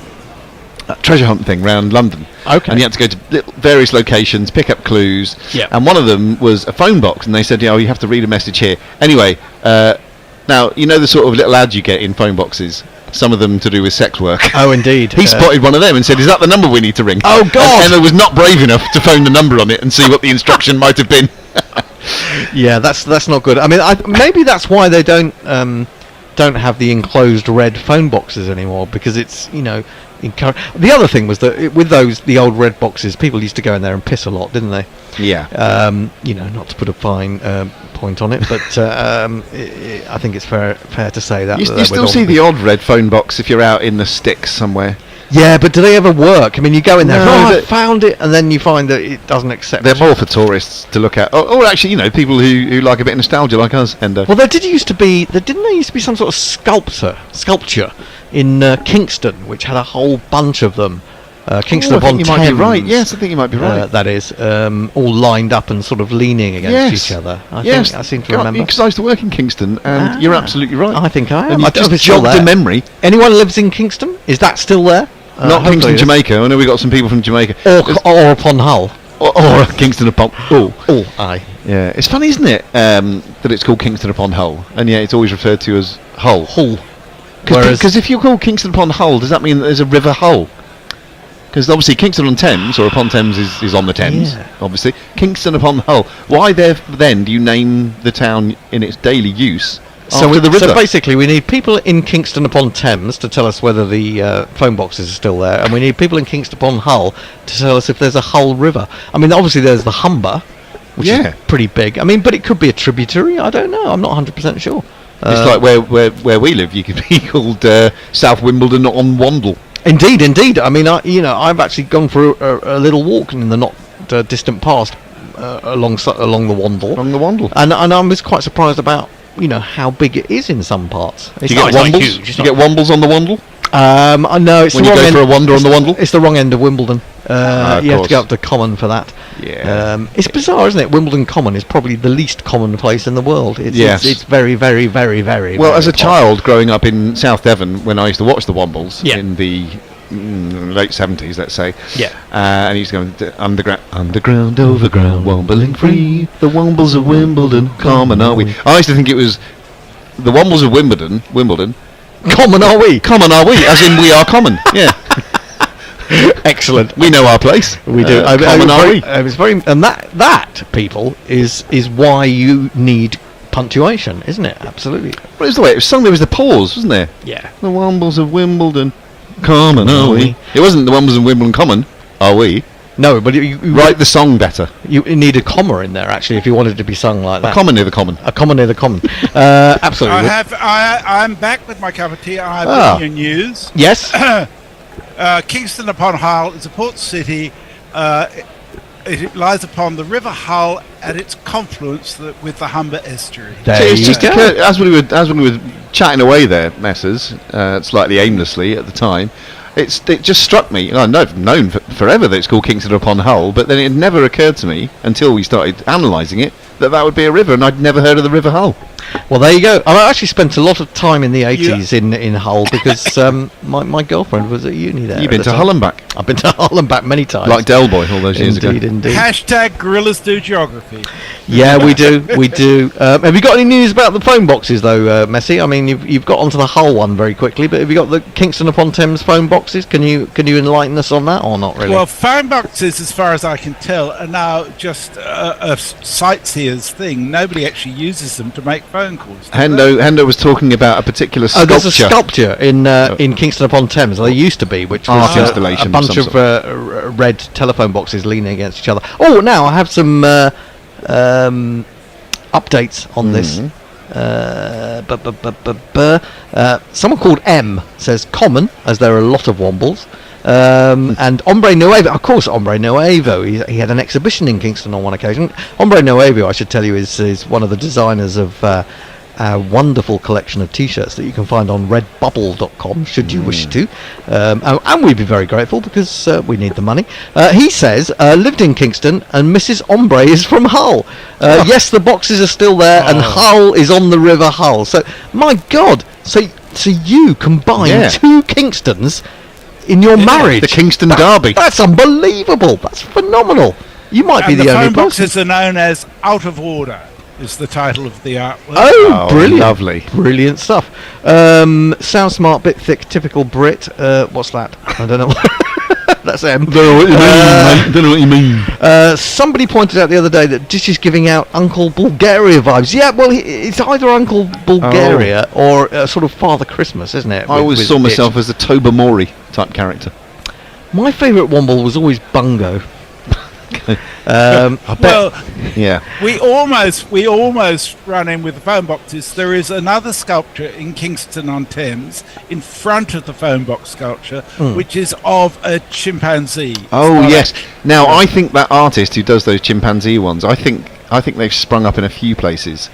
S3: treasure hunt thing around London.
S1: Okay.
S3: And you had to go to various locations, pick up clues.
S1: Yeah.
S3: And one of them was a phone box, and they said, you have to read a message here. Anyway, now, you know the sort of little ads you get in phone boxes? Some of them to do with sex work.
S1: Oh, indeed.
S3: He spotted one of them and said, is that the number we need to ring?
S1: Oh, God!
S3: And Emma was not brave enough to phone the number on it and see what the instruction might have been.
S1: Yeah, that's not good. I mean, maybe that's why they don't have the enclosed red phone boxes anymore, because it's, the other thing was that with the old red boxes, people used to go in there and piss a lot, didn't they?
S3: Yeah.
S1: Not to put a fine point on it, but I think it's fair to say that.
S3: You still see the odd red phone box if you're out in the sticks somewhere.
S1: Yeah, but do they ever work? I mean, you go in there,
S3: No,
S1: I found it, and then you find that it doesn't accept.
S3: They're more for tourists to look at, or actually, people who like a bit of nostalgia, like us. And
S1: well, there used to be some sort of sculpture in Kingston, which had a whole bunch of them. Kingston upon Thames.
S3: You might be right. Yes, I think you might be right.
S1: That is all lined up and sort of leaning against each other. I seem to remember.
S3: Because I used to work in Kingston, and you're absolutely right.
S1: I think I am.
S3: And
S1: I
S3: you
S1: don't know if
S3: just
S1: it's still
S3: jogged
S1: there.
S3: a memory.
S1: Anyone lives in Kingston? Is that still there?
S3: Not Kingston, Jamaica. I know we got some people from Jamaica.
S1: Or upon Hull.
S3: Or Kingston upon.
S1: Oh, aye.
S3: Yeah, it's funny, isn't it, that it's called Kingston upon Hull, and yet it's always referred to as Hull. Because if you're called Kingston upon Hull, does that mean that there's a River Hull? Because obviously Kingston on Thames, or upon Thames, is on the Thames, obviously. Kingston upon Hull. Why then do you name the town in its daily use after the river?
S1: So basically we need people in Kingston upon Thames to tell us whether the phone boxes are still there, and we need people in Kingston upon Hull to tell us if there's a Hull River. I mean, obviously there's the Humber, which is pretty big. I mean, but it could be a tributary. I don't know. I'm not 100% sure.
S3: It's like where we live. You could be called South Wimbledon on Wandle.
S1: Indeed. I mean, I've actually gone for a little walk in the not distant past along the Wandle.
S3: Along the Wandle.
S1: And I was quite surprised about how big it is in some parts.
S3: Do you get wombles? Do you get wombles on the Wandle?
S1: No, it's
S3: when
S1: the
S3: you
S1: wrong
S3: go
S1: end.
S3: for a wander on the Wandle.
S1: It's the wrong end of Wimbledon. You have to
S3: course.
S1: go up to Common for that.
S3: Yeah.
S1: It's bizarre, isn't it? Wimbledon Common is probably the least common place in the world. It's very, very, very, very.
S3: Well,
S1: very
S3: as a
S1: hot.
S3: child growing up in South Devon, when I used to watch the Wombles in the late 70s, let's say.
S1: Yeah.
S3: And he used to go underground, overground, wombling free. The Wombles of Wimbledon, common are we? I used to think it was the Wombles of Wimbledon.
S1: Common are we?
S3: Common are we? As in we are common. Yeah.
S1: Excellent.
S3: We know our place.
S1: We do.
S3: Common are we?
S1: It's very, and that people is why you need punctuation, isn't it? Absolutely.
S3: Well, it was the way it was sung. There was the pause, wasn't there?
S1: Yeah.
S3: The Wombles of Wimbledon, common are we? It wasn't the Wombles of Wimbledon, common are we?
S1: No, but you
S3: write the song better.
S1: You need a comma in there actually if you wanted it to be sung like that.
S3: A comma near the common.
S1: A comma near the common. Absolutely.
S8: I'm back with my cup of tea. I have your news.
S1: Yes.
S8: Kingston upon Hull is a port city. It lies upon the River Hull at its confluence with the Humber estuary.
S3: It's just as we were chatting away there, Messrs, slightly aimlessly at the time. It just struck me, and I've known forever that it's called Kingston upon Hull, but then it never occurred to me until we started analysing it that would be a river, and I'd never heard of the River Hull.
S1: Well, there you go. I actually spent a lot of time in the 80s in Hull because my girlfriend was at uni there.
S3: You've been to Hull and back?
S1: I've been to Hull and back many times.
S3: Like Del Boy all those years ago.
S1: Indeed.
S8: Hashtag gorillas do geography.
S1: Yeah, we do. Have you got any news about the phone boxes though, Messi? I mean, you've got onto the Hull one very quickly, but have you got the Kingston upon Thames phone boxes? Can you enlighten us on that or not really?
S8: Well, phone boxes, as far as I can tell, are now just a sightseer's thing. Nobody actually uses them to make phone calls.
S3: Hendo was talking about a particular sculpture.
S1: There's a sculpture in Kingston upon Thames. There used to be, which was
S3: installation
S1: a bunch of red telephone boxes leaning against each other. Oh, now I have some updates on this. Someone called M says common, as there are a lot of Wombles. And Hombre Nuevo, of course, Hombre Nuevo. He had an exhibition in Kingston on one occasion. Hombre Nuevo, I should tell you, is one of the designers of our wonderful collection of T-shirts that you can find on redbubble.com, should you wish to. And we'd be very grateful because we need the money. He says, lived in Kingston and Mrs. Ombre is from Hull. Yes, the boxes are still there and Hull is on the River Hull. So, my God, so you combine two Kingstons in your marriage.
S3: The Kingston Derby.
S1: That's unbelievable. That's phenomenal. You might be the only
S8: phone
S1: person.
S8: boxes are known as Out of Order, is the title of the artwork.
S1: Oh, brilliant.
S3: Lovely.
S1: Brilliant stuff. Sound smart, bit thick, typical Brit. What's that? I don't know. That's M.
S3: Don't know what you mean, mate. Don't know what you mean.
S1: Somebody pointed out the other day that Dish is giving out Uncle Bulgaria vibes. Yeah, well, it's either Uncle Bulgaria or sort of Father Christmas, isn't it?
S3: I always saw myself as a Tobermory type character.
S1: My favourite Womble was always Bungo.
S8: We almost run in with the phone boxes. There is another sculpture in Kingston-on-Thames in front of the phone box sculpture, which is of a chimpanzee.
S3: Oh yes. Now I think that artist who does those chimpanzee ones, I think they've sprung up in a few places,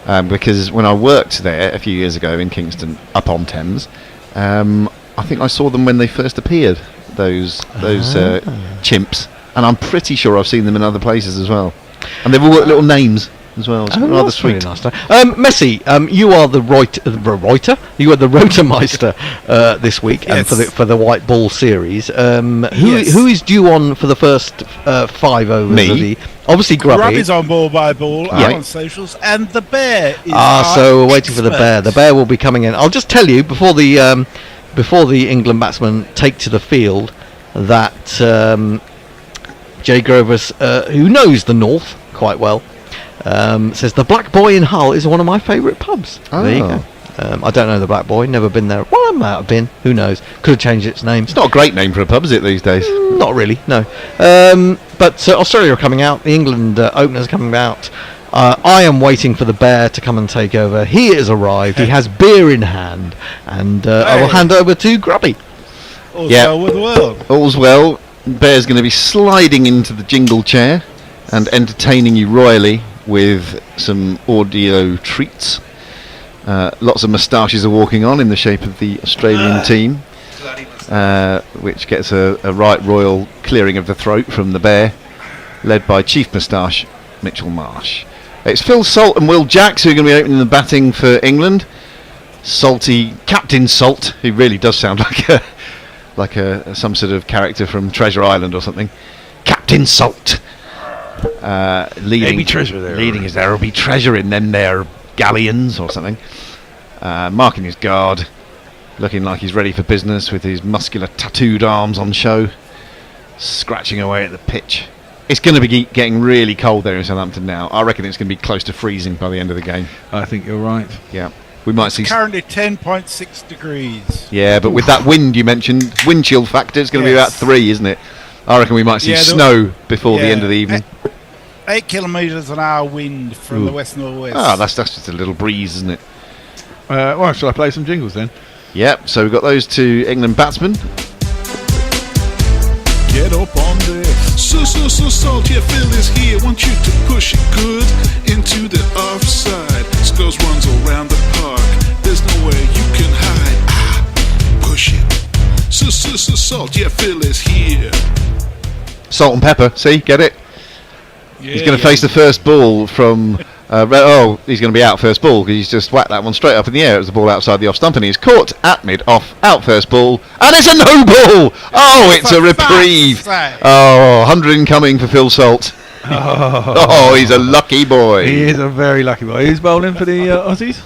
S3: because when I worked there a few years ago in Kingston upon Thames, I think I saw them when they first appeared. Those chimps. And I'm pretty sure I've seen them in other places as well. And they've all got little names as well. It's rather sweet.
S1: Nice. Messi, you are the Reuter. You are the Rotormeister this week, and for the White Ball series. Who is due on for the first 5 overs?
S3: Me.
S1: Obviously, Grubby.
S8: Grubby's on Ball by Ball on socials, and the Bear is
S1: so we're waiting for the Bear. The Bear will be coming in. I'll just tell you before the England batsmen take to the field that. Jay Grover's, who knows the North quite well, says the Black Boy in Hull is one of my favourite pubs. There you go. I don't know the Black Boy, never been there. Well, I might have been, who knows. Could have changed its name.
S3: It's not a great name for a pub, is it, these days?
S1: Not really, no. But Australia are coming out, the England openers are coming out. I am waiting for the Bear to come and take over. He has arrived, he has beer in hand, and I will hand over to Grubby.
S8: All's well with the world.
S3: All's well. Bear's going to be sliding into the jingle chair and entertaining you royally with some audio treats. Lots of moustaches are walking on in the shape of the Australian team, which gets a right royal clearing of the throat from the Bear, led by Chief Moustache Mitchell Marsh. It's Phil Salt and Will Jacks who are going to be opening the batting for England. Captain Salt, who really does sound like some sort of character from Treasure Island or something. Captain Salt, leading his there'll be treasure in them there galleons or something. Marking his guard, looking like he's ready for business with his muscular tattooed arms on show, scratching away at the pitch. It's going to be getting really cold there in Southampton now. I reckon it's going to be close to freezing by the end of the game.
S15: I think you're right.
S3: Yeah. We might see
S8: currently 10.6 degrees.
S3: Yeah, but with that wind you mentioned, wind chill factor is going to be about 3, isn't it? I reckon we might see snow before the end of the evening.
S8: 8 kilometres an hour wind from the west-northwest.
S3: Oh, that's just a little breeze, isn't it?
S15: Well, shall I play some jingles then?
S3: Yep, so we've got those two England batsmen.
S17: Get up on there. So salt, yeah, Phil is here. Want you to push it good into the offside. Scores runs around the park. There's no way you can hide. Push it. So salt, yeah, Phil is here.
S3: Salt and pepper, see, get it?
S8: Yeah,
S3: he's going to face the first ball from... he's going to be out first ball because he's just whacked that one straight up in the air. It was the ball outside the off stump and he's caught at mid-off, out first ball, and it's a no ball! Oh, it's a reprieve! Oh, 100 incoming for Phil Salt. Oh, he's a lucky boy.
S15: He is a very lucky boy. Who's bowling for the Aussies?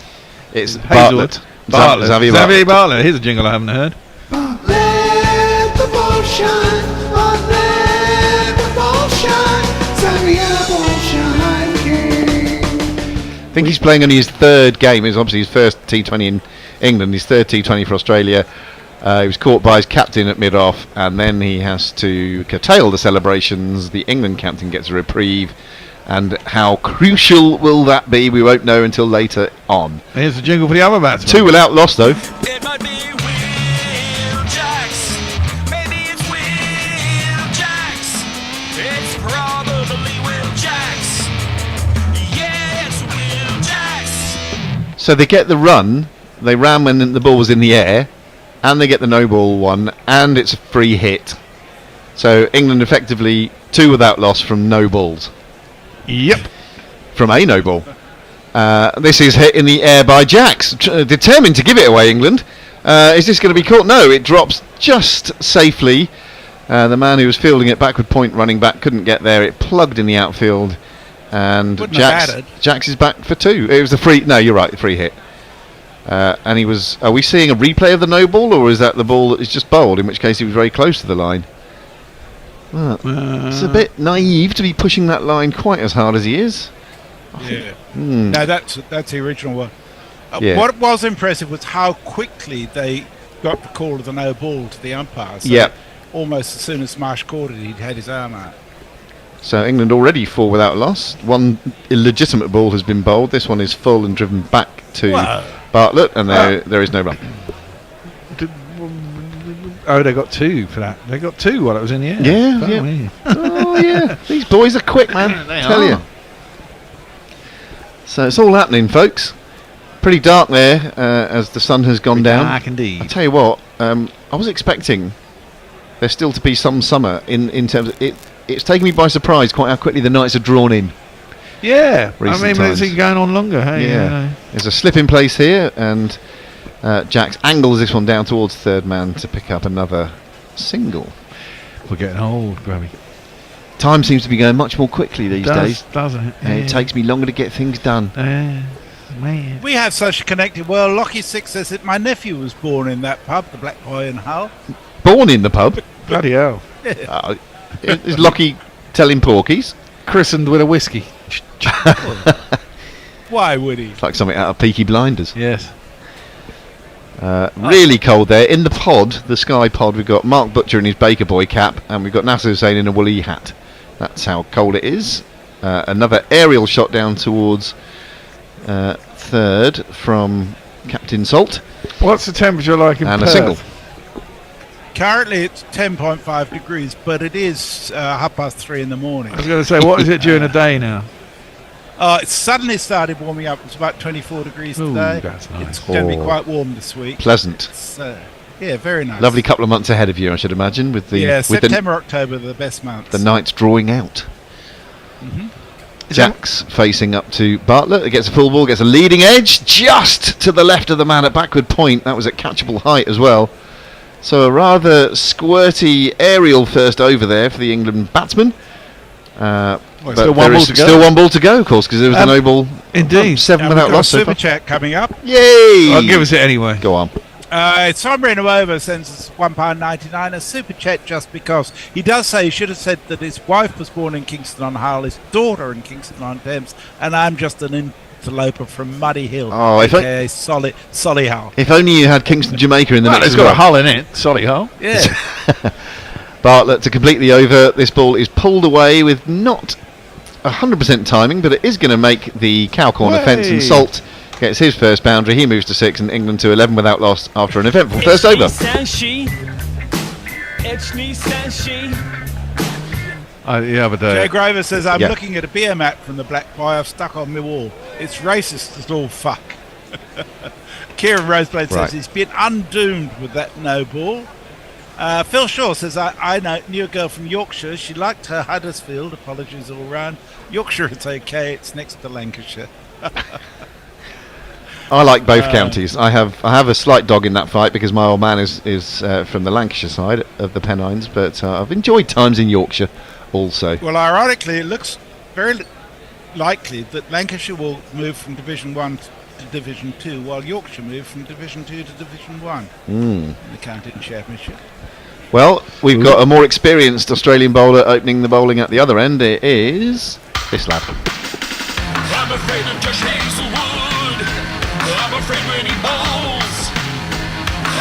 S3: It's Bartlett.
S15: Xavier Bartlett. Here's a jingle I haven't heard.
S17: Let the ball shine. Let the ball shine. Xavier ball shine.
S3: I think he's playing only his third game. It's obviously his first T20 in England, his third T20 for Australia. He was caught by his captain at mid-off, and then he has to curtail the celebrations. The England captain gets a reprieve, and how crucial will that be? We won't know until later on.
S15: Here's the jingle for the other batsman.
S3: 2 without loss, though.
S5: It might be Will Jacks. Maybe it's Will Jacks. It's probably Will Jacks. Yeah, it's Will Jacks.
S3: So they get the run, they ran when the ball was in the air, and they get the no ball one, and it's a free hit. So England effectively 2 without loss from no balls.
S15: Yep.
S3: From a no ball. This is hit in the air by Jacks, determined to give it away, England. Is this going to be caught? No, it drops just safely. The man who was fielding it backward point running back couldn't get there. It plugged in the outfield. And Jacks is back for 2. It was the free... No, you're right, the free hit. And he was... Are we seeing a replay of the no ball, or is that the ball that is just bowled, in which case he was very close to the line? Well, it's a bit naive to be pushing that line quite as hard as he is.
S8: Yeah. No, that's the original one. What was impressive was how quickly they got the call of the no ball to the umpire. So almost as soon as Marsh called it, he'd had his arm out.
S3: So England already 4 without loss. 1 illegitimate ball has been bowled. This one is full and driven back to Bartlett, and there is no run.
S15: Oh, they got 2 for that. They got 2 while it was in the air.
S3: Yeah. Oh, yeah. These boys are quick, man.
S15: They
S3: tell you. So it's all happening, folks. Pretty dark there as the sun has gone down.
S15: Dark indeed.
S3: I tell you what, I was expecting there still to be some summer in terms of it. It's taken me by surprise quite how quickly the nights are drawn in.
S15: Yeah, I mean,
S3: times.
S15: it's going on longer. Hey,
S3: yeah, there's a slip in place here, and Jacks angles this one down towards third man to pick up another single.
S15: We're getting old, Grubby.
S3: Time seems to be going much more quickly these days,
S15: doesn't it?
S3: And it takes me longer to get things done.
S15: Man.
S8: We have such a connected world. Lockie 6 says that my nephew was born in that pub, the Black Boy in Hull.
S3: Born in the pub?
S15: Bloody hell.
S3: Is Lockie telling porkies?
S15: Christened with a whiskey.
S8: Why would he?
S3: It's like something out of Peaky Blinders.
S15: Yes.
S3: Really cold there. In the pod, the Sky pod, we've got Mark Butcher in his Baker Boy cap, and we've got Nasser Hussain in a woolly hat. That's how cold it is. Another aerial shot down towards third from Captain Salt.
S15: What's the temperature like in
S3: and
S15: Perth?
S3: A single.
S8: Currently it's 10.5 degrees, but it is 3:30 in the morning.
S15: I was going to say, what is it during the day now?
S8: It suddenly started warming up. It's about 24 degrees today.
S15: That's nice.
S8: It's going to be quite warm this week.
S3: Pleasant.
S8: Yeah, very nice.
S3: Lovely couple of months ahead of you, I should imagine. With the
S8: September, October are the best months.
S3: The nights drawing out. Jacks facing up to Bartlett. It gets a full ball, gets a leading edge just to the left of the man at backward point. That was at catchable height as well. So a rather squirty aerial first over there for the England batsman.
S15: Still 1 ball to go.
S3: Still 1 ball to go, of course, because there was the no ball.
S15: Indeed.
S3: 7 without loss.
S8: Super chat coming up.
S3: Yay!
S15: I'll give us it anyway.
S3: Go on.
S8: It's £1 sends us £1.99 a super chat just because. He does say he should have said that his wife was born in Kingston on Hull, his daughter in Kingston on Thames, and I'm just an interloper from Muddy Hill.
S3: Oh,
S8: aka Solihull.
S3: If only you had Kingston, Jamaica in the mix.
S15: It's got a hull in it. Solihull.
S8: Yeah.
S3: Bartlett to complete the over. This ball is pulled away with not 100% timing, but it is going to make the cow corner fence, and Salt gets his first boundary. He moves to 6 and England to 11 without loss after an eventful first over.
S15: The other day.
S8: Jay Grover says, I'm looking at a beer mat from the Black Boy I've stuck on my wall. It's racist as all fuck. Kieran Roseblade says he's been undoomed with that no ball. Phil Shaw says, I knew a girl from Yorkshire. She liked her Huddersfield. Apologies all round. Yorkshire, it's okay. It's next to Lancashire.
S3: I like both counties. I have a slight dog in that fight because my old man is from the Lancashire side of the Pennines, but I've enjoyed times in Yorkshire also.
S8: Well, ironically, it looks very likely that Lancashire will move from Division 1 to Division 2, while Yorkshire move from Division 2 to Division 1 in the county championship.
S3: Well, we've got a more experienced Australian bowler opening the bowling at the other end. It is this lad.
S5: I'm afraid of Josh Hazelwood. I'm afraid when he bowls.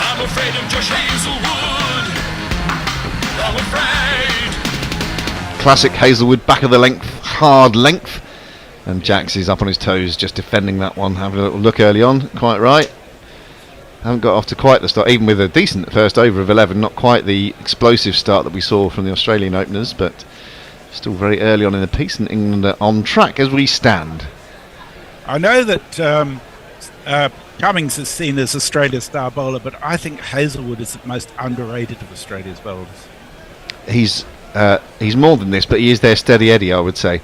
S5: I'm afraid of Josh Hazelwood. I'm afraid.
S3: Classic Hazelwood, back of the length, hard length. And Jacks is up on his toes, just defending that one. Having a little look early on, quite right. Haven't got off to quite the start, even with a decent first over of 11. Not quite the explosive start that we saw from the Australian openers, but still very early on in the piece, and England are on track as we stand.
S8: I know that Cummings is seen as Australia's star bowler, but I think Hazelwood is the most underrated of Australia's bowlers.
S3: He's more than this, but he is their steady Eddie, I would say.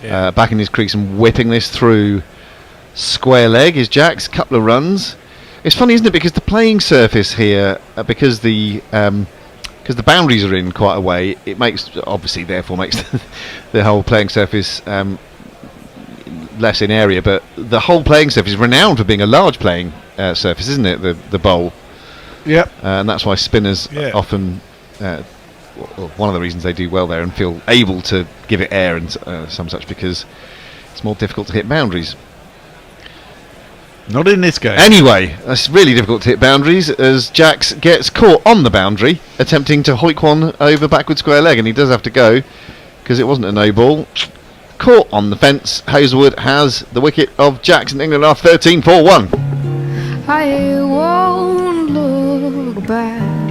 S8: Yeah.
S3: Back in his crease and whipping this through square leg is Jack's, couple of runs. It's funny, isn't it, because the playing surface here, because the boundaries are in quite a way, it makes the whole playing surface less in area, but the whole playing surface is renowned for being a large playing surface, isn't it, the bowl?
S15: Yep.
S3: And that's why spinners often, one of the reasons they do well there and feel able to give it air and some such, because it's more difficult to hit boundaries.
S15: Not in this game.
S3: Anyway, it's really difficult to hit boundaries as Jax gets caught on the boundary attempting to hoik one over backward square leg, and he does have to go because it wasn't a no ball. Caught on the fence. Hazelwood has the wicket of Jax, and England are 13-4-1.
S11: I won't look back,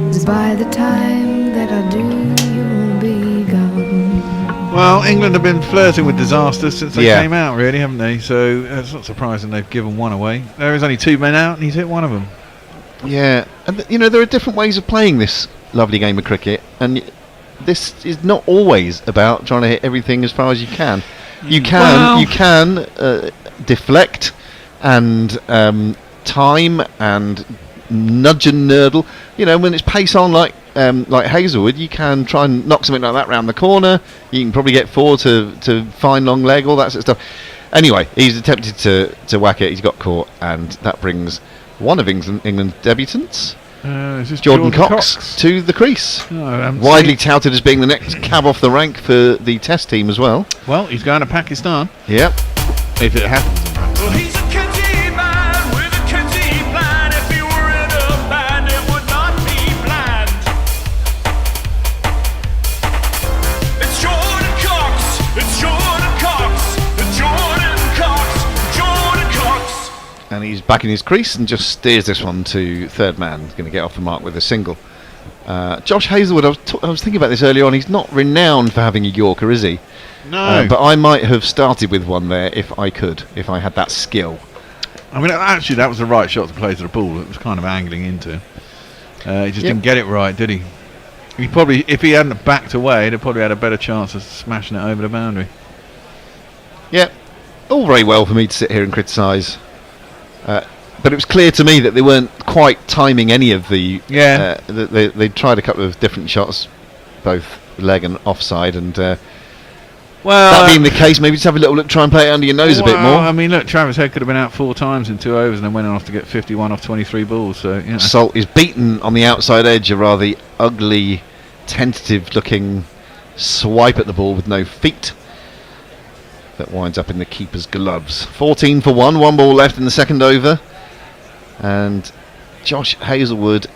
S11: 'cause by the time that I do, you'll be gone.
S15: Well, England have been flirting with disasters since they
S3: Yeah.
S15: came out, really, haven't they? So it's not surprising they've given one away. There is only 2 men out, and he's hit one of them.
S3: Yeah, and there are different ways of playing this lovely game of cricket, and this is not always about trying to hit everything as far as you can. You can deflect and time and nudge and nurdle. When it's pace on like Hazelwood, you can try and knock something like that round the corner. You can probably get 4 to fine long leg, all that sort of stuff. Anyway, he's attempted to whack it. He's got caught, and that brings one of England's debutants, Jordan Cox, to the crease. Widely touted as being the next cab off the rank for the Test team as well.
S15: Well, he's going to Pakistan.
S3: Yep.
S15: If it happens.
S5: Well, he's a Kenty man with a Kenty plan. If he were in a band, it would not be bland. It's Jordan Cox. It's Jordan Cox. It's Jordan Cox. Jordan Cox.
S3: And he's back in his crease and just steers this one to third man. He's going to get off the mark with a single. Josh Hazelwood, I was thinking about this earlier on. He's not renowned for having a Yorker, is he?
S15: No.
S3: But I might have started with one there if I had that skill.
S15: I mean, actually, that was the right shot to play to the ball. It was kind of angling into. He just didn't get it right, did he? He probably, if he hadn't backed away, he'd have probably had a better chance of smashing it over the boundary.
S3: Yeah, all very well for me to sit here and criticise. But it was clear to me that they weren't quite timing any of the... They tried a couple of different shots, both leg and offside, and that being the case, maybe just have a little look, try and play it under your nose a bit more.
S15: I mean, look, Travis Head could have been out 4 times in 2 overs and then went on off to get 51 off 23 balls. So
S3: Salt is beaten on the outside edge, a rather ugly, tentative-looking swipe at the ball with no feet. That winds up in the keeper's gloves. 14-1, 1 ball left in the second over. And Josh Hazelwood,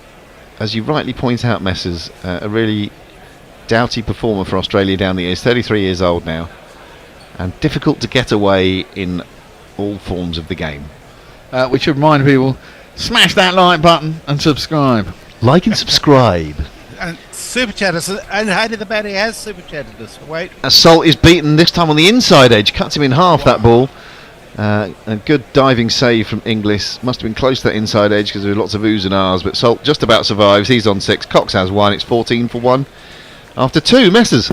S3: as you rightly point out, Messrs, a really doughty performer for Australia down the years, 33 years old now, and difficult to get away in all forms of the game.
S15: We should remind people, smash that like button and subscribe.
S3: Like and subscribe.
S8: And super chatters, and Heidi the Batty has super chatted us. Wait.
S3: Salt is beaten this time on the inside edge, cuts him in half, that ball. A good diving save from Inglis. Must have been close to that inside edge because there were lots of oohs and ahs, but Salt just about survives. He's on 6. Cox has 1. It's 14-1 after 2. Messrs.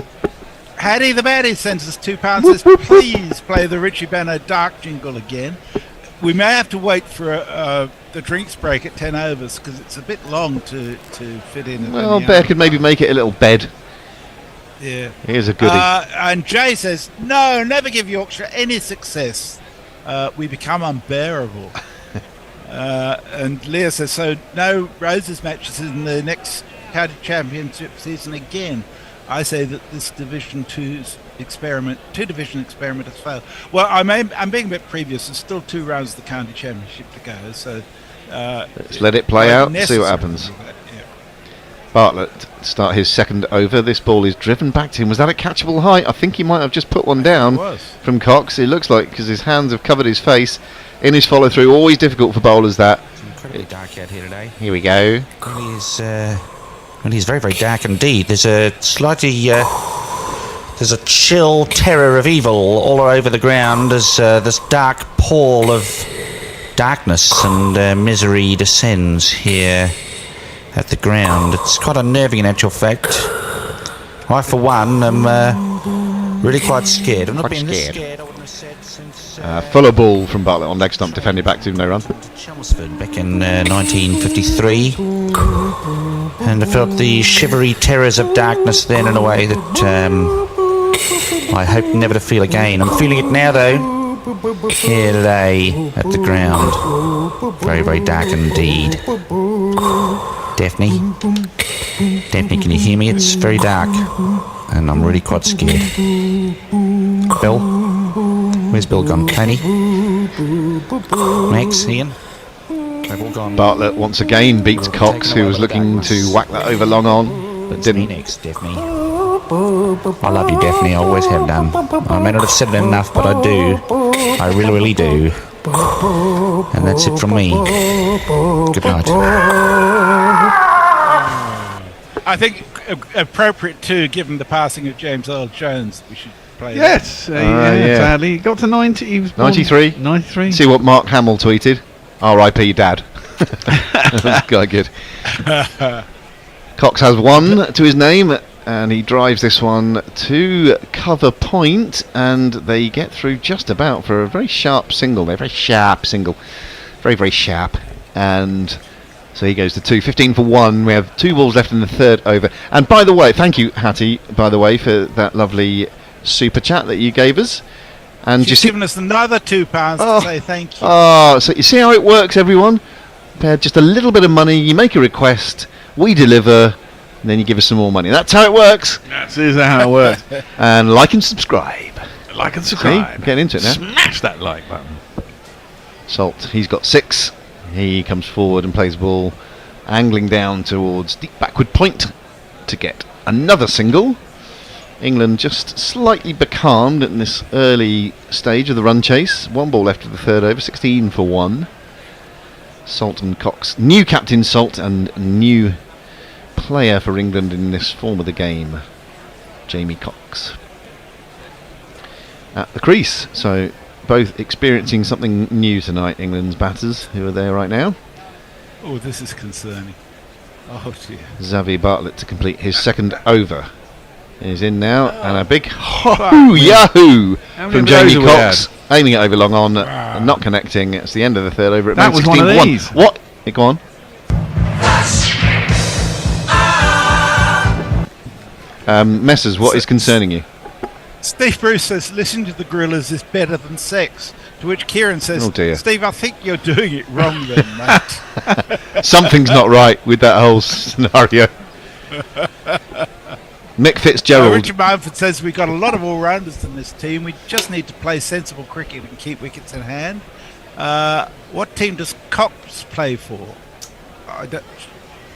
S8: Hattie the Batty sends us £2. Says, please play the Richie Bano Dark jingle again. We may have to wait for the drinks break at 10 overs because it's a bit long to fit in.
S3: Well, Bear could maybe make it a little bed.
S8: Yeah.
S3: Here's a goodie.
S8: And Jay says, no, never give Yorkshire any success. We become unbearable. And Leah says, so no Roses matches in the next county championship season again. I say that this Division 2 experiment has failed. Well, I'm being a bit previous. There's still 2 rounds of the county championship to go. So
S3: let's let it play out, see what happens. Bartlett start his second over. This ball is driven back to him. Was that a catchable height? I think he might have just put one down from Cox. It looks like, because his hands have covered his face in his follow through. Always difficult for bowlers, that.
S18: It's incredibly dark out here today.
S3: Here we go.
S18: It is very, very dark indeed. There's a slightly There's a chill terror of evil all over the ground as this dark pall of darkness and misery descends here at the ground. It's quite unnerving in actual fact. I, for one, am really quite scared. I've not been this scared, I wouldn't have said, since...
S3: Fuller ball from Bartlett on leg stump, defended back to no run.
S18: Chelmsford back in 1953. And I felt the shivery terrors of darkness then in a way that I hope never to feel again. I'm feeling it now, though. Here today at the ground. Very, very dark indeed. Daphne? Daphne, can you hear me? It's very dark. And I'm really quite scared. Bill? Where's Bill gone? Tony? Max? Ian? They've all gone.
S3: Bartlett once again beats Cox, who was looking to whack that over long on, but didn't.
S18: Next, Daphne. I love you, Daphne. I always have done. I may not have said it enough, but I do. I really, really do. And that's it from me. Good night.
S8: I think appropriate too, given the passing of James Earl Jones, we should play.
S15: Yes,
S3: yeah.
S15: sadly, he got to 90. He was born
S3: 93.
S15: 93.
S3: See what Mark Hamill tweeted. R.I.P. Dad. That's quite good. Cox has one to his name, and he drives this one to cover point, and they get through just about for a very sharp single. They're very sharp single. Very, very sharp. And so he goes to 2. 15 for 1. We have 2 balls left in the third over. And by the way, thank you, Hattie, by the way, for that lovely super chat that you gave us. And
S8: She's given us another £2 to say thank you.
S3: Oh, so you see how it works, everyone? Just a little bit of money, you make a request, we deliver, and then you give us some more money. That's how it works.
S15: That's how it works.
S3: And like and subscribe.
S15: Like and subscribe.
S3: See? Getting into it now.
S15: Smash that like button.
S3: Salt, he's got 6. He comes forward and plays the ball, angling down towards deep backward point to get another single. England just slightly becalmed in this early stage of the run chase. 1 ball left of the third over, 16 for 1. Salt and Cox. New captain Salt and new player for England in this form of the game, Jamie Cox. At the crease, so both experiencing something new tonight, England's batters who are there right now.
S8: Oh, this is concerning. Oh dear.
S3: Xavier Bartlett to complete his second over. Is in now, and a big yahoo from Jamie Cox, aiming it over long on, and not connecting. It's the end of the third over.
S15: That was one of these.
S3: What? Go on. Messers, what is concerning you?
S8: Steve Bruce says, listening to the Gorillas is better than sex. To which Kieran says,
S3: oh dear.
S8: Steve, I think you're doing it wrong then, mate.
S3: Something's not right with that whole scenario. Mick Fitzgerald.
S8: Richard Mumford says we've got a lot of all-rounders in this team. We just need to play sensible cricket and keep wickets in hand. What team does Cox play for? Do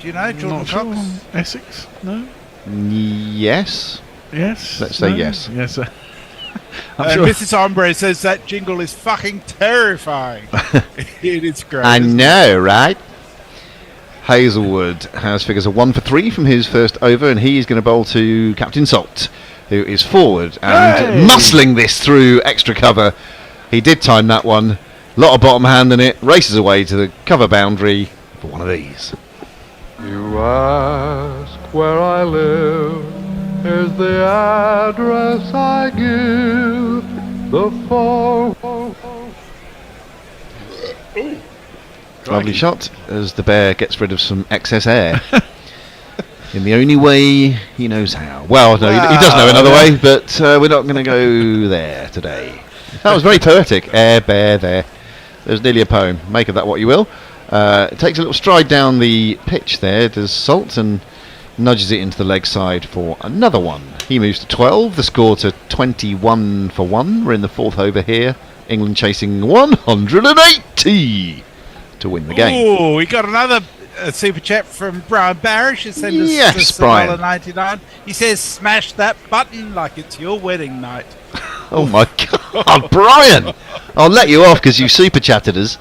S8: you know, Jordan Cox?
S15: Sure. Essex? No?
S3: Yes.
S15: Yes?
S3: Let's say yes.
S15: Yes, sir.
S8: Mrs. Ombre says that jingle is fucking terrifying. It is great.
S3: I know, right? Hazelwood has figures of 1 for 3 from his first over, and he is going to bowl to Captain Salt, who is forward and muscling this through extra cover. He did time that one. Lot of bottom hand in it. Races away to the cover boundary for one of these.
S6: You ask where I live. Here's the address I give. The phone.
S3: Lovely shot as the bear gets rid of some excess air in the only way he knows how. Well, no, he does know another way, but we're not going to go there today. That was very poetic. Air, bear, there. There's nearly a poem. Make of that what you will. It takes a little stride down the pitch there, does Salt, and nudges it into the leg side for another one. He moves to 12, the score to 21 for 1. We're in the fourth over here. England chasing 180 to win the game.
S8: Oh, we got another super chat from Brian Barish. He sent us
S3: Yes, Brian.
S8: $1.99. He says, smash that button like it's your wedding night.
S3: Oh my God, Brian! I'll let you off because you super chatted us.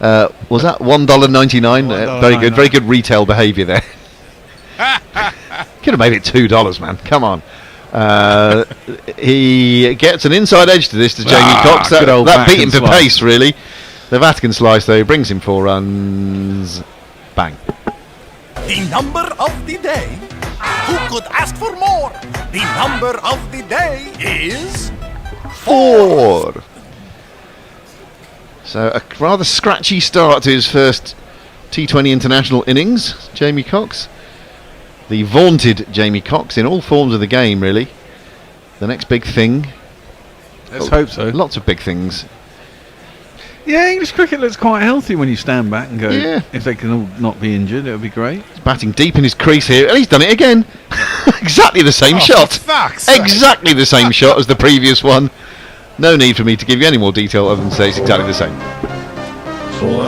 S3: Was that $1.99? Very good retail behaviour there. Could have made it $2, man. Come on. He gets an inside edge to this to Jamie Cox. That beat him to pace, really. The Vatican slice, though, brings him 4 runs. Bang.
S9: The number of the day. Who could ask for more? The number of the day is
S3: 4. So a rather scratchy start to his first T20 international innings, Jamie Cox. The vaunted Jamie Cox in all forms of the game, really. The next big thing.
S15: Let's hope so.
S3: Lots of big things.
S15: Yeah, English cricket looks quite healthy when you stand back and go,
S3: Yeah.
S15: if they can all not be injured, it would be great.
S3: He's batting deep in his crease here, and he's done it again. Exactly the same shot. Exactly the same shot as the previous one. No need for me to give you any more detail other than say it's exactly the same.
S8: 4.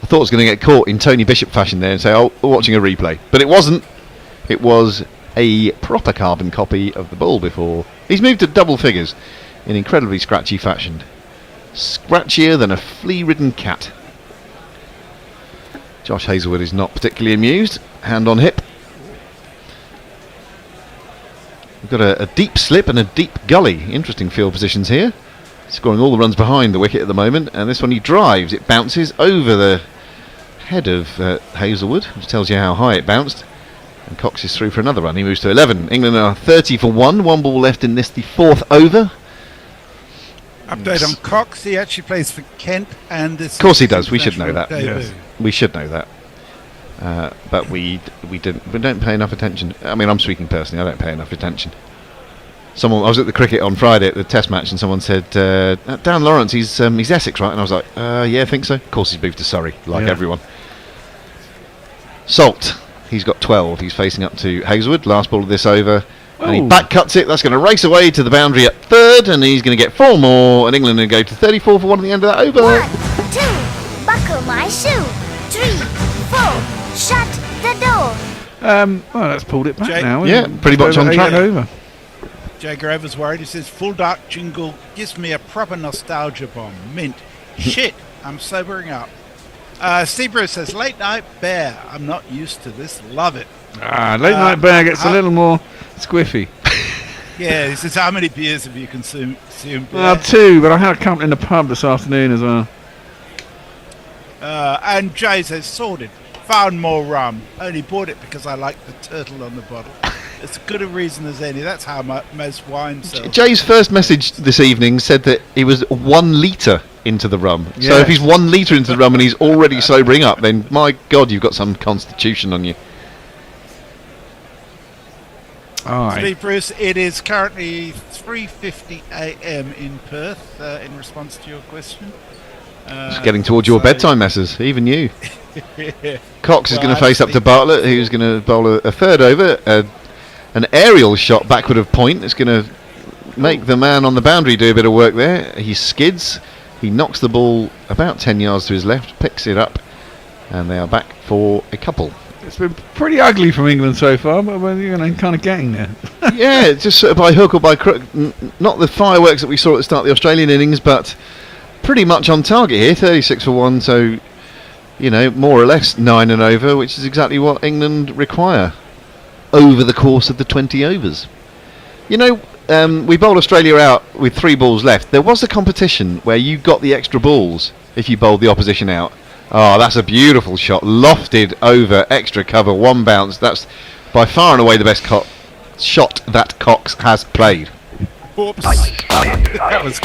S3: I thought I was going to get caught in Tony Bishop fashion there and say, oh, we're watching a replay. But it wasn't. It was a proper carbon copy of the ball before. He's moved to double figures in incredibly scratchy fashion. Scratchier than a flea-ridden cat. Josh Hazlewood is not particularly amused. Hand on hip. We've got a deep slip and a deep gully. Interesting field positions here. Scoring all the runs behind the wicket at the moment. And this one he drives. It bounces over the head of Hazlewood, which tells you how high it bounced. And Cox is through for another run. He moves to 11. England are 30 for 1. 1 ball left in this, the 4th over.
S8: Update on Cox. He actually plays for Kent, and this.
S3: Of course he does. We should know that.
S8: Yes.
S3: We should know that. But we don't pay enough attention. I mean, I'm speaking personally. I don't pay enough attention. I was at the cricket on Friday at the Test match, and someone said, "Dan Lawrence, he's Essex, right?" And I was like, "Yeah, I think so." Of course, he's moved to Surrey, like everyone. Salt. He's got 12. He's facing up to Hazlewood. Last ball of this over. And he back cuts it. That's going to race away to the boundary at 3rd. And he's going to get 4 more. And England are going to go to 34 for 1 at the end of that over.
S19: 1, 2, buckle my shoe. 3, 4, shut the door.
S15: Well, that's pulled it back now.
S3: Yeah, pretty much on track.
S15: Over.
S8: Jay Grover's worried. He says, full dark jingle gives me a proper nostalgia bomb. Mint. Shit, I'm sobering up. Steve Bruce says, late night bear. I'm not used to this. Love it.
S15: Late night bear gets a little more squiffy.
S8: Yeah, he says, how many beers have you consumed? Bear?
S15: 2, but I had a couple in the pub this afternoon as well.
S8: And Jay says, sorted. Found more rum. Only bought it because I like the turtle on the bottle. It's as good a reason as any. That's how most wine sells.
S3: Jay's first message this evening said that he was 1 litre into the rum.
S15: Yes.
S3: So if he's 1 litre into the rum and he's already sobering up, then my God, you've got some constitution on you.
S8: Steve Bruce, it is currently 3:50 a.m. in Perth. In response to your question,
S3: It's getting towards your bedtime, messes. Even you. Cox is going to face up to Bartlett, who's going to bowl a 3rd over. An aerial shot backward of point. It's going to make the man on the boundary do a bit of work there. He skids. He knocks the ball about 10 yards to his left, picks it up, and they are back for a couple.
S15: It's been pretty ugly from England so far, but we're kind of getting there.
S3: Yeah, just sort of by hook or by crook. Not the fireworks that we saw at the start of the Australian innings, but pretty much on target here. 36 for 1, so, more or less 9 and over, which is exactly what England require over the course of the 20 overs. We bowled Australia out with 3 balls left. There was a competition where you got the extra balls if you bowled the opposition out. Oh, that's a beautiful shot. Lofted over, extra cover, 1 bounce. That's by far and away the best shot that Cox has played.
S8: Whoops. That was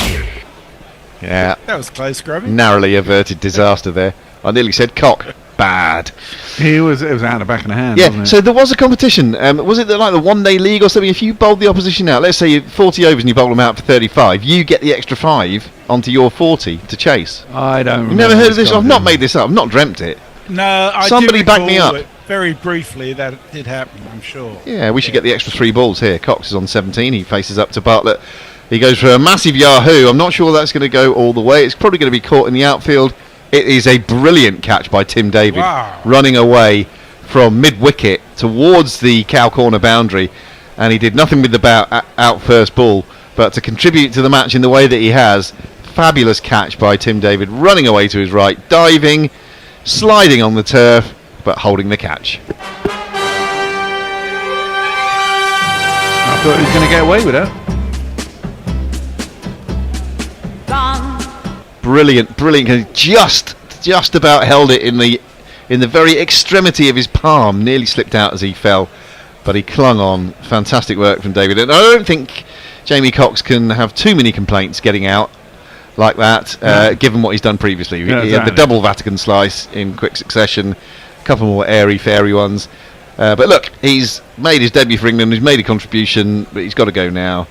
S3: Yeah.
S8: That was close, Grubby.
S3: Narrowly averted disaster there. I nearly said cock. Bad.
S15: It was out of the back of the hand.
S3: Yeah,
S15: wasn't it?
S3: so there was a competition. Was it like the one-day league or something? If you bowled the opposition out, let's say you're 40 overs and you bowl them out for 35, you get the extra 5 onto your 40 to chase.
S15: I don't.
S3: You've never heard of this? I've not made this up. I've not dreamt it.
S8: No, I
S3: Somebody
S8: do
S3: back me
S8: recall
S3: up.
S8: Very briefly that it did happen, I'm sure.
S3: Yeah, we should get the extra 3 balls here. Cox is on 17. He faces up to Bartlett. He goes for a massive yahoo. I'm not sure that's going to go all the way. It's probably going to be caught in the outfield. It is a brilliant catch by Tim David, running away from mid-wicket towards the cow corner boundary, and he did nothing with the out first ball, but to contribute to the match in the way that he has, fabulous catch by Tim David, running away to his right, diving, sliding on the turf, but holding the catch.
S15: Thought he was going to get away with it.
S3: Brilliant. He just about held it in the very extremity of his palm. Nearly slipped out as he fell, but he clung on. Fantastic work from David. And I don't think Jamie Cox can have too many complaints getting out like that, given what he's done previously. He had the double Vatican slice in quick succession, a couple more airy-fairy ones. But look, he's made his debut for England, he's made a contribution, but he's got to go now,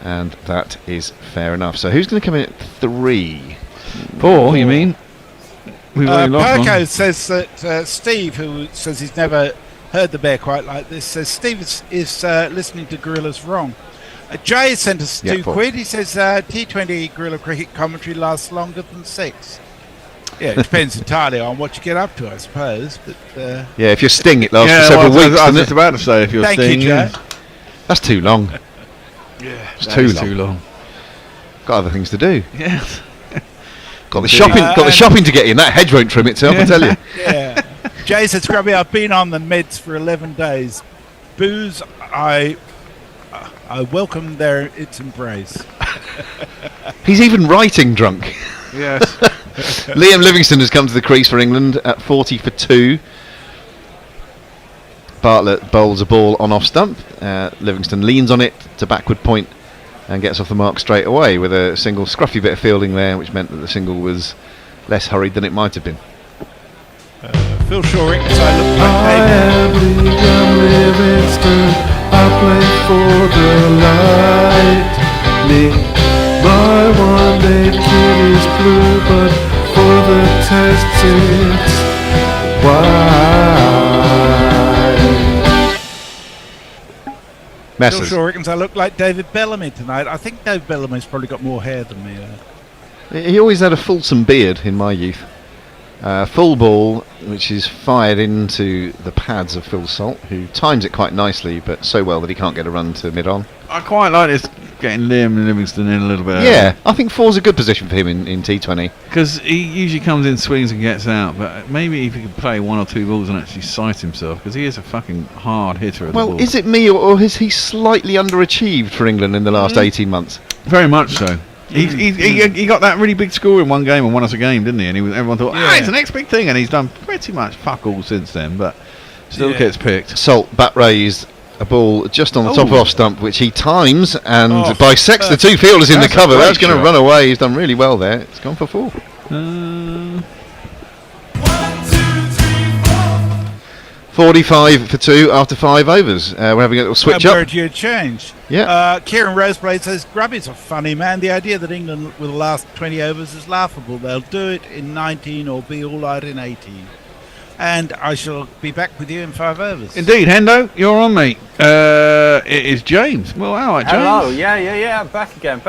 S3: and that is fair enough. So who's going to come in at 3?
S15: 4, you mean? We've only lost
S8: Perko
S15: one.
S8: says that Steve, who says he's never heard the bear quite like this, says Steve is listening to Gorillas wrong. Jay sent us £2. He says T20 Gorilla cricket commentary lasts longer than 6. Yeah, it depends entirely on what you get up to, I suppose. But
S3: yeah, if you're Sting, it lasts for several weeks.
S15: I was just about to say, if you're
S8: Thank
S15: Sting,
S8: you, Jay.
S3: That's too long.
S8: Yeah,
S3: it's too long. Got other things to do.
S15: Yes.
S3: Got the shopping to get in. That hedge won't trim itself, I tell you.
S8: Yeah. Jay says, Grubby, I've been on the meds for 11 days. Booze, I welcome its embrace.
S3: He's even writing drunk.
S15: Yes.
S3: Liam Livingstone has come to the crease for England at 40 for 2. Bartlett bowls a ball on off stump. Livingstone leans on it to backward point and gets off the mark straight away with a single scruffy bit of fielding there, which meant that the single was less hurried than it might have been.
S8: Phil Shorrick, as I look
S20: I am Liam Livingstone, I play for the Lightning. My one-day kit is blue, but for the tests it's white.
S8: Phil Shaw reckons I look like David Bellamy tonight. I think David Bellamy's probably got more hair than me.
S3: He always had a fulsome beard in my youth. Full ball, which is fired into the pads of Phil Salt, who times it quite nicely, but so well that he can't get a run to mid-on.
S15: I quite like this, getting Liam Livingstone in a little bit.
S3: Yeah, I think 4's a good position for him in T20.
S15: Because he usually comes in, swings and gets out, but maybe if he could play 1 or 2 balls and actually sight himself, because he is a fucking hard hitter of the ball.
S3: Well, is it me, or has he slightly underachieved for England in the last 18 months?
S15: Very much so. He got that really big score in one game and won us a game, didn't he? And everyone thought, it's the next big thing, and he's done pretty much fuck all since then, but still gets picked.
S3: Salt bat raised a ball just on the top of off stump, which he times and bisects the 2 fielders in the cover. That's going to run away. He's done really well there. It's gone for 4. 45 for 2 after 5 overs. We're having a little switch up.
S8: Word you change.
S3: Yeah.
S8: Kieran Roseblade says, Grubby's a funny man. The idea that England will last 20 overs is laughable. They'll do it in 19 or be all out in 18. And I shall be back with you in 5 overs.
S15: Indeed, Hendo, you're on, mate. It is James. Well, all right, James.
S13: Hello, yeah, back again.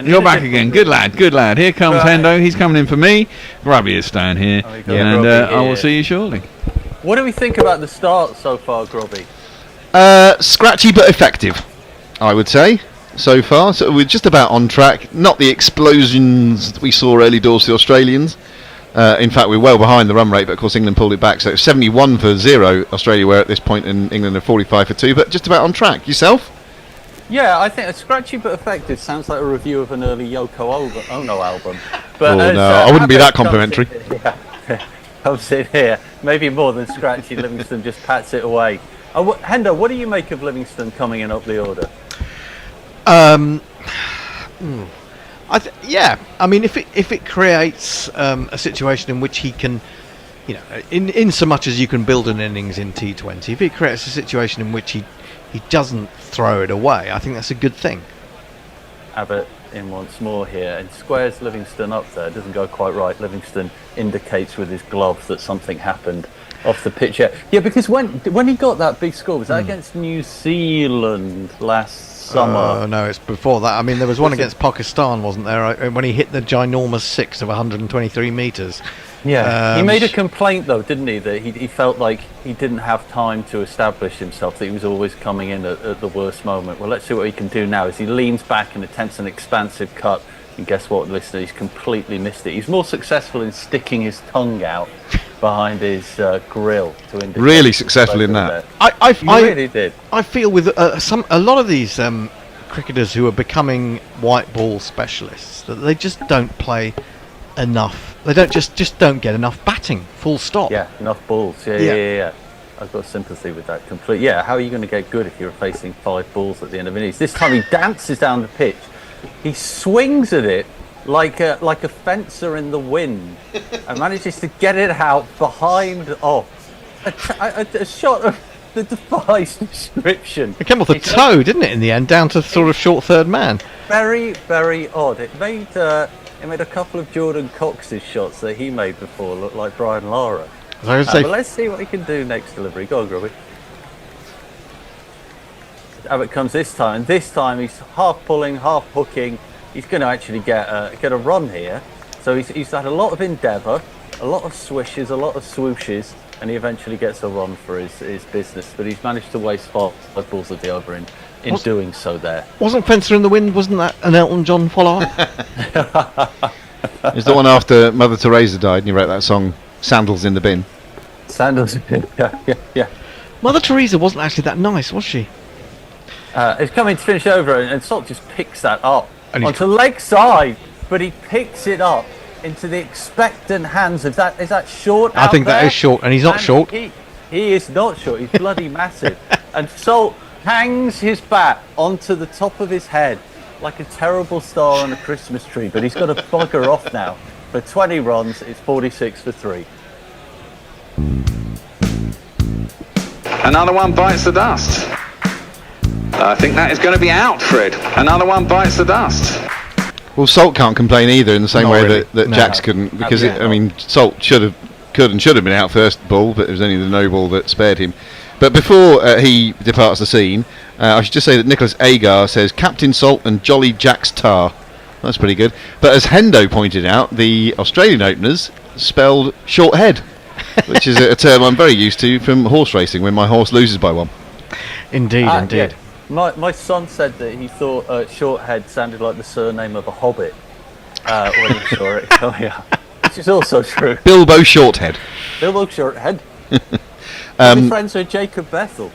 S15: You're back again. Good lad. Here comes Hendo. He's coming in for me. Grubby is staying here. And I will see you shortly.
S13: What do we think about the start so far, Grubby?
S3: Scratchy but effective, I would say, so far. So we're just about on track. Not the explosions that we saw early doors to the Australians. In fact, we're well behind the run rate, but of course England pulled it back. So it's 71 for 0, Australia were at this point, and England are 45 for 2, but just about on track. Yourself?
S13: Yeah, I think a scratchy but effective sounds like a review of an early Yoko Ono album. But
S3: I wouldn't be that complimentary.
S13: Comes in here, maybe more than scratchy. Livingstone just pats it away. Hendo, what do you make of Livingstone coming in up the order?
S1: I mean, if it creates a situation in which he can, in so much as you can build an innings in T20, if it creates a situation in which he doesn't throw it away, I think that's a good thing.
S13: Abbott in once more here and squares Livingstone up there. Doesn't go quite right. Livingstone indicates with his glove that something happened off the pitch. Yeah, because when he got that big score, was that against New Zealand last summer?
S1: No, it's before that. I mean, there was one against Pakistan, wasn't there? When he hit the ginormous 6 of 123 metres.
S13: Yeah, he made a complaint though, didn't he? That he felt like he didn't have time to establish himself. That he was always coming in at the worst moment. Well, let's see what he can do now. As he leans back and attempts an expansive cut, and guess what, listener? He's completely missed it. He's more successful in sticking his tongue out behind his grill to indicate.
S3: Really successful in that.
S13: He really did.
S1: I feel with a lot of these cricketers who are becoming white ball specialists that they just don't play enough. They don't just don't get enough batting. Full stop.
S13: Yeah, enough balls. Yeah. I've got sympathy with that completely. Yeah, how are you going to get good if you're facing 5 balls at the end of innings? This time he dances down the pitch. He swings at it like a fencer in the wind and manages to get it out behind a shot of the defies description.
S1: It came off the toe, didn't it, in the end, down to sort of short third man.
S13: Very, very odd. It made a couple of Jordan Cox's shots that he made before look like Brian Lara. But let's see what he can do next delivery. Go on, Grubby. Abbott comes this time, and this time he's half pulling, half hooking. He's going to actually get a run here. So he's had a lot of endeavour, a lot of swishes, a lot of swooshes, and he eventually gets a run for his business. But he's managed to waste 5 balls at the over in doing so there.
S1: Wasn't Fencer in the Wind, wasn't that an Elton John follow-up?
S3: It's the one after Mother Teresa died and you wrote that song, Sandals in the Bin.
S13: Sandals in the Bin, yeah.
S1: Mother Teresa wasn't actually that nice, was she?
S13: It's coming to finish over, and Salt just picks that up onto leg side, but he picks it up into the expectant hands of that. Is that short?
S1: I think that is short, and he's not short.
S13: He is not short. He's bloody massive. And Salt hangs his bat onto the top of his head like a terrible star on a Christmas tree. But he's got to bugger off now. For 20 runs, it's 46 for 3.
S14: Another one bites the dust. I think that is going to be out, Fred. Another one bites the dust.
S3: Well, Salt can't complain either in the same way that Jax couldn't, because Salt could and should have been out first ball, but it was only the no ball that spared him. But before he departs the scene, I should just say that Nicholas Agar says Captain Salt and Jolly Jax Tar. That's pretty good. But as Hendo pointed out, the Australian openers spelled short head, which is a term I'm very used to from horse racing when my horse loses by 1.
S1: Indeed.
S13: Yeah. My son said that he thought Shorthead sounded like the surname of a hobbit when he saw it coming up, which is also true.
S3: Bilbo Shorthead.
S13: Bilbo Shorthead. I'm friends with Jacob Bethel.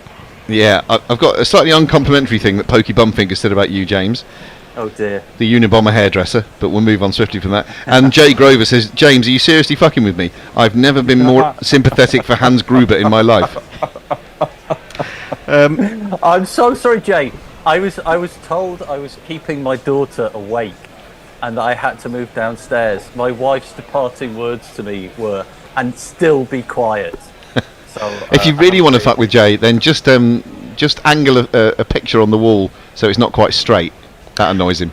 S3: Yeah, I've got a slightly uncomplimentary thing that Pokey Bumfinger said about you, James.
S13: Oh dear.
S3: The Unabomber hairdresser, but we'll move on swiftly from that. And Jay Grover says, James, are you seriously fucking with me? I've never been more sympathetic for Hans Gruber in my life.
S13: I'm so sorry, Jay. I was told I was keeping my daughter awake and that I had to move downstairs. My wife's departing words to me were, and still be quiet. So
S3: if you really want to fuck with Jay, then just angle a picture on the wall so it's not quite straight. That annoys him.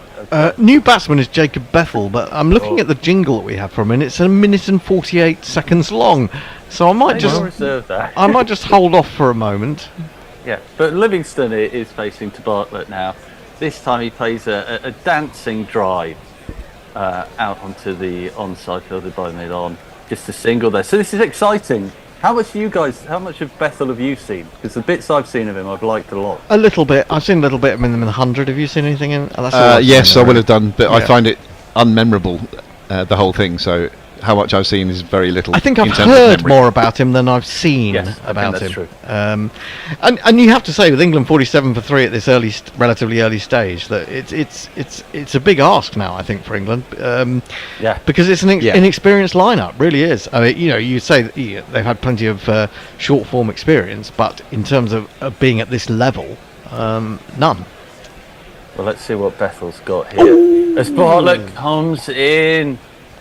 S1: New batsman is Jacob Bethel, but I'm looking at the jingle that we have from him. It's 1 minute and 48 seconds long, so I might just hold off for a moment.
S13: Yeah, but Livingston is facing to Bartlett now. This time he plays a dancing drive out onto the onside, fielded by mid-on. Just a single there. So this is exciting. How much of Bethel have you seen? Because the bits I've seen of him, I've liked a lot.
S1: A little bit. I've seen a little bit of him in the 100. Have you seen anything in?
S3: Yes, I would have done, but I find it unmemorable, the whole thing. So how much I've seen is very little.
S1: I think I've heard more about him than I've seen about him.
S13: True.
S1: And you have to say, with England 47 for 3 at this relatively early stage, that it's a big ask now, I think, for England. Because it's an inexperienced lineup, really is. I mean, you say that they've had plenty of short form experience, but in terms of being at this level, none.
S13: Well, let's see what Bethel's got here. As Bartlett comes in.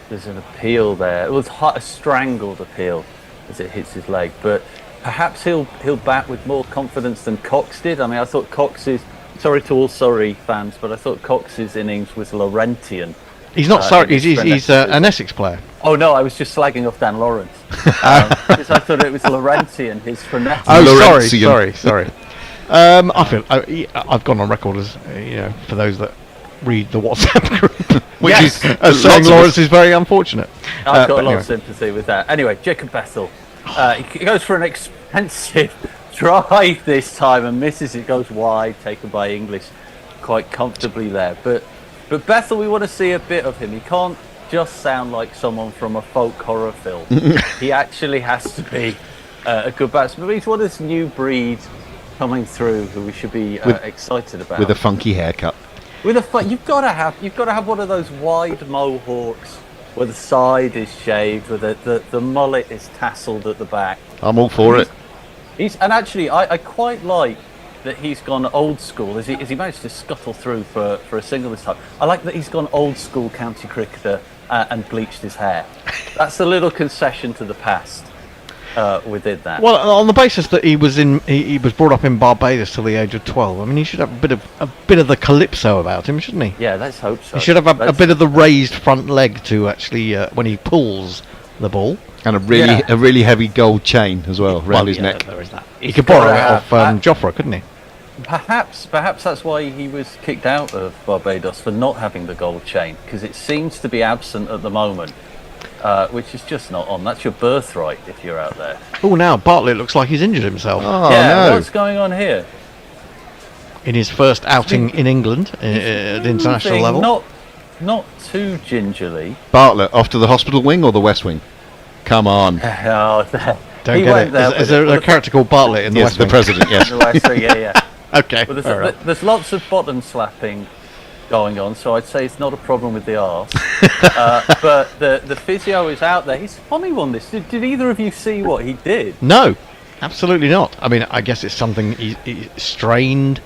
S13: There's an appeal there. It was a strangled appeal as it hits his leg, but perhaps he'll bat with more confidence than Cox did. I mean, I thought Cox's, sorry to all Surrey fans, but I thought Cox's innings was Laurentian.
S1: He's not Surrey. He's an Essex player.
S13: Oh no, I was just slagging off Dan Lawrence. Because I thought it was Laurentian, his frenetic.
S1: Oh, sorry. I feel I've gone on record as for those that read the WhatsApp group, which is saying Lawrence is very unfortunate.
S13: I've got a lot of sympathy with that. Anyway, Jacob Bethel, he goes for an expensive drive this time and misses it, goes wide, taken by English quite comfortably there. But Bethel, we want to see a bit of him. He can't just sound like someone from a folk horror film. He actually has to be a good batsman. But he's one of this new breed coming through who we should be excited about.
S3: With a funky haircut.
S13: You've got to have one of those wide mohawks where the side is shaved, where the mullet is tasselled at the back.
S3: I'm all for it.
S13: And actually, I quite like that he's gone old school. As he managed to scuttle through for a single this time. I like that he's gone old school county cricketer and bleached his hair. That's a little concession to the past within that.
S1: Well, on the basis that he was brought up in Barbados till the age of 12. I mean, he should have a bit of the calypso about him, shouldn't he?
S13: Yeah, let's hope so.
S1: He should have a bit of the raised front leg to actually when he pulls the ball.
S3: And a really heavy gold chain as well around his neck.
S1: There is that. He could borrow it off Jofra, couldn't he?
S13: Perhaps that's why he was kicked out of Barbados, for not having the gold chain, because it seems to be absent at the moment, which is just not on. That's your birthright if you're out there.
S1: Oh, now Bartlett looks like he's injured himself.
S3: Oh,
S13: yeah,
S3: no.
S13: what's going on here?
S1: In his first outing in England at the international level.
S13: Not too gingerly.
S3: Bartlett off to the hospital wing or the West Wing? Come on.
S1: Don't get it. Is there a character called Bartlett in the West Wing?
S3: the president, yes.
S13: The West Wing, yeah.
S1: Okay.
S13: Well, there's lots of bottom slapping going on, so I'd say it's not a problem with the arse. But the physio is out there. He's a funny one, this. Did either of you see what he did?
S1: No, absolutely not. I mean, I guess it's something he strained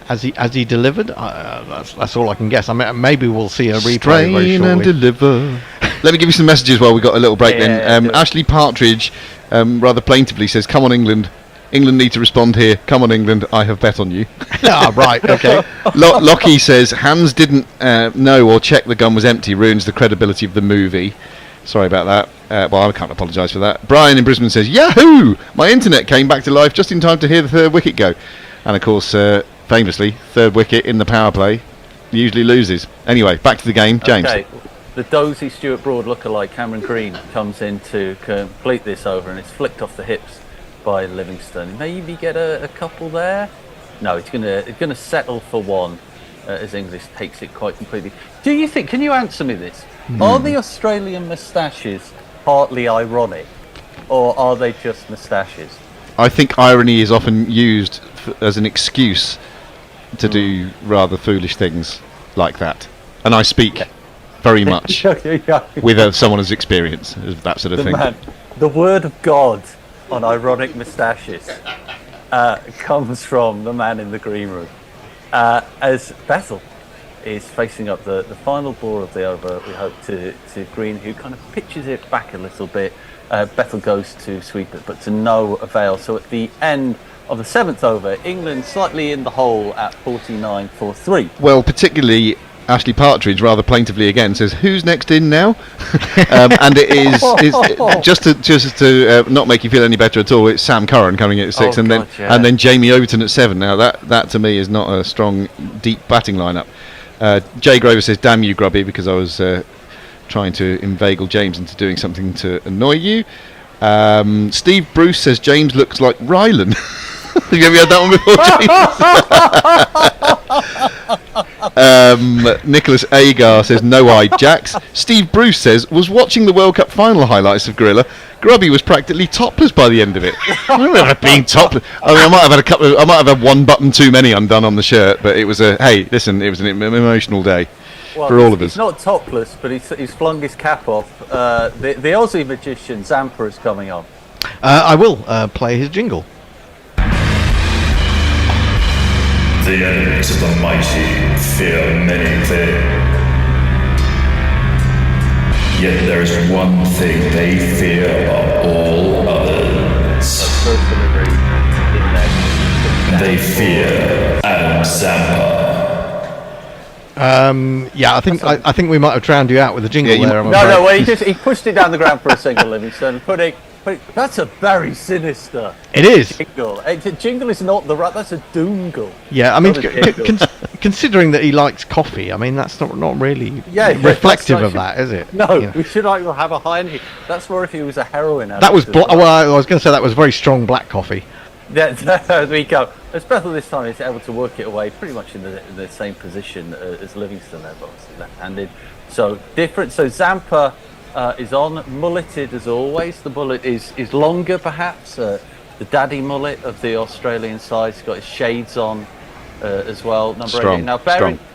S1: as he delivered. That's all I can guess. I mean, maybe we'll see a replay very shortly.
S3: Strain and deliver. Let me give you some messages while we got a little break then. Ashley Partridge rather plaintively says, "Come on, England. England need to respond here. Come on, England. I have bet on you."
S1: Right, okay.
S3: Lockie says, "Hans didn't know or check the gun was empty. Ruins the credibility of the movie." Sorry about that. Well, I can't apologise for that. Brian in Brisbane says, "Yahoo! My internet came back to life just in time to hear the third wicket go." And of course, famously, third wicket in the power play usually loses. Anyway, back to the game. James.
S13: Okay. The dozy Stuart Broad lookalike Cameron Green comes in to complete this over, and it's flicked off the hips by Livingston. Maybe get a couple there. No, it's gonna settle for one as English takes it quite completely. Do you think? Can you answer me this? Are the Australian moustaches partly ironic, or are they just moustaches?
S3: I think irony is often used as an excuse to do rather foolish things like that, and I speak very much with someone who's experienced of that sort of thing.
S13: Man, the word of God on ironic moustaches comes from the man in the green room. As Bethel is facing up the final ball of the over, we hope to Green, who kind of pitches it back a little bit. Bethel goes to sweep it, but to no avail. So at the end of the 7th over, England slightly in the hole at 49 for 3.
S3: Well, particularly Ashley Partridge, rather plaintively again, says, "Who's next in now?" And it is just to not make you feel any better at all. It's Sam Curran coming in at 6, and then Jamie Overton at 7. Now that to me is not a strong, deep batting lineup. Jay Grover says, "Damn you, Grubby," because I was trying to inveigle James into doing something to annoy you. Steve Bruce says James looks like Rylan. Have you ever had that one before, James? Nicholas Agar says, "No-eyed Jacks." Steve Bruce says, "Was watching the World Cup final highlights of Gorilla. Grubby was practically topless by the end of it." I don't remember being topless. I mean, I might have had one button too many undone on the shirt, but it was it was an emotional day for all of us.
S13: He's not topless, but he's flung his cap off. The Aussie magician Zampa is coming on.
S1: I will play his jingle.
S5: The enemies of the mighty fear many things. Yet there is one thing they fear above all others. They fear Adam Zampa.
S1: Yeah, I think we might have drowned you out with the jingle there.
S13: Well, he pushed it down the ground for a single, Livingston, that's a very sinister.
S1: It is.
S13: Jingle. Jingle is not the right. That's a doongle.
S1: Yeah, I mean, considering that he likes coffee, I mean that's not really reflective of that, is it?
S13: No, we should either have a high end. That's more if he was a heroin addict.
S1: That was well, I was going to say that was very strong black coffee.
S13: There we go. As Bethel this time is able to work it away pretty much in the same position as Livingston there, but obviously left-handed. So different. So Zampa is on, mulleted as always. The mullet is longer, perhaps. The daddy mullet of the Australian side. He's got his shades on as well. Number
S3: Strong,
S13: 8. Now,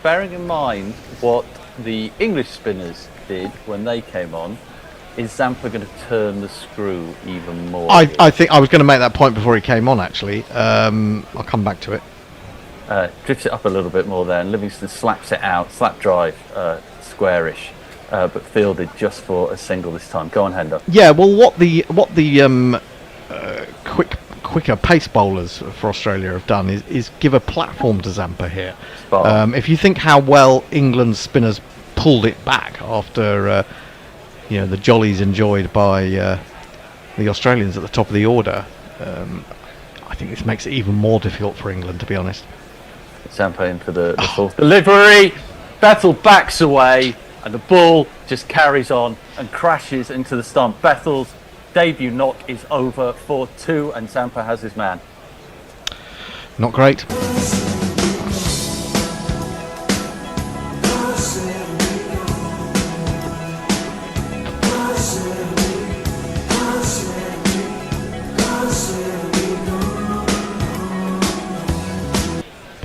S13: bearing in mind what the English spinners did when they came on, is Zampa going to turn the screw even more?
S1: I think I was going to make that point before he came on, actually. I'll come back to it.
S13: Drifts it up a little bit more there, and Livingston slaps it out, slap drive, squarish, but fielded just for a single this time. Go on, Hendo.
S1: Yeah, well, what the quicker pace bowlers for Australia have done is give a platform to Zampa here. If you think how well England's spinners pulled it back after the jollies enjoyed by the Australians at the top of the order, I think this makes it even more difficult for England, to be honest.
S13: Zampa in for the fourth delivery. Bethel backs away, and the ball just carries on and crashes into the stump. Bethel's debut knock is over for 2, and Zampa has his man.
S1: Not great.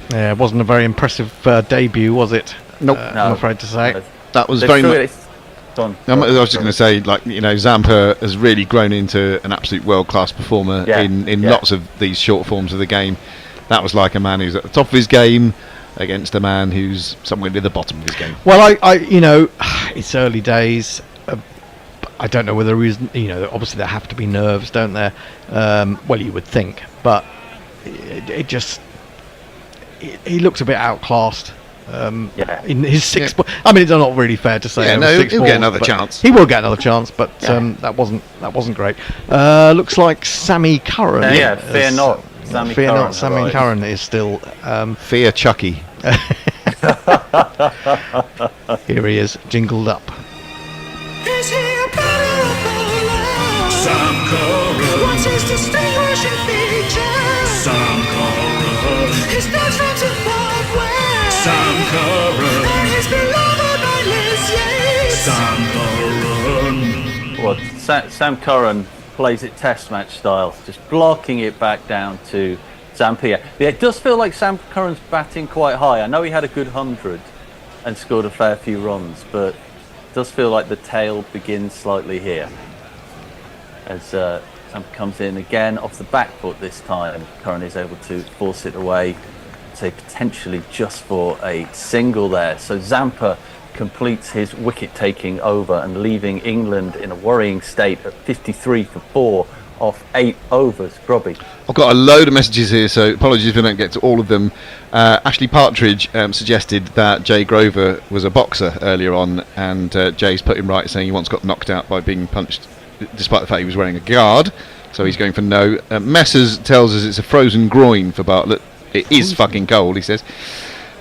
S1: Yeah, it wasn't a very impressive debut, was it?
S3: Nope.
S1: I'm afraid to say.
S3: That was very much. I was just going to say, Zampa has really grown into an absolute world-class performer in lots of these short forms of the game. That was like a man who's at the top of his game against a man who's somewhere near the bottom of his game.
S1: Well, it's early days. I don't know whether there is, obviously there have to be nerves, don't there? Well, you would think, but it just. He looks a bit outclassed. In his 6 balls. I mean, it's not really fair to say.
S3: Yeah, no, he'll get another chance.
S1: He will get another chance, but that wasn't great. Looks like Sammy Curran.
S13: Fear not.
S1: Sammy Curran is still
S3: Fear Chucky.
S1: Here he is, jingled up.
S11: Is he a better bowler? Sam Curran. What's his distinguishing feature? Sam Curran. His nose from Zimbabwe. Sam Curran. And he's beloved by Liz Yates. Sam Curran.
S13: Well, Sam Curran plays it test match style, just blocking it back down to Zampa. Yeah, it does feel like Sam Curran's batting quite high. I know he had a good 100 and scored a fair few runs, but it does feel like the tail begins slightly here. As Zampa comes in again off the back foot this time, Curran is able to force it away, say potentially just for a single there. So Zampa completes his wicket-taking over and leaving England in a worrying state at 53 for 4 off 8 overs. Grobby.
S3: I've got a load of messages here, so apologies if I don't get to all of them. Ashley Partridge suggested that Jay Grover was a boxer earlier on, and Jay's put him right, saying he once got knocked out by being punched, despite the fact he was wearing a guard, so he's going for no. Messers tells us it's a frozen groin for Bartlett. It is fucking cold, he says.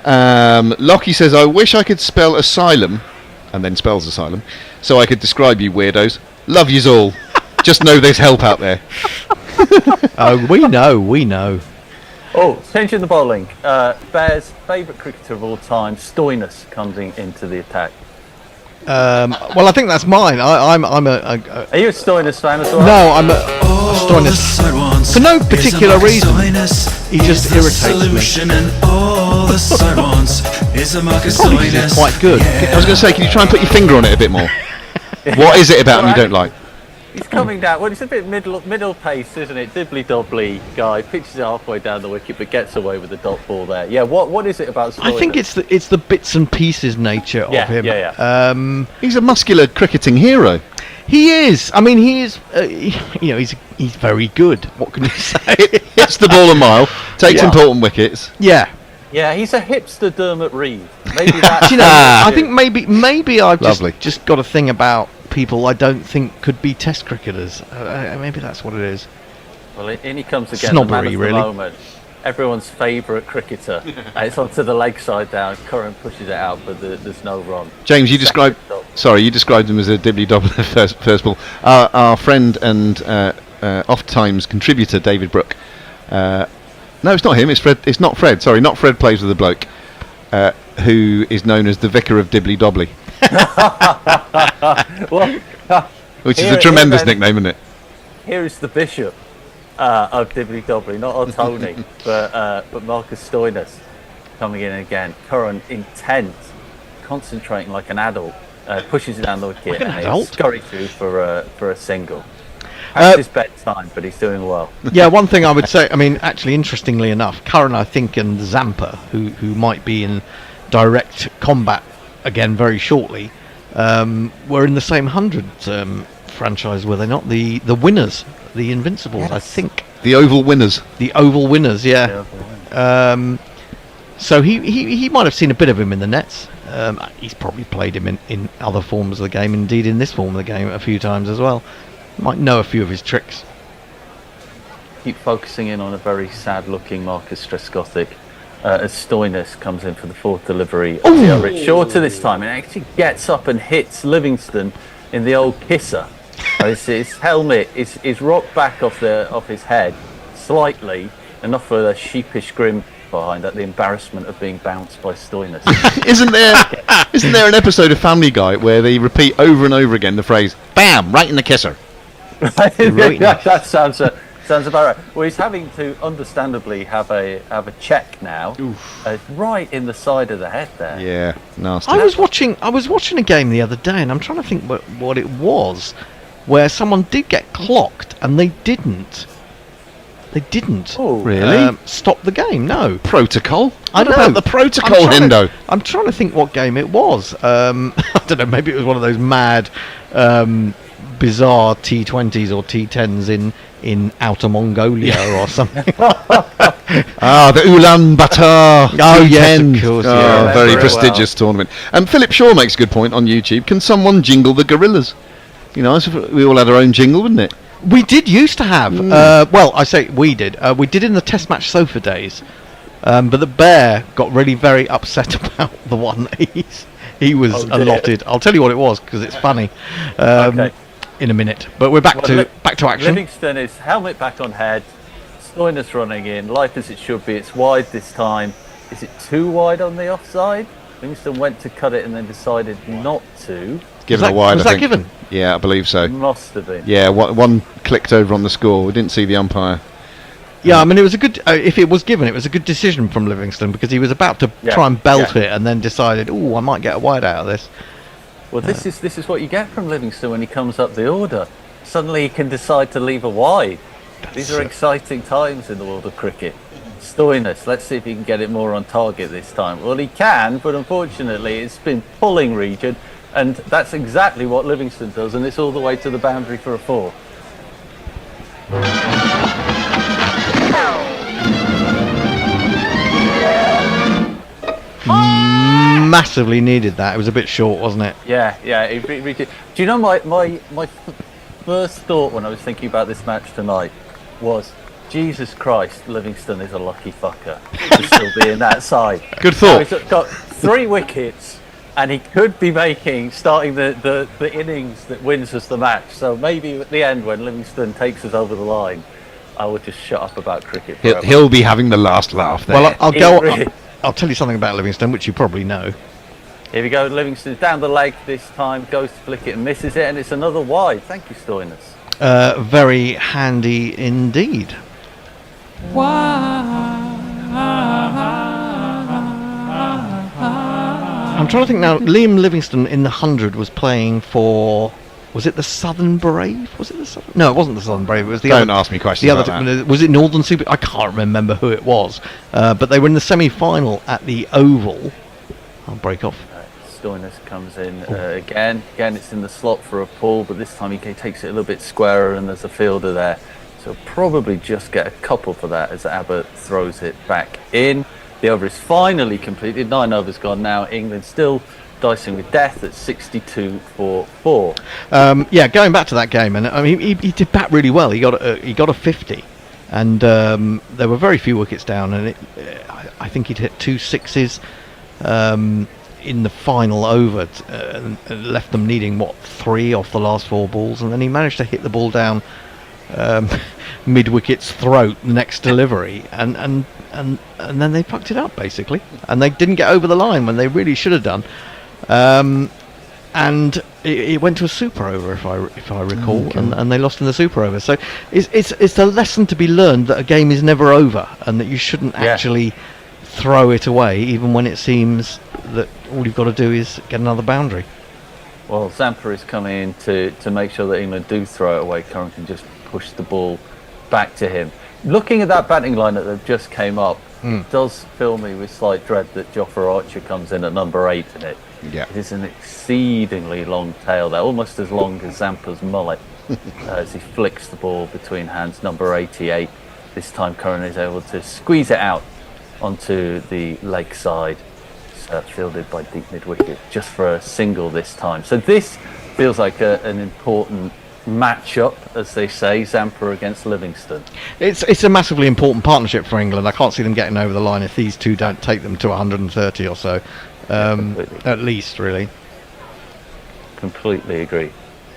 S3: Lockie says, I wish I could spell asylum, and then spells asylum, so I could describe you weirdos. Love yous all. Just know there's help out there.
S1: We know.
S13: Oh, changing the bowling. Bears' favourite cricketer of all time, Stoinis, comes into the attack.
S1: Well, I think that's mine. I'm a
S13: Are you a Stoinis fan as well?
S1: No, I'm a Stoinis. For no particular reason. He just irritates me.
S7: And all the side wants is a Marcus Stoinis.
S3: Quite good. I was going to say, can you try and put your finger on it a bit more? What is it about him you don't like?
S13: He's coming down. Well, it's a bit middle pace, isn't it? Dibbly-dobbly guy, pitches it halfway down the wicket, but gets away with the dot ball there. Yeah, what is it about Stoinis?
S1: I think it's the bits and pieces nature of him.
S13: Yeah.
S3: He's a muscular cricketing hero.
S1: He is. I mean, he is. He's very good. What can you say?
S3: Hits the ball a mile, takes important wickets.
S1: Yeah.
S13: Yeah, he's a hipster Dermot Reed. Maybe that's.
S1: I think maybe I've just got a thing about people I don't think could be Test cricketers. Maybe that's what it is.
S13: Well, in he comes again.
S1: Snobbery,
S13: the man of the moment. Everyone's favourite cricketer. It's onto the leg side down. Curran pushes it out, but there's no run.
S3: James, you described him as a dibbly-dobbler first ball. Our friend and oft-times contributor David Brooke. No, it's not him. It's Fred. It's not Fred. Sorry, not Fred. Plays with a bloke who is known as the Vicar of Dibbly Dobbly.
S13: Well,
S3: which is a tremendous nickname, isn't it?
S13: Here is the bishop of Dibbly Dobbly, not our Tony, but Marcus Stoinis coming in again. Curran intent, concentrating like an adult, pushes it down the wicket and he'll scurry through for a single. Past his bedtime, but he's doing well.
S1: Yeah, one thing I would say, I mean, actually, interestingly enough, Curran, I think, and Zampa, who might be in direct combat again very shortly, were in the same 100 franchise, were they not? The winners, the Invincibles, yes. I think.
S3: The Oval winners.
S1: The Oval winners, yeah. So he might have seen a bit of him in the nets. He's probably played him in other forms of the game, indeed in this form of the game a few times as well. Might know a few of his tricks.
S13: Keep focusing in on a very sad-looking Marcus Trescothic as Stoinis comes in for the fourth delivery. It's shorter this time, and actually gets up and hits Livingston in the old kisser. His helmet is rocked back off his head slightly, enough for a sheepish grin behind at the embarrassment of being bounced by Stoinis.
S3: Isn't there an episode of Family Guy where they repeat over and over again the phrase "bam" right in the kisser?
S13: That sounds about right. Well, he's having to understandably have a check now, right in the side of the head there.
S3: Yeah, nasty.
S1: I was watching a game the other day, and I'm trying to think what it was, where someone did get clocked and they didn't.
S3: Oh, really?
S1: Stop the game? No
S3: protocol.
S1: I don't
S3: know the protocol, Hendo.
S1: I'm trying to think what game it was. I don't know. Maybe it was one of those mad. Bizarre T20s or T10s in Outer Mongolia or something.
S3: The Ulaanbaatar.
S1: Oh yes, of course.
S3: Yeah, very prestigious tournament. Philip Shaw makes a good point on YouTube. Can someone jingle the gorillas? You know, we all had our own jingle, wouldn't it?
S1: We did used to have. Well, I say we did. We did in the Test Match Sofa days, but the Bear got really very upset about the one that he was allotted. I'll tell you what it was because it's funny.
S13: Okay.
S1: In a minute, but we're back to action.
S13: Livingston is helmet back on head, Stoinis running in, life as it should be. It's wide this time. Is it too wide on the offside? Livingston went to cut it and then decided not to.
S3: Given a wide,
S1: was that given?
S3: Yeah, I believe so.
S13: Must have been.
S3: Yeah, one clicked over on the score. We didn't see the umpire.
S1: Yeah, I mean, it was a good. If it was given, it was a good decision from Livingston because he was about to try and belt it and then decided, I might get a wide out of this.
S13: Well, this is what you get from Livingston when he comes up the order. Suddenly he can decide to leave a wide. These are exciting times in the world of cricket. Stoinis, let's see if he can get it more on target this time. Well, he can, but unfortunately it's been pulling region, and that's exactly what Livingston does, and it's all the way to the boundary for a 4.
S1: Massively needed that. It was a bit short, wasn't it?
S13: Yeah. Do you know my first thought when I was thinking about this match tonight was, Jesus Christ, Livingston is a lucky fucker to still be in that side.
S3: Good thought.
S13: So he's got 3 wickets and he could be starting the innings that wins us the match. So maybe at the end when Livingston takes us over the line, I will just shut up about cricket forever.
S3: He'll be having the last laugh there.
S1: Well, I'll tell you something about Livingston, which you probably know.
S13: Here we go, Livingston's down the leg this time, goes to flick it and misses it, and it's another wide. Thank you, Stoinis.
S1: Very handy indeed. I'm trying to think now. Liam Livingston in the 100 was playing for. Was it the Southern Brave? Was it the Southern? No, it wasn't the Southern Brave. It was the
S3: Don't ask me questions about that.
S1: Was it Northern Super? I can't remember who it was. But they were in the semi-final at the Oval. I'll break off.
S13: Stoinis comes in again. Again, it's in the slot for a pull, but this time he takes it a little bit squarer, and there's a fielder there. So probably just get a couple for that as Abbott throws it back in. The over is finally completed. 9 overs gone now. England still dicing with death at 62 for 4.
S1: Going back to that game, and I mean, he did bat really well. He got a 50, and there were very few wickets down, and I think he'd hit 2 sixes in the final over, and left them needing 3 off the last 4 balls, and then he managed to hit the ball down mid-wicket's throat the next delivery, and then they fucked it up basically, and they didn't get over the line when they really should have done. and it went to a super over, if I recall, and they lost in the super over. So it's a lesson to be learned that a game is never over, and that you shouldn't actually throw it away, even when it seems that all you've got to do is get another boundary.
S13: Well, Zampa is coming in to make sure that England do throw it away. Curran can just push the ball back to him. Looking at that batting line that just came up, it does fill me with slight dread that Jofra Archer comes in at number 8 in it.
S3: Yeah.
S13: It is an exceedingly long tail there, almost as long as Zampa's mullet, as he flicks the ball between hands. Number 88. This time Curran is able to squeeze it out onto the leg side. Fielded by deep mid-wicket just for a single this time. So this feels like an important match-up, as they say, Zampa against Livingston.
S1: It's a massively important partnership for England. I can't see them getting over the line if these two don't take them to 130 or so. At least, really.
S13: Completely agree.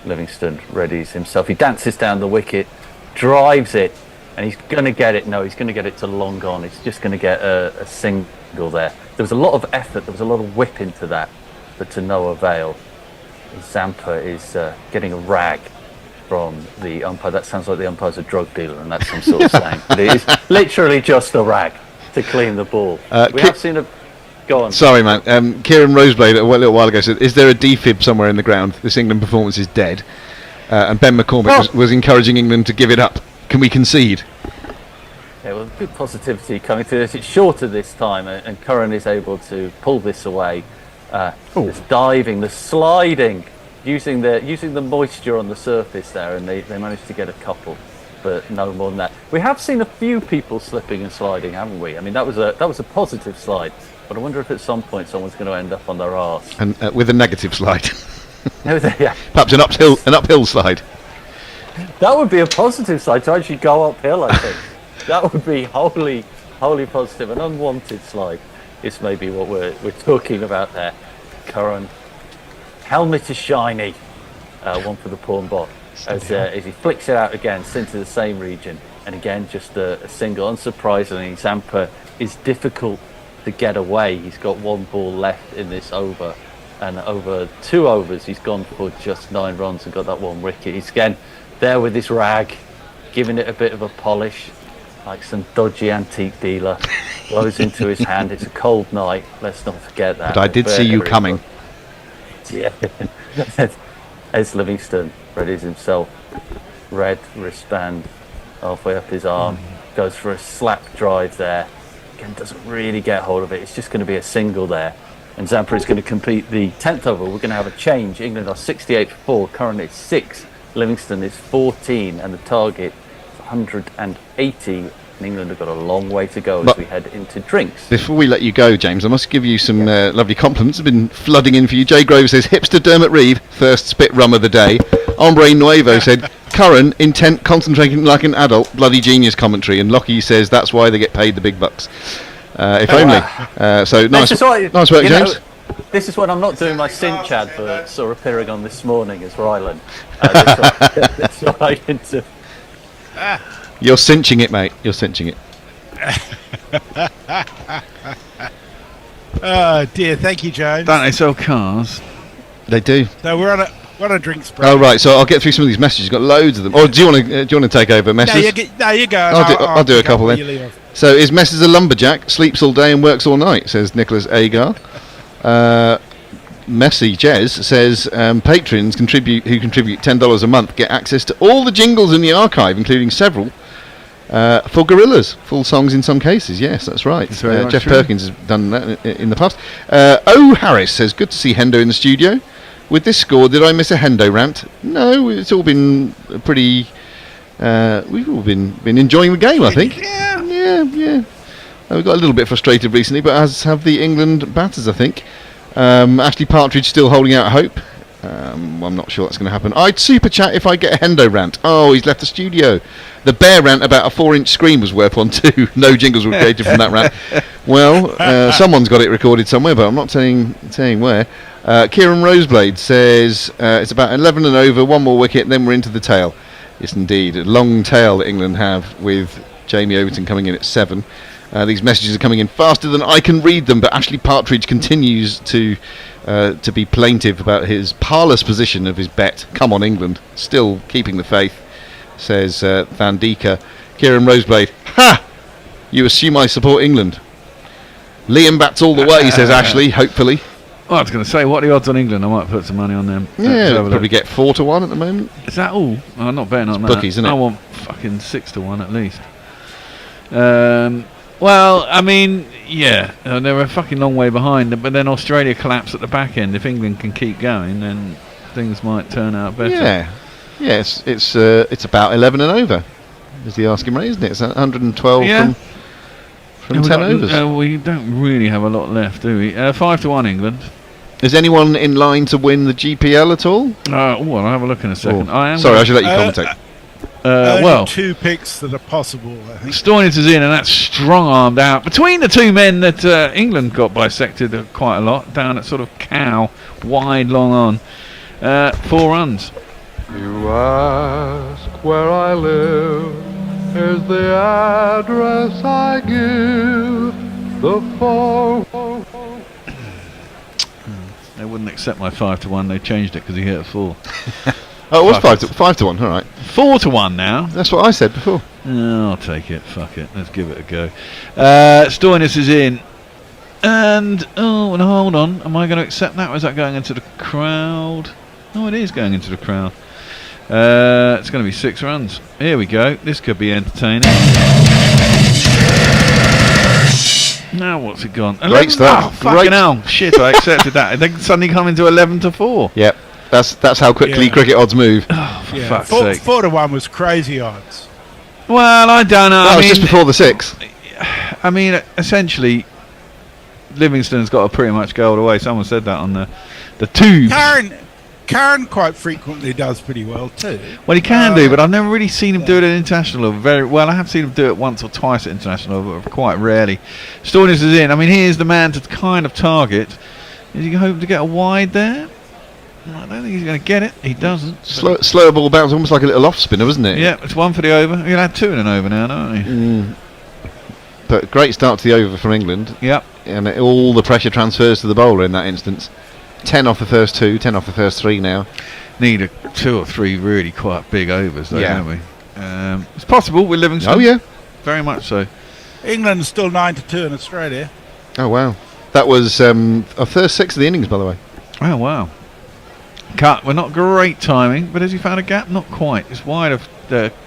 S13: Livingston readies himself. He dances down the wicket, drives it, and he's going to get it. No, he's going to get it to long on. He's just going to get a single there. There was a lot of effort, there was a lot of whip into that, but to no avail. Zampa is getting a rag from the umpire. That sounds like the umpire's a drug dealer, and that's some sort of slang. But it is literally just a rag to clean the ball. We have seen a... Go on.
S3: Sorry, man. Kieran Roseblade a little while ago said, is there a defib somewhere in the ground? This England performance is dead. And Ben McCormick was encouraging England to give it up. Can we concede?
S13: Yeah, well, good positivity coming through this. It's shorter this time, and Curran is able to pull this away. This diving, the sliding, using the moisture on the surface there, and they managed to get a couple, but no more than that. We have seen a few people slipping and sliding, haven't we? I mean, that was a positive slide, but I wonder if at some point someone's going to end up on their arse.
S3: And with a negative slide.
S13: Yeah.
S3: Perhaps an uphill slide.
S13: That would be a positive slide to actually go uphill, I think. That would be wholly positive. An unwanted slide is maybe what we're talking about there. Curran, helmet is shiny. One for the pawn bot. As he flicks it out again, into the same region. And again, just a single. Unsurprisingly, Zampa is difficult to get away. He's got one ball left in this over. And over 2 overs, he's gone for just 9 runs and got that one wicket. He's again there with this rag, giving it a bit of a polish, like some dodgy antique dealer. Blows into his hand. It's a cold night, let's not forget that.
S3: But I did see you coming.
S13: Yeah. As Livingston readies himself, red wristband halfway up his arm, goes for a slap drive there. Again, doesn't really get hold of it. It's just going to be a single there. And Zampa is going to complete the 10th over. We're going to have a change. England are 68 for 4, currently it's 6. Livingston is 14, and the target is 180. And England have got a long way to go as we head into drinks.
S3: Before we let you go, James, I must give you some lovely compliments. Have been flooding in for you. Jay Grove says, hipster Dermot Reeve, first spit rum of the day. Hombre Nuevo said, Curran, intent, concentrating like an adult, bloody genius commentary. And Lockie says, that's why they get paid the big bucks. If only. So nice work, James.
S13: This is when I'm not doing my cinch advert, saw appearing on This Morning as Ryland. That's right into...
S3: You're cinching it, mate. You're cinching it.
S8: Oh dear, thank you, Jones.
S15: Don't they sell cars?
S3: They do.
S8: So we're on a drinks break.
S3: Oh right, so I'll get through some of these messages. You've got loads of them. Or do you want to take over, Messrs?
S8: No, you go.
S3: I'll do a couple then. So is Messrs a lumberjack, sleeps all day and works all night? Says Nicholas Agar. Messi Jez says patrons who contribute $10 a month get access to all the jingles in the archive, including several for Gorillaz, full songs in some cases. Yes, that's right. Jeff Perkins has done that in the past. O Harris says, good to see Hendo in the studio. With this score, did I miss a Hendo rant? No, it's all been pretty... we've all been enjoying the game, I think. Yeah. We got a little bit frustrated recently, but as have the England batters, I think. Ashley Partridge still holding out hope. I'm not sure that's going to happen. I'd super chat if I get a Hendo rant. Oh, he's left the studio. The bear rant about a 4-inch screen was worth one too. No jingles were created from that rant. Well, someone's got it recorded somewhere, but I'm not saying where. Kieran Roseblade says it's about 11 and over, one more wicket, and then we're into the tail. Yes, indeed, a long tail that England have with Jamie Overton coming in at 7. These messages are coming in faster than I can read them, but Ashley Partridge continues to to be plaintive about his parlous position of his bet. Come on, England. Still keeping the faith, says Van Dieker. Kieran Roseblade. Ha! You assume I support England. Liam bats all the way, says Ashley, hopefully.
S15: Well, I was going to say, what are the odds on England? I might put some money on them.
S3: Yeah, probably get 4-1 at the moment.
S15: Is that all? I'm not betting on that.
S3: Bookies, isn't it?
S15: I want fucking 6-1 at least. Well, I mean, yeah, they're a fucking long way behind, but then Australia collapse at the back end. If England can keep going, then things might turn out better.
S3: Yeah, yes, it's about 11 and over, is the asking rate, isn't it? It's 112 from 10 overs.
S15: We don't really have a lot left, do we? 5-1 England.
S3: Is anyone in line to win the GPL at all?
S15: Well, I'll have a look in a second.
S3: Sorry, I should let you commentate.
S15: Well,
S8: 2 picks that are possible, I think.
S15: Stoinis is in, and that's strong-armed out. Between the two men that England got bisected quite a lot, down at sort of cow, wide, long on. 4 runs.
S6: You ask where I live, is the address I give, the 4...
S15: They wouldn't accept my 5-1. They changed it because he hit a 4.
S3: Oh, it was 5-1. All right.
S15: 4-1 now.
S3: That's what I said before.
S15: I'll take it. Fuck it. Let's give it a go. Stoinis is in, and hold on. Am I going to accept that, or is that going into the crowd? Oh, it is going into the crowd. It's going to be 6 runs. Here we go. This could be entertaining. Now what's it gone?
S3: Great start.
S15: Oh, fucking hell. Shit, I accepted that. They suddenly come into 11-4.
S3: Yep. That's how quickly cricket odds move.
S15: Oh, for fuck's sake.
S8: 4-1 was crazy odds.
S15: Well, I don't know.
S3: That was just before the 6.
S15: I mean, essentially, Livingston's got to pretty much go all the way. Someone said that on the tubes.
S8: Karen quite frequently does pretty well too.
S15: Well, he can do, but I've never really seen him do it at international. Very well, I have seen him do it once or twice at international, but quite rarely. Stoinis is in. I mean, he is the man to kind of target. Is he hoping to get a wide there? I don't think he's going to get it. He doesn't.
S3: Slower ball bounce, almost like a little off spinner, wasn't it?
S15: Yeah, it's 1 for the over. He'll have 2 in an over now, don't he?
S3: But great start to the over from England.
S15: Yep.
S3: And all the pressure transfers to the bowler in that instance. 10 off the first 2, 10 off the first 3 now.
S15: Need 2 or 3 really quite big overs, though, don't we? It's possible with Livingston.
S3: Oh, yeah.
S15: Very much so.
S8: England's still 9-2 in Australia.
S3: Oh, wow. That was our first 6 of the innings, by the way.
S15: Oh, wow. Cut. Well, not great timing, but has he found a gap? Not quite. It's wide of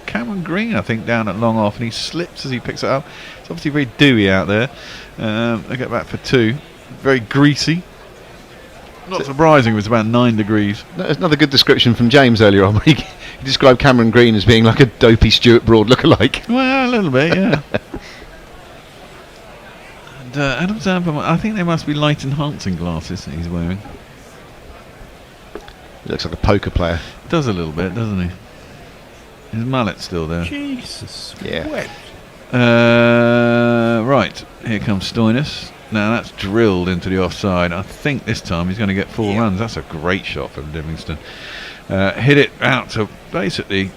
S15: Cameron Green, I think, down at long off, and he slips as he picks it up. It's obviously very dewy out there. They get back for 2. Very greasy. Not surprising, it was about 9 degrees.
S3: There's another good description from James earlier on. He described Cameron Green as being like a dopey Stuart Broad lookalike.
S15: Well, a little bit, yeah. And Adam Zampa, I think they must be light enhancing glasses that he's wearing.
S3: He looks like a poker player.
S15: Does a little bit, doesn't he? His mullet's still there.
S8: Jesus.
S3: Yeah.
S15: Right, here comes Stoinis. Now that's drilled into the offside. I think this time he's going to get 4 runs. That's a great shot from Livingston. Hit it out to basically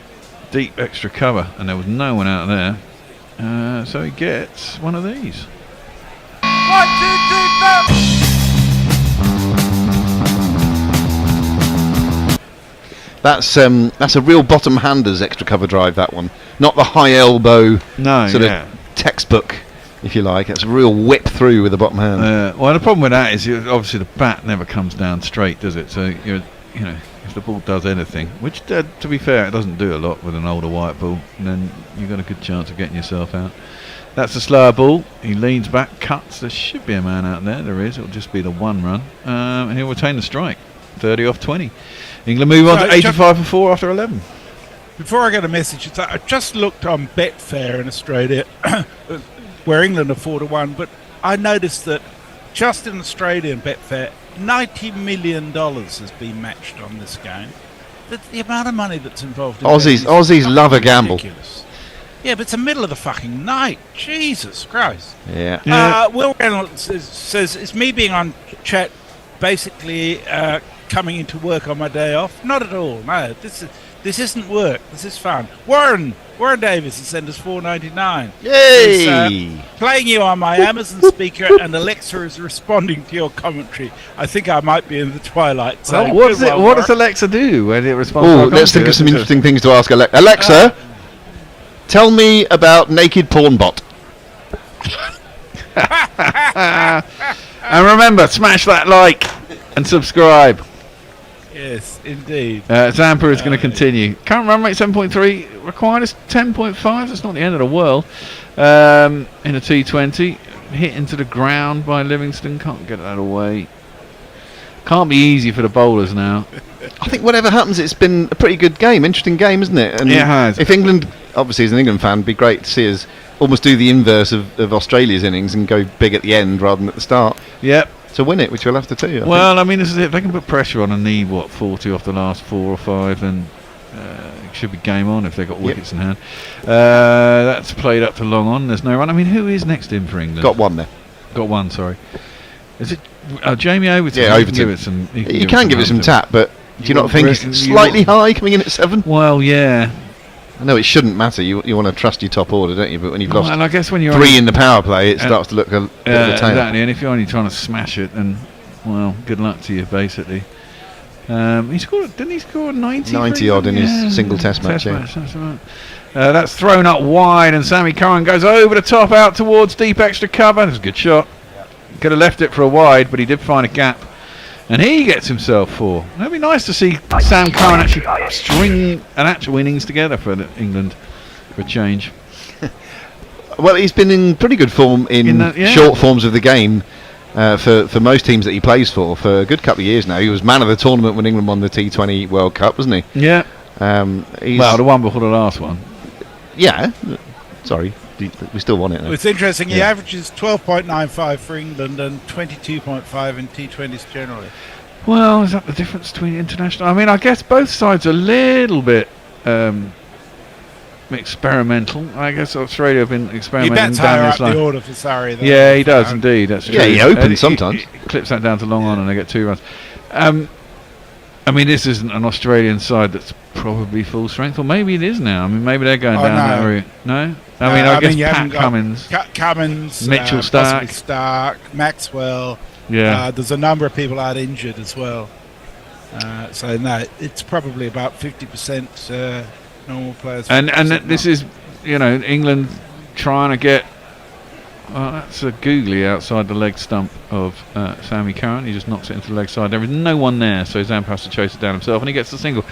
S15: deep extra cover, and there was no one out there. So he gets one of these.
S11: 1, 2, 3, 4.
S3: That's a real bottom handers extra cover drive, that one. Not the high elbow sort of textbook, if you like. It's a real whip through with the bottom hand.
S15: Well, the problem with that is obviously the bat never comes down straight, does it? So you know, if the ball does anything, which to be fair, it doesn't do a lot with an older white ball, then you've got a good chance of getting yourself out. That's a slower ball. He leans back, cuts. There should be a man out there. There is. It'll just be the 1 run, and he'll retain the strike. 30 off 20. England move on to 85 for 4 after 11.
S8: Before I get a message, I just looked on Betfair in Australia, where England are 4-1, but I noticed that just in Australia and Betfair, $90 million has been matched on this game. The amount of money that's involved in
S3: Aussies love a gamble.
S8: Ridiculous. Yeah, but it's the middle of the fucking night. Jesus Christ.
S3: Yeah.
S8: Will Reynolds says, it's me being on chat basically coming into work on my day off? Not at all, no. This This isn't work. This is fun. Warren Davis has sent us $4.99.
S3: Yay!
S8: Playing you on my Amazon speaker, and Alexa is responding to your commentary. I think I might be in the twilight zone.
S15: What does Alexa do when it responds?
S3: Oh, let's think of some interesting things to ask Alexa. Alexa, tell me about naked porn bot.
S15: And remember, smash that like and subscribe.
S8: Yes, indeed.
S15: Zampa is going to continue. Current run rate 7.3, required is 10.5. That's not the end of the world. In a T20, hit into the ground by Livingston. Can't get that away. Can't be easy for the bowlers now.
S3: I think whatever happens, it's been a pretty good game. Interesting game, isn't it? And
S15: it has.
S3: If England, obviously as an England fan, it'd be great to see us almost do the inverse of Australia's innings and go big at the end rather than at the start.
S15: Yep.
S3: To win it, which we'll have to do.
S15: I mean, this is it. If they can put pressure on and need 40 off the last 4 or 5, then it should be game on if they've got wickets in hand. That's played up to long on. There's no run. I mean, who is next in for England?
S3: Got one there.
S15: Got one. Sorry. Is it Jamie Overton?
S3: Yeah, Overton. You can give it some tap, but do you not think he's slightly high coming in at 7?
S15: Well, yeah.
S3: I know it shouldn't matter. You want to trust your top order, don't you? But when you've lost
S15: I guess when you're
S3: 3 in the power play, it starts to look a bit of a tail.
S15: Exactly, and if you're only trying to smash it, then, well, good luck to you, basically. Didn't he score 90?
S3: 90 odd in his single test match, yeah.
S15: That's right. That's thrown up wide, and Sammy Curran goes over the top out towards deep extra cover. That's a good shot. Could have left it for a wide, but he did find a gap. And he gets himself 4. It'd be nice to see Sam Curran actually string an actual innings together for England for a change.
S3: Well, he's been in pretty good form in short forms of the game for most teams that he plays for a good couple of years now. He was man of the tournament when England won the T20 World Cup, wasn't he?
S15: Yeah. Well, the one before the last one.
S3: Yeah. Sorry. We still won it, though.
S8: It's interesting. He averages 12.95 for England and 22.5 in T20s generally.
S15: Well, is that the difference between international? I mean, I guess both sides are a little bit experimental. I guess Australia have been experimenting.
S8: He bats higher up the order for Surrey.
S15: Yeah, he does indeed. That's true.
S3: Yeah, he opens sometimes.
S15: He clips that down to long on and they get 2 runs. I mean, this isn't an Australian side that's probably full strength, or maybe it is now. I mean, maybe they're going down that route. No? I guess Pat Cummins.
S8: Cummins,
S15: Mitchell
S8: Stark, Maxwell.
S15: Yeah.
S8: There's a number of people out injured as well. So, no, it's probably about 50% normal players.
S15: And this is, England trying to get... Well, that's a googly outside the leg stump of Sammy Curran. He just knocks it into the leg side. There is no one there, so Zampa has to chase it down himself, and he gets the single.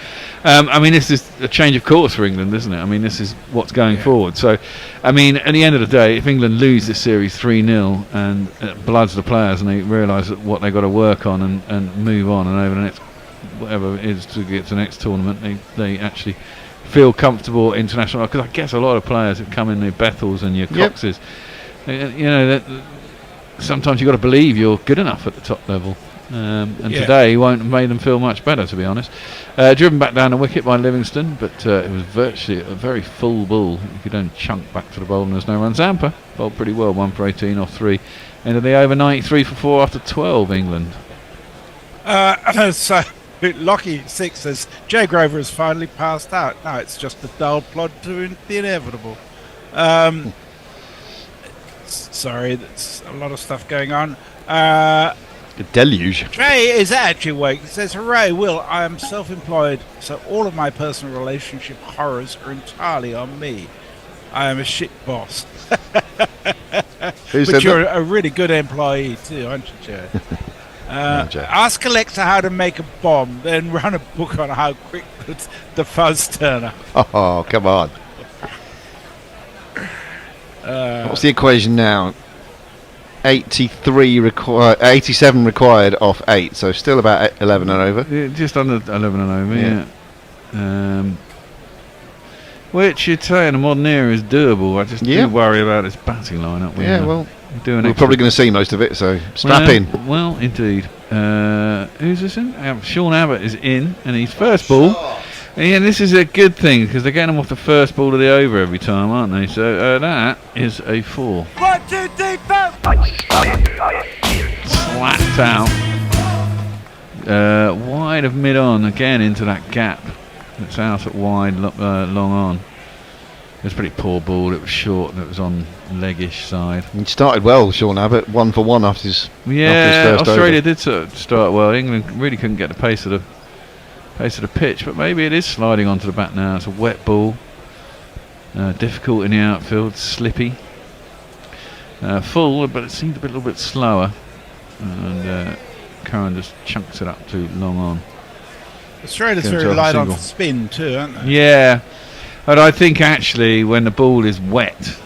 S15: I mean, this is a change of course for England, isn't it? I mean, this is what's going forward. So, I mean, at the end of the day, if England lose this series 3-0 and it bloods the players and they realise what they've got to work on and move on, and over the next, whatever it is to get to the next tournament, they actually feel comfortable international. Because I guess a lot of players have come in, their Bethels and your Coxes. That sometimes you've got to believe you're good enough at the top level, and today he won't have made them feel much better, to be honest. Driven back down the wicket by Livingston, but it was virtually a very full ball. You could only chunk back to the bowl and there's no run. Zampa bowled pretty well, 1 for 18 off 3. End of the over, 93 for 4 after 12, England.
S8: So Lockie 6 says Jay Grover has finally passed out. No, it's just a dull plod to the inevitable. Sorry, that's a lot of stuff going on.
S3: The deluge.
S8: Trey is actually awake. He says, "Hooray, Will, I am self-employed, so all of my personal relationship horrors are entirely on me. I am a shit boss." But you're a really good employee too, aren't you, Joe? Ask Alexa how to make a bomb, then run a book on how quick the fuzz turn up.
S3: Oh, come on. What's the equation now? 87 required off 8, so still about 11 and over.
S15: Yeah, just under 11 and over, which you'd say in a modern era is doable. I just do worry about his batting lineup.
S3: We're probably going to see most of it, so strap in.
S15: Well, indeed. Who's this in? Sean Abbott is in, and his first ball. Yeah, this is a good thing because they're getting them off the first ball of the over every time, aren't they? So that is a 4.
S11: 1, 2, 3, 4.
S15: Slapped out. Wide of mid-on again into that gap. It's out at wide, long on. It was a pretty poor ball. It was short and it was on leggish side.
S3: He started well, Sean Abbott, 1 for 1 after his first
S15: Australia
S3: over.
S15: did sort of start well. England really couldn't get the pace of the pitch, but maybe it is sliding onto the bat now. It's a wet ball, difficult in the outfield, slippy, full, but it seemed to be a little bit slower. And Curran just chunks it up too long on.
S8: Australia's very light on spin too, aren't they?
S15: Yeah. But I think actually when the ball is wet,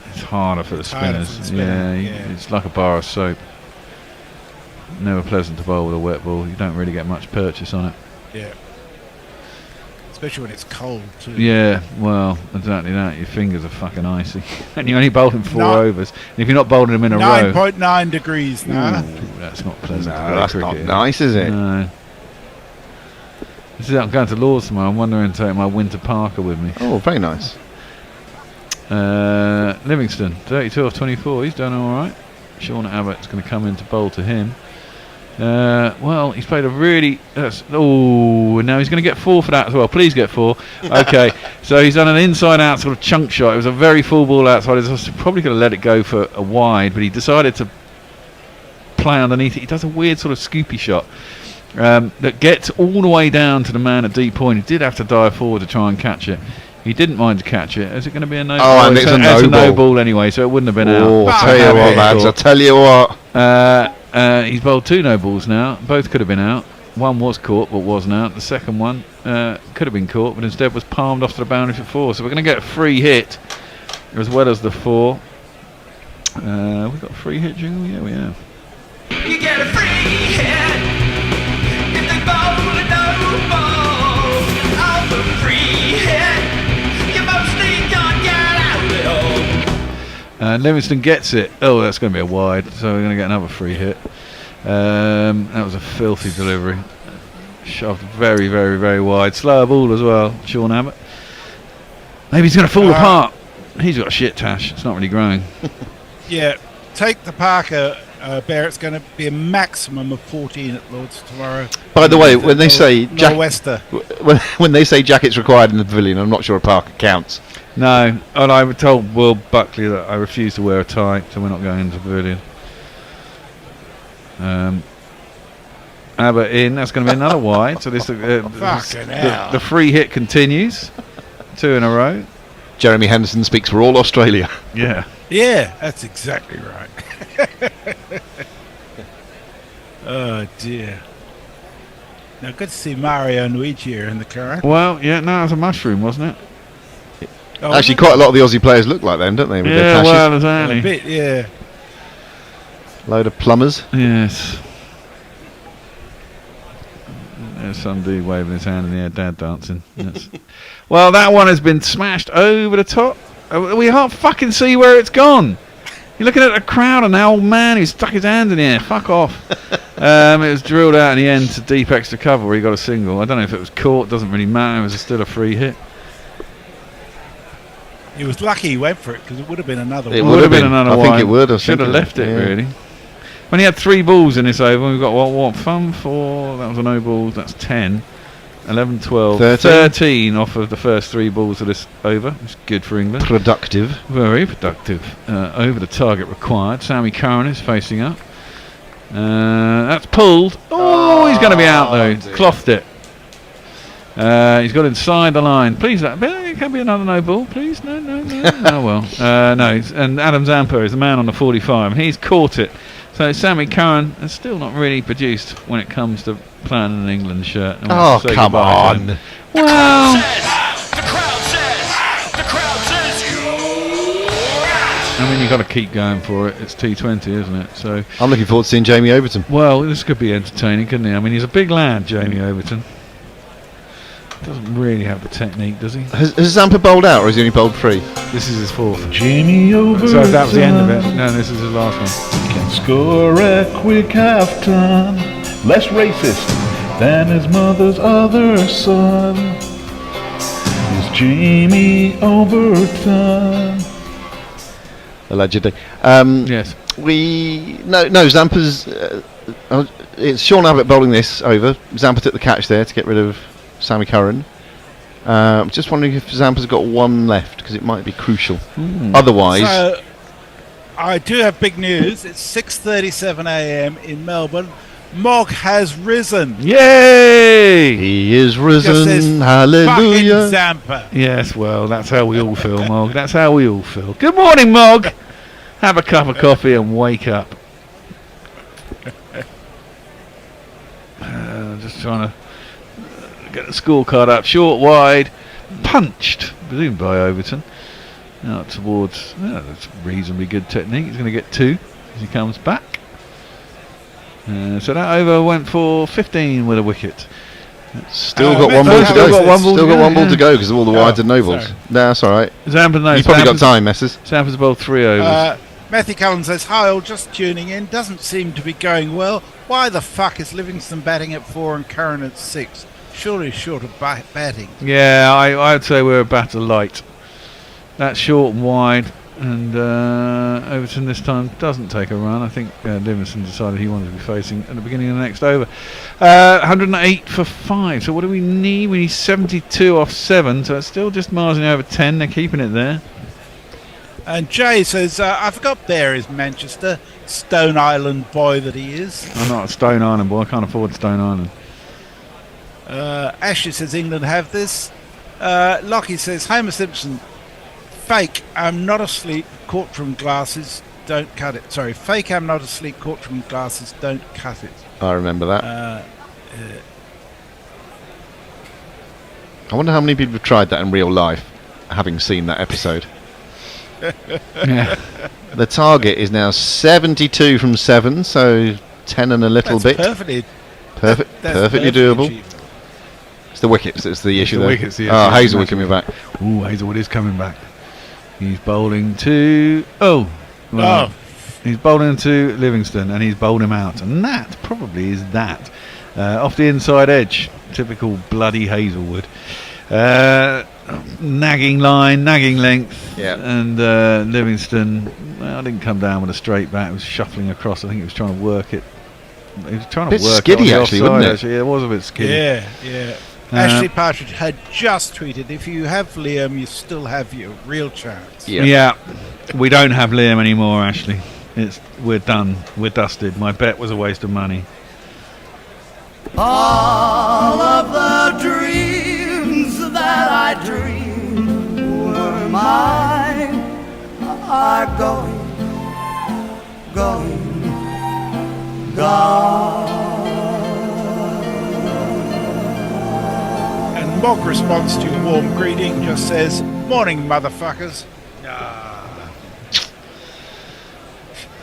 S15: it's harder for the spinners. Yeah, it's like a bar of soap. Never pleasant to bowl with a wet ball. You don't really get much purchase on it.
S8: Yeah. Especially when it's cold too.
S15: Yeah, well, exactly that. Your fingers are fucking icy. And you're only bowling 4 overs. And if you're not bowling them in a row...
S8: 9.9 degrees now.
S15: That's not pleasant.
S3: No, that's not nice, is it?
S15: No. I'm going to Lord's tomorrow. I'm wondering to take my winter parka with me.
S3: Oh, very nice.
S15: Livingston, 32 off 24. He's done all right. Sean Abbott's going to come in to bowl to him. Well, he's played a really... and now he's going to get 4 for that as well. Please get 4. Okay, so he's done an inside-out sort of chunk shot. It was a very full ball outside. I was probably going to let it go for a wide, but he decided to play underneath it. He does a weird sort of scoopy shot. That gets all the way down to the man at deep point. He did have to dive forward to try and catch it. He didn't mind to catch it. Is it going to be a no ball?
S3: Oh, and it's a no
S15: ball anyway, so it wouldn't have been out.
S3: Oh, I'll tell you what, lads. I'll tell you what.
S15: He's bowled 2 no balls now. Both could have been out. One was caught, but wasn't out. The second one could have been caught, but instead was palmed off to the boundary for 4. So we're going to get a free hit as well as the 4. We've got a free hit jingle? Yeah, we have.
S11: You get a free hit. Bowl a no ball, off a free hit. You mostly can't get out at all.
S15: Livingston gets it. Oh, that's going to be a wide, so we're going to get another free hit. That was a filthy delivery. Shoved very, very, very wide. Slower ball as well, Sean Abbott. Maybe he's going to fall apart. He's got a shit tash. It's not really growing.
S8: Yeah, take the Parker. Barrett's going to be a maximum of 14 at Lord's tomorrow.
S3: By the way, when they say
S8: when
S3: they say jackets required in the pavilion, I'm not sure a parka counts.
S15: No, and I told Will Buckley that I refuse to wear a tie, so we're not going into the pavilion. Abbott in. That's going to be another wide. So the free hit continues. 2 in a row.
S3: Jeremy Henderson speaks for all Australia.
S15: Yeah.
S8: Yeah, that's exactly right. Oh dear. Now good to see Mario and Luigi here in the car.
S15: Well, yeah, no, it was a mushroom, wasn't it?
S3: Oh, actually, quite a lot of the Aussie players look like them, don't they? With their
S15: yeah,
S3: tashes.
S15: well, exactly.
S8: A bit, yeah.
S3: Load of plumbers.
S15: Yes. There's some dude waving his hand in the air, dad dancing. Yes. Well, that one has been smashed over the top. We can't fucking see where it's gone. You're looking at a crowd and an old man who stuck his hand in the air. Fuck off. It was drilled out in the end to deep extra cover where he got a single. I don't know if it was caught. Doesn't really matter. It was still a free hit.
S8: He was lucky he went for it because it would have been another.
S15: It would have been another one.
S3: I think it would have.
S15: Should have left it really. When he had 3 balls in this over, we've got what fun for. That was a no ball. That's 10. 11, 12, 13 off of the first 3 balls of this over. It's good for England.
S3: Productive.
S15: Very productive. Over the target required. Sammy Curran is facing up. That's pulled. Oh, he's going to be out though.
S3: Dear.
S15: Clothed it. He's got inside the line. Please, it can be another no ball. Please, no. Oh well. No. And Adam Zampa is the man on the 45. He's caught it. So Sammy Curran has still not really produced when it comes to playing in an England shirt.
S3: Oh, come on.
S15: Well,
S11: The crowd says
S15: I mean, you've got to keep going for it. It's T20, isn't it? So
S3: I'm looking forward to seeing Jamie Overton.
S15: Well, this could be entertaining, couldn't he? I mean, he's a big lad, Jamie Overton. Doesn't really have the technique, does he?
S3: Has Zampa bowled out, or has he only bowled 3?
S15: This is his 4th.
S17: Jamie Overton.
S15: So that was the end of it. No, this is his last one.
S17: Can score a quick half ton. Less racist than his mother's other son. Is Jamie Overton.
S3: Allegedly.
S15: Yes.
S3: No, Zampa's... it's Sean Abbott bowling this over. Zampa took the catch there to get rid of Sammy Curran. I'm just wondering if Zampa's got one left, because it might be crucial. Otherwise...
S8: So, I do have big news. It's 6:37 a.m. in Melbourne. Mog has risen.
S15: Yay!
S3: He is
S8: Just says,
S3: risen, hallelujah.
S8: "Fucking Zampa."
S15: Yes, well, that's how we all feel, Mog. That's how we all feel. Good morning, Mog. Have a cup of coffee and wake up. Just trying to get the scorecard up. Short, wide, punched, presumed by Overton. Now towards, that's reasonably good technique. He's going to get 2 as he comes back. So that over went for 15 with a wicket.
S3: Still got one ball to go. Still got one ball to go because of all the wides and no balls.
S8: sorry.
S3: No, that's all right.
S15: Zampa, no,
S3: You've probably got time, Messrs.
S15: Zampa's bowled 3 overs.
S8: Matthew Cullen says, "Hi all, just tuning in. Doesn't seem to be going well. Why the fuck is Livingston batting at 4 and Curran at 6? Surely short of batting."
S15: Yeah, I would say we're a batter light. That's short and wide, and Overton this time doesn't take a run. I think Livingston decided he wanted to be facing at the beginning of the next over. 108 for 5. So what do we need? We need 72 off 7. So it's still just marginally over 10. They're keeping it there.
S8: And Jay says, "I forgot Bear is Manchester, Stone Island boy that he is."
S15: I'm not a Stone Island boy. I can't afford Stone Island.
S8: Ashley says, "England have this." Lockie says, "Homer Simpson, fake, I'm not asleep, caught from glasses, don't cut it." Sorry, fake, I'm not asleep, caught from glasses, don't cut it.
S3: I remember that. I wonder how many people have tried that in real life, having seen that episode.
S15: Yeah.
S3: The target is now 72 from 7, so 10 and a little
S8: That's
S3: bit.
S8: perfectly
S3: Perfectly doable.
S8: achievable.
S3: It's the wickets that's the issue
S15: the
S3: there.
S15: wickets, yeah.
S3: Hazelwood coming back.
S15: Ooh, Hazelwood is coming back. He's bowling to... He's bowling to Livingston, and he's bowled him out. And that probably is that. Off the inside edge. Typical bloody Hazelwood. Nagging line, nagging length.
S3: Yeah.
S15: And Livingston, well, didn't come down with a straight bat. It was shuffling across. I think he was trying to work it. He was trying to
S3: Bit
S15: work
S3: skiddy,
S15: it on the
S3: actually,
S15: offside,
S3: wasn't it?
S15: Actually. Yeah, it was a bit skiddy.
S8: Yeah. Ashley Partridge had just tweeted, "If you have Liam, you still have your real chance."
S15: Yeah. We don't have Liam anymore, Ashley. We're done. We're dusted. My bet was a waste of money.
S11: All of the dreams that I dreamed were mine are going, gone.
S8: And Mog responds to your warm greeting, just says, "Morning, motherfuckers."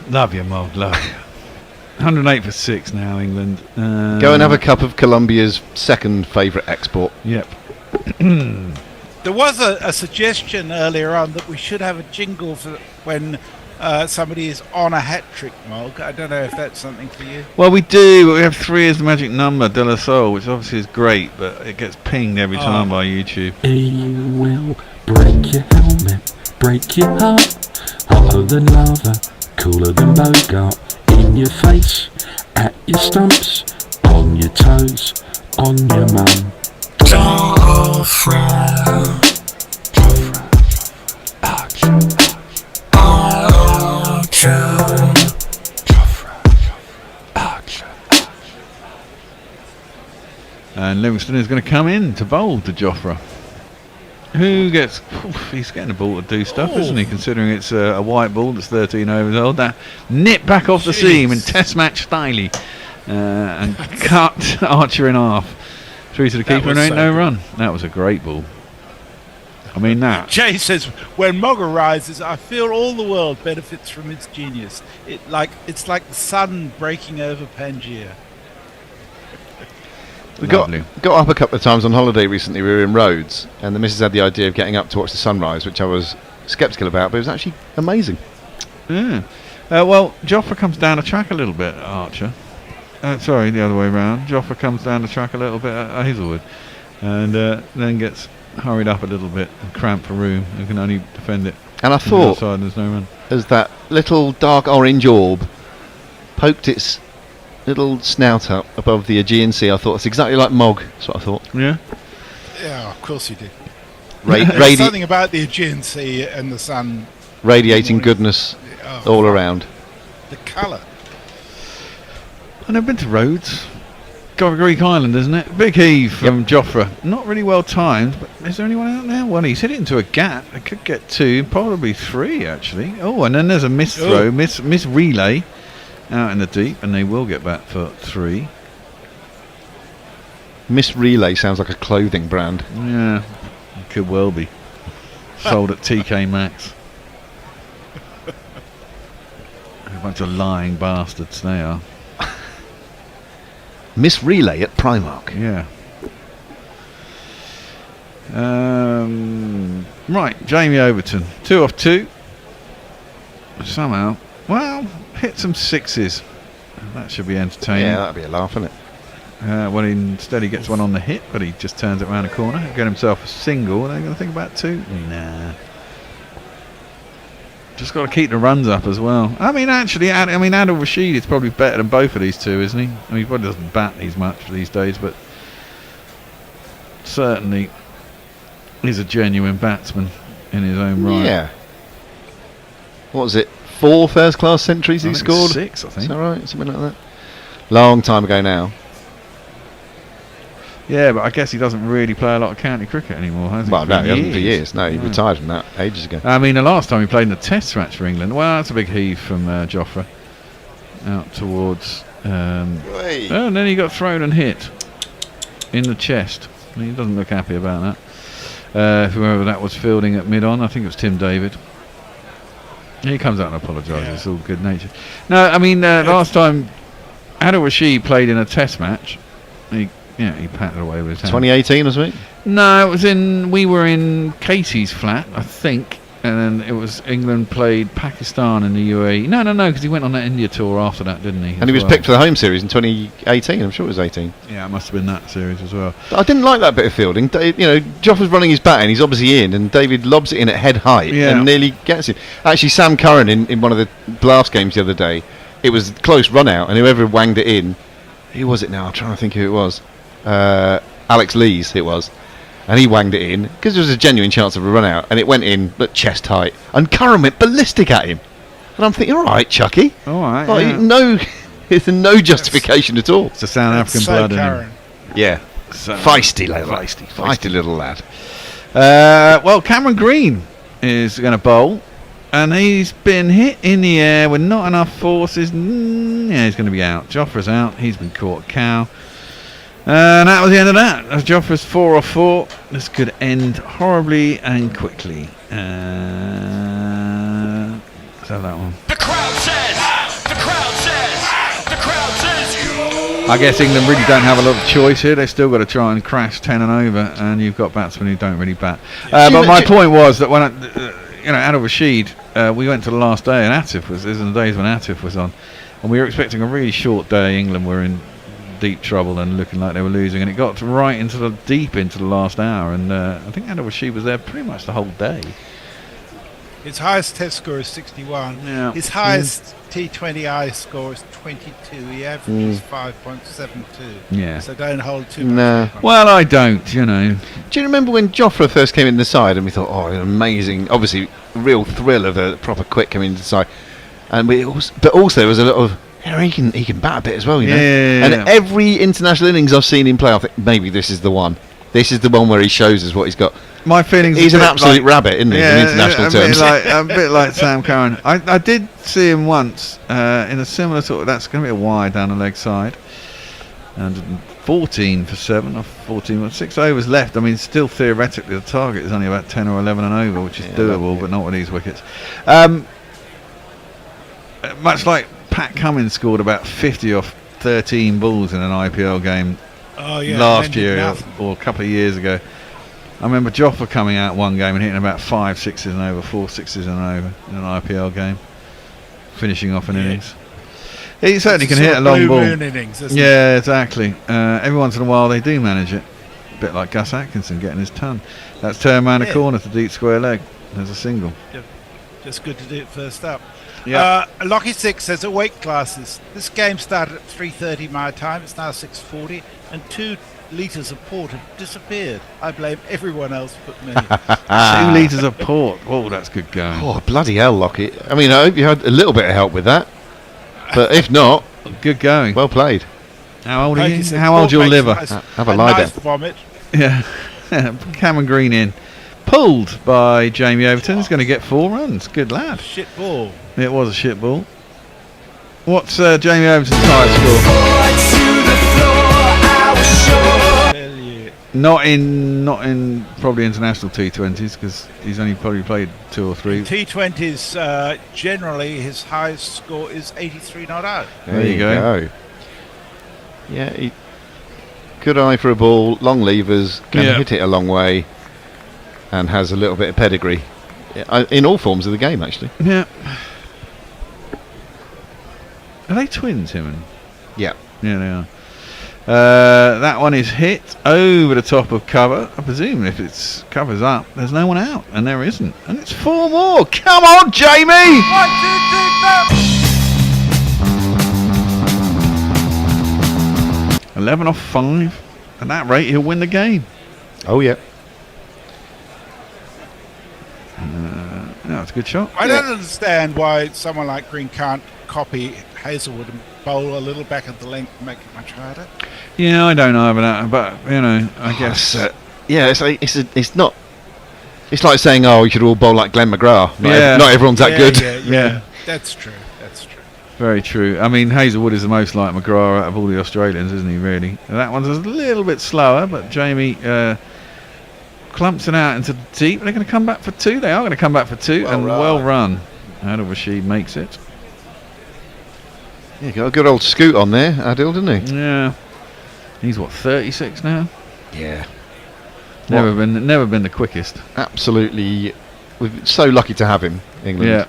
S15: Love you, Mog. Love you. 108 for 6 now, England.
S3: Go and have a cup of Colombia's second favourite export.
S15: Yep.
S8: There was a suggestion earlier on that we should have a jingle for when somebody is on a hat-trick, Mog. I don't know if that's something for you.
S15: Well, we do. We have 3 as the magic number, De La Soul, which obviously is great, but it gets pinged every time by YouTube.
S4: He will break your helmet, break your heart. Hotter than lava, cooler than Bogart. In your face, at your stumps, on your toes, on your mum.
S15: And Livingston is going to come in to bowl to Jofra. Who gets... he's getting the ball to do stuff, isn't he? Considering it's a white ball that's 13 overs old. That nip back off the seam in test match style. And cut Archer in half. Through to the keeper and ain't no run. That was a great ball. I mean that.
S8: Jay says, "When Mog arises, I feel all the world benefits from its genius. It's like the sun breaking over Pangaea."
S3: We got up a couple of times on holiday recently. We were in Rhodes, and the missus had the idea of getting up to watch the sunrise, which I was sceptical about, but it was actually amazing.
S15: Yeah. Well, Jofra comes down the track a little bit at Archer. Sorry, the other way round. Jofra comes down the track a little bit at Hazelwood, and then gets hurried up a little bit and cramped for room and can only defend it.
S3: And I thought,
S15: there's no run.
S3: as that little dark orange orb poked its little snout up above the Aegean Sea, I thought it's exactly like Mog. That's what I thought.
S15: Yeah.
S8: Yeah, of course you did.
S3: There's
S8: something about the Aegean Sea and the sun.
S3: Radiating goodness all around.
S8: The colour.
S15: I've never been to Rhodes. Greek island, isn't it? Big heave from Jofra. Not really well timed, but is there anyone out there? Well, he's hit it into a gap. It could get 2, probably 3 actually. Oh, and then there's a miss throw, miss relay out in the deep, and they will get back for 3.
S3: Miss Relay sounds like a clothing brand.
S15: Yeah, it could well be. Sold at TK Maxx. A bunch of lying bastards they are.
S3: Miss Relay at Primark.
S15: Yeah. Right, Jamie Overton. 2 off 2. Somehow. Well, hit some 6s. That should be entertaining.
S3: Yeah, that'd be a laugh, wouldn't it?
S15: Well, instead he gets one on the hit, but he just turns it around the corner. Get himself a single. Are they going to think about 2? Nah. Just got to keep the runs up as well. I mean, actually, Adil Rashid is probably better than both of these two, isn't he? I mean, he probably doesn't bat these much these days, but certainly he's a genuine batsman in his own right.
S3: Yeah. What was it? 4 first-class centuries he scored?
S15: 6, I think.
S3: Is that right? Something like that. Long time ago now.
S15: Yeah, but I guess he doesn't really play a lot of county cricket anymore, has he?
S3: Well, no, he hasn't for years. No, he retired from that ages ago.
S15: I mean, the last time he played in the Test match for England, well, that's a big heave from Jofra. Out towards... and then he got thrown and hit in the chest. He doesn't look happy about that. Whoever that was fielding at mid-on, I think it was Tim David. He comes out and apologises. It's all good nature. No, I mean, last time Adil Rashid played in a Test match, he patted away with his hand.
S3: 2018 or something?
S15: No, it was we were in Katie's flat, I think, and then it was England played Pakistan in the UAE. No, because he went on that India tour after that, didn't he?
S3: And he was picked for the home series in 2018. I'm sure it was 18.
S15: Yeah, it must have been that series as well.
S3: I didn't like that bit of fielding. Joff was running his batting. He's obviously in, and David lobs it in at head height and nearly gets it. Actually, Sam Curran in one of the Blast games the other day, it was a close run out, and whoever wanged it in, who was it now? I'm trying to think who it was. Alex Lees it was, and he wanged it in because there was a genuine chance of a run out, and it went in at chest height, and Curran went ballistic at him, and I'm thinking, all right, Chucky,
S15: all right,
S3: no, it's no justification at all.
S15: It's a South African blood in him.
S3: Yeah, feisty little lad.
S15: Well, Cameron Green is going to bowl, and he's been hit in the air with not enough forces. He's going to be out. Jofra's out. He's been caught a cow. And that was the end of that. As Jofra's 4 off 4. This could end horribly and quickly. Let's have that one.
S5: The crowd says,
S15: I guess England really don't have a lot of choice here. They've still got to try and crash 10 and over, and you've got batsmen who don't really bat. But my point was that when Adil Rashid, we went to the last day, and Atif was in the days when Atif was on, and we were expecting a really short day. England were in deep trouble and looking like they were losing, and it got right into the last hour, and I think Adil Rashid was there pretty much the whole day.
S8: His highest Test score is 61.
S15: Yeah.
S8: His highest T20I score is 22. He averages 5.72.
S15: Yeah.
S8: So don't hold too much.
S15: Well, I don't, Do
S3: you remember when Jofra first came in the side, and we thought, oh, amazing, obviously real thrill of a proper quick coming into the side, and but also there was a lot of, he can bat a bit as well, you know. And every international innings I've seen him play, I think maybe this is the one. This is the one where he shows us what he's got.
S15: My feelings.
S3: He's an absolute rabbit, isn't he? In international terms.
S15: A bit like Sam Curran. I did see him once in a similar sort of. That's going to be a wide down the leg side. And 14 for 7 or 14 with 6 overs left. I mean, still theoretically the target is only about 10 or 11 and over, which is doable, but not with these wickets. Much like Pat Cummins scored about 50 off 13 balls in an IPL game last year or a couple of years ago. I remember Jofra coming out one game and hitting about 5 6s and over, 4 6s and over in an IPL game, finishing off an innings. He certainly can hit a long ball.
S8: Innings,
S15: yeah, exactly. Every once in a while they do manage it. A bit like Gus Atkinson getting his ton. That's turned around the corner to deep square leg. There's a single.
S8: Just good to do it first up.
S15: Yeah.
S8: Lockie 6 says at weight classes, this game started at 3:30 my time. It's now 6:40, and 2 litres of port have disappeared. I blame everyone else but me.
S15: 2 litres of port. Oh, that's good going.
S3: Oh, bloody hell, Lockett. I mean, I hope you had a little bit of help with that. But if not,
S15: good going.
S3: Well played.
S15: How old are you?
S8: Said,
S15: How old's your liver?
S3: Have a lie
S8: nice
S3: down.
S8: vomit.
S15: Yeah. Cameron Green in. Pulled by Jamie Overton. He's going to get 4 runs. Good lad.
S8: Shit ball.
S15: It was a shit ball. What's Jamie Overton's highest score? Not in probably international T20s, because he's only probably played 2 or 3.
S8: T20s, generally his highest score is 83 not out.
S15: There you go.
S3: Yeah, good eye for a ball, long levers, can hit it a long way, and has a little bit of pedigree in all forms of the game, actually.
S15: Yeah. Are they twins, him and?
S3: Yeah.
S15: Yeah, they are. That one is hit over the top of cover. I presume if it's covers up, there's no one out, and there isn't. And it's 4 more. Come on, Jamie! 11 off 5. At that rate, he'll win the game.
S3: Oh, yeah.
S15: That's a good shot.
S8: I don't understand why someone like Green can't copy Hazelwood and bowl a little back at the length and make it much harder.
S15: Yeah, I don't know about that, but I guess.
S3: Yeah, it's not. It's like saying, "Oh, you should all bowl like Glenn McGrath." Not everyone's that good.
S8: Yeah, that's true.
S15: Very true. I mean, Hazelwood is the most like McGrath out of all the Australians, isn't he? Really. And that one's a little bit slower, but Jamie clumps it out into the deep. They're going to come back for 2. They are going to come back for 2, well run. Adil Rashid makes it.
S3: Yeah, got a good old scoot on there, Adil, didn't he?
S15: Yeah. He's 36 now.
S3: Yeah.
S15: Never been the quickest.
S3: Absolutely. We're so lucky to have him, England.
S15: Yeah.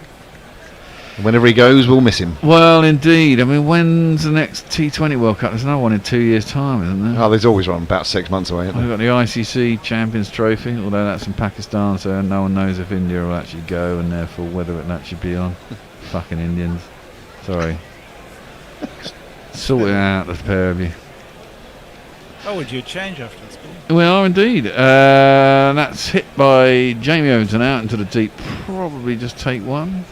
S3: Whenever he goes, we'll miss him.
S15: Well, indeed. I mean, when's the next T20 World Cup? There's another one in 2 years' time, isn't there?
S3: Oh, there's always one about 6 months away, isn't
S15: We've
S3: there?
S15: got the ICC Champions Trophy, although that's in Pakistan, so no one knows if India will actually go, and therefore whether it'll actually be on. Fucking Indians. Sorry. Sort it out, the pair of you.
S8: Oh, would you change after this game?
S15: We are indeed. That's hit by Jamie Overton out into the deep. Probably just take 1.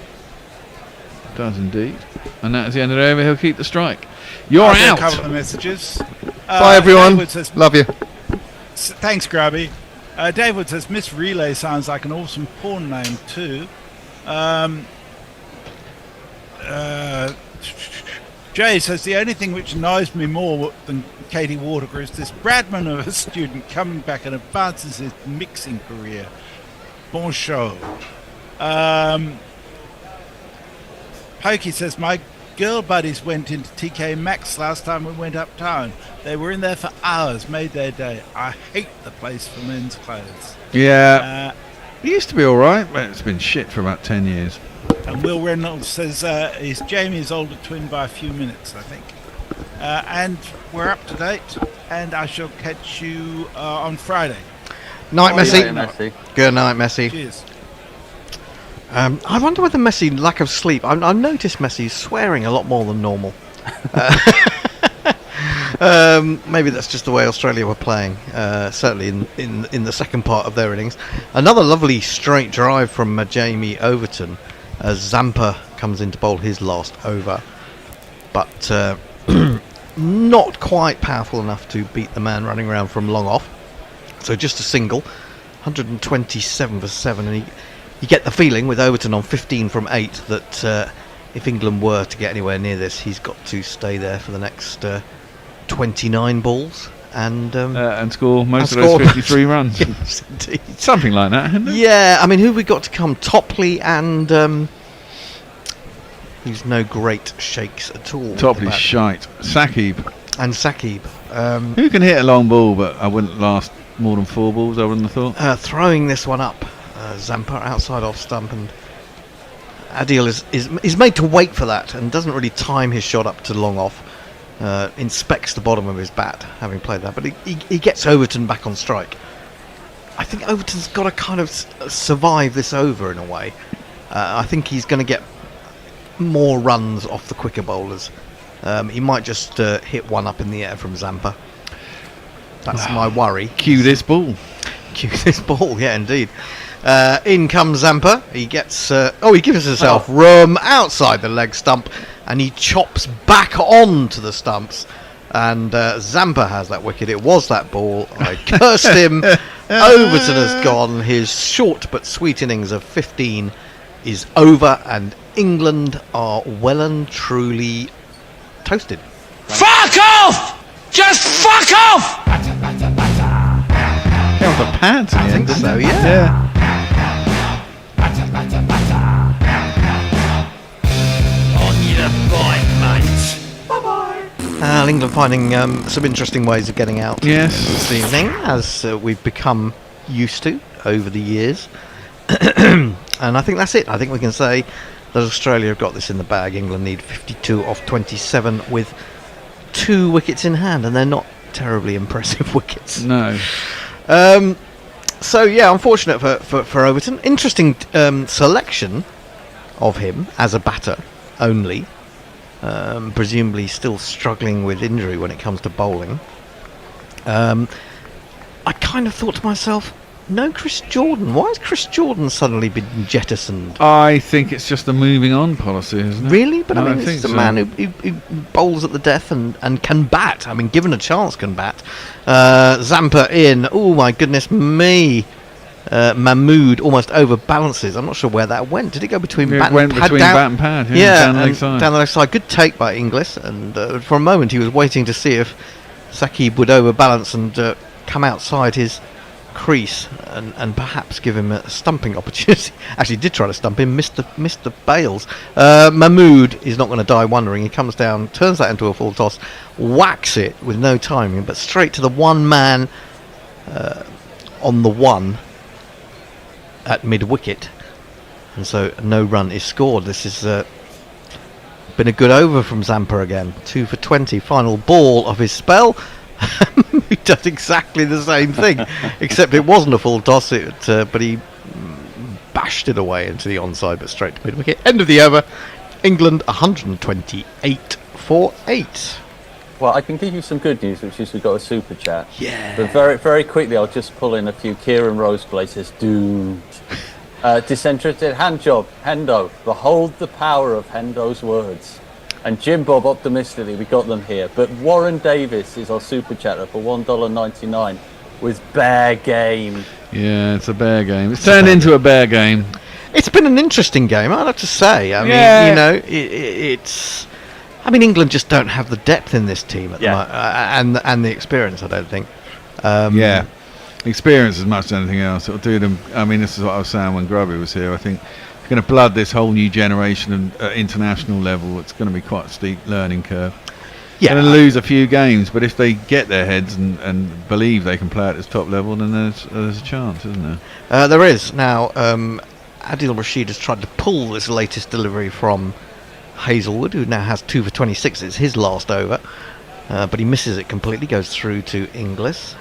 S15: Does indeed. And that's the end of the over. He'll keep the strike. You're out.
S8: A couple of messages.
S3: Bye, everyone.
S8: Says,
S3: love you.
S8: Thanks, Grubby. David says, Miss Relay sounds like an awesome porn name too. Jay says, the only thing which annoys me more than Katie Waterger is this Bradman of a student coming back and advances his mixing career. Bon show. Pokey says, my girl buddies went into TK Maxx last time we went uptown. They were in there for hours, made their day. I hate the place for men's clothes.
S15: Yeah. It used to be alright, but it's been shit for about 10 years.
S8: And Will Reynolds says he's Jamie's older twin by a few minutes, I think. And we're up to date, and I shall catch you on Friday.
S1: Night, Messi.
S13: Messi.
S1: Good night, Messi.
S8: Cheers.
S1: I wonder whether Messi, lack of sleep, I've noticed Messi swearing a lot more than normal. Maybe that's just the way Australia were playing, certainly in the second part of their innings. Another lovely straight drive from Jamie Overton as Zampa comes in to bowl his last over, but not quite powerful enough to beat the man running around from long off. So just a single, 127 for 7, and you get the feeling with Overton on 15 from 8 that if England were to get anywhere near this, he's got to stay there for the next 29 balls and score
S15: most of those 53 runs.
S1: Yes, indeed.
S15: Something like that, isn't it?
S1: Yeah, I mean, who have we got to come? Topley and who's no great shakes at all.
S15: Topley's shite. Saqib.
S1: And Saqib.
S15: Who can hit a long ball, but I wouldn't last more than 4 balls, I wouldn't have thought.
S1: Throwing this one up. Zampa outside off stump, and Adil is made to wait for that and doesn't really time his shot up to long off. Inspects the bottom of his bat, having played that, but he gets Overton back on strike. I think Overton's got to kind of survive this over in a way. I think he's going to get more runs off the quicker bowlers. He might just hit one up in the air from Zampa. That's my worry.
S15: Cue this ball.
S1: Cue this ball, yeah, indeed. In comes Zampa. He gets. He gives himself room outside the leg stump, and he chops back onto the stumps. And Zampa has that wicket. It was that ball. I cursed him. Overton has gone. His short but sweet innings of 15 is over, and England are well and truly toasted.
S5: Fuck off! Just fuck off!
S15: That was a pants in the end, didn't
S1: so,
S15: it?
S1: yeah.
S5: On your bike, mate.
S1: England finding some interesting ways of getting out this evening, as we've become used to over the years. And I think that's it. I think we can say that Australia have got this in the bag. England need 52 off 27 with 2 wickets in hand, and they're not terribly impressive wickets.
S15: No.
S1: So yeah, unfortunate for Overton. Interesting selection of him as a batter only. Presumably still struggling with injury when it comes to bowling. I kind of thought to myself, no Chris Jordan. Why has Chris Jordan suddenly been jettisoned?
S15: I think it's just a moving on policy, isn't it?
S1: Really? But I mean,
S15: think
S1: this is a man who bowls at the death and can bat. I mean, given a chance, can bat. Zampa in. Oh, my goodness me. Mahmood almost overbalances. I'm not sure where that went. Did it go between bat and pad?
S15: Bat and pad,
S1: yeah,
S15: down the leg side.
S1: Down the leg side. Good take by Inglis. And for a moment, he was waiting to see if Saqib would overbalance and come outside his crease and perhaps give him a stumping opportunity. Actually did try to stump him, missed the bails. Mahmood is not going to die wondering. He comes down, turns that into a full toss, whacks it with no timing, but straight to the one man on the one at mid wicket, and so no run is scored. This has been a good over from Zampa again. 2 for 20, final ball of his spell. He does exactly the same thing, except it wasn't a full toss, but he bashed it away into the onside, but straight to mid wicket. End of the over. England 128 for 8.
S13: Well, I can give you some good news, which is we've got a super chat.
S1: Yeah.
S13: But very, very quickly, I'll just pull in a few. Kieran Roseblade says, dude. Disinterested hand job, Hendo. Behold the power of Hendo's words. And Jim Bob, optimistically, we got them here. But Warren Davis is our super chatter for $1.99 with bear game.
S15: Yeah, it's a bear game. It's turned into a bear game.
S1: It's been an interesting game, I'd have to say. I mean, you know, it's... I mean, England just don't have the depth in this team at the moment, and the experience, I don't think.
S15: Experience as much as anything else. It'll do them. I mean, this is what I was saying when Grubby was here. I think it's going to blood this whole new generation at international level. It's going to be quite a steep learning curve.
S1: Yeah,
S15: going to lose a few games, but if they get their heads and believe they can play at this top level, then there's a chance, isn't there?
S1: There is. Now, Adil Rashid has tried to pull this latest delivery from Hazelwood, who now has 2 for 26. It's his last over, but he misses it completely, goes through to Inglis.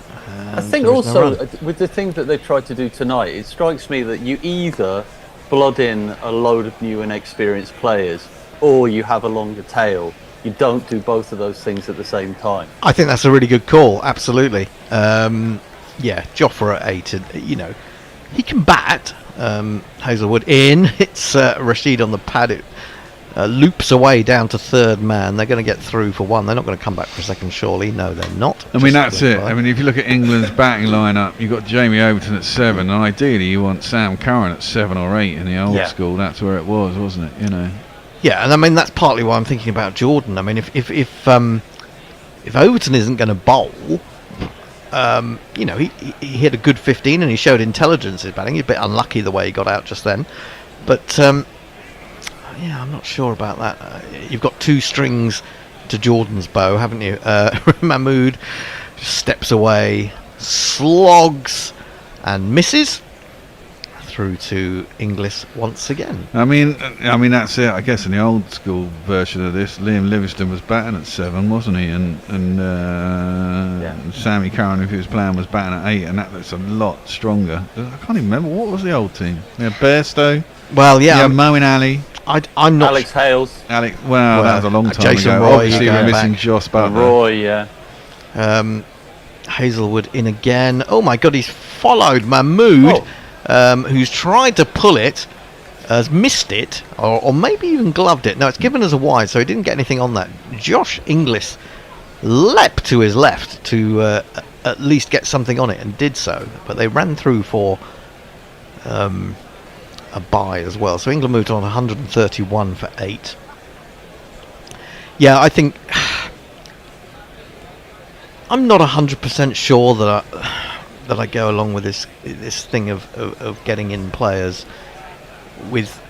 S13: I think also with the thing that they tried to do tonight, it strikes me that you either blood in a load of new and experienced players, or you have a longer tail. You don't do both of those things at the same time.
S1: I think that's a really good call, absolutely. Jofra at 8, you know, he can bat. Hazelwood in, it's Rashid on the pad. It loops away down to third man. They're going to get through for one. They're not going to come back for a second, surely. No, they're not.
S15: I mean, that's it. I mean, if you look at England's batting lineup, you've got Jamie Overton at 7, and ideally you want Sam Curran at 7 or 8 in the old school. That's where it was, wasn't it? You know. Yeah,
S1: and I mean that's partly why I'm thinking about Jordan. I mean, if Overton isn't going to bowl, you know, he hit a good 15 and he showed intelligence in batting. He's a bit unlucky the way he got out just then, but. Yeah, I'm not sure about that. You've got 2 strings to Jordan's bow, haven't you? Mahmood steps away, slogs, and misses through to Inglis once again.
S15: I mean that's it. I guess in the old school version of this, Liam Livingston was batting at 7, wasn't he? And Sammy Curran, if he was playing, was batting at 8, and that looks a lot stronger. I can't even remember what was the old team. We had Bairstow.
S1: Well, yeah,
S15: Moeen Ali.
S13: I'm not. Alex Hales.
S15: That was a long time
S1: Jason
S15: ago.
S1: Roy,
S15: obviously, we're missing Joss Butler.
S13: Roy, yeah.
S1: Hazelwood in again. Oh my God, he's followed Mahmood, who's tried to pull it, has missed it, or maybe even gloved it. No, it's given as a wide, so he didn't get anything on that. Josh Inglis leapt to his left to at least get something on it, and did so, but they ran through for a bye as well. So England moved on 131 for 8. Yeah, I think I'm not 100% sure that I go along with this thing of getting in players with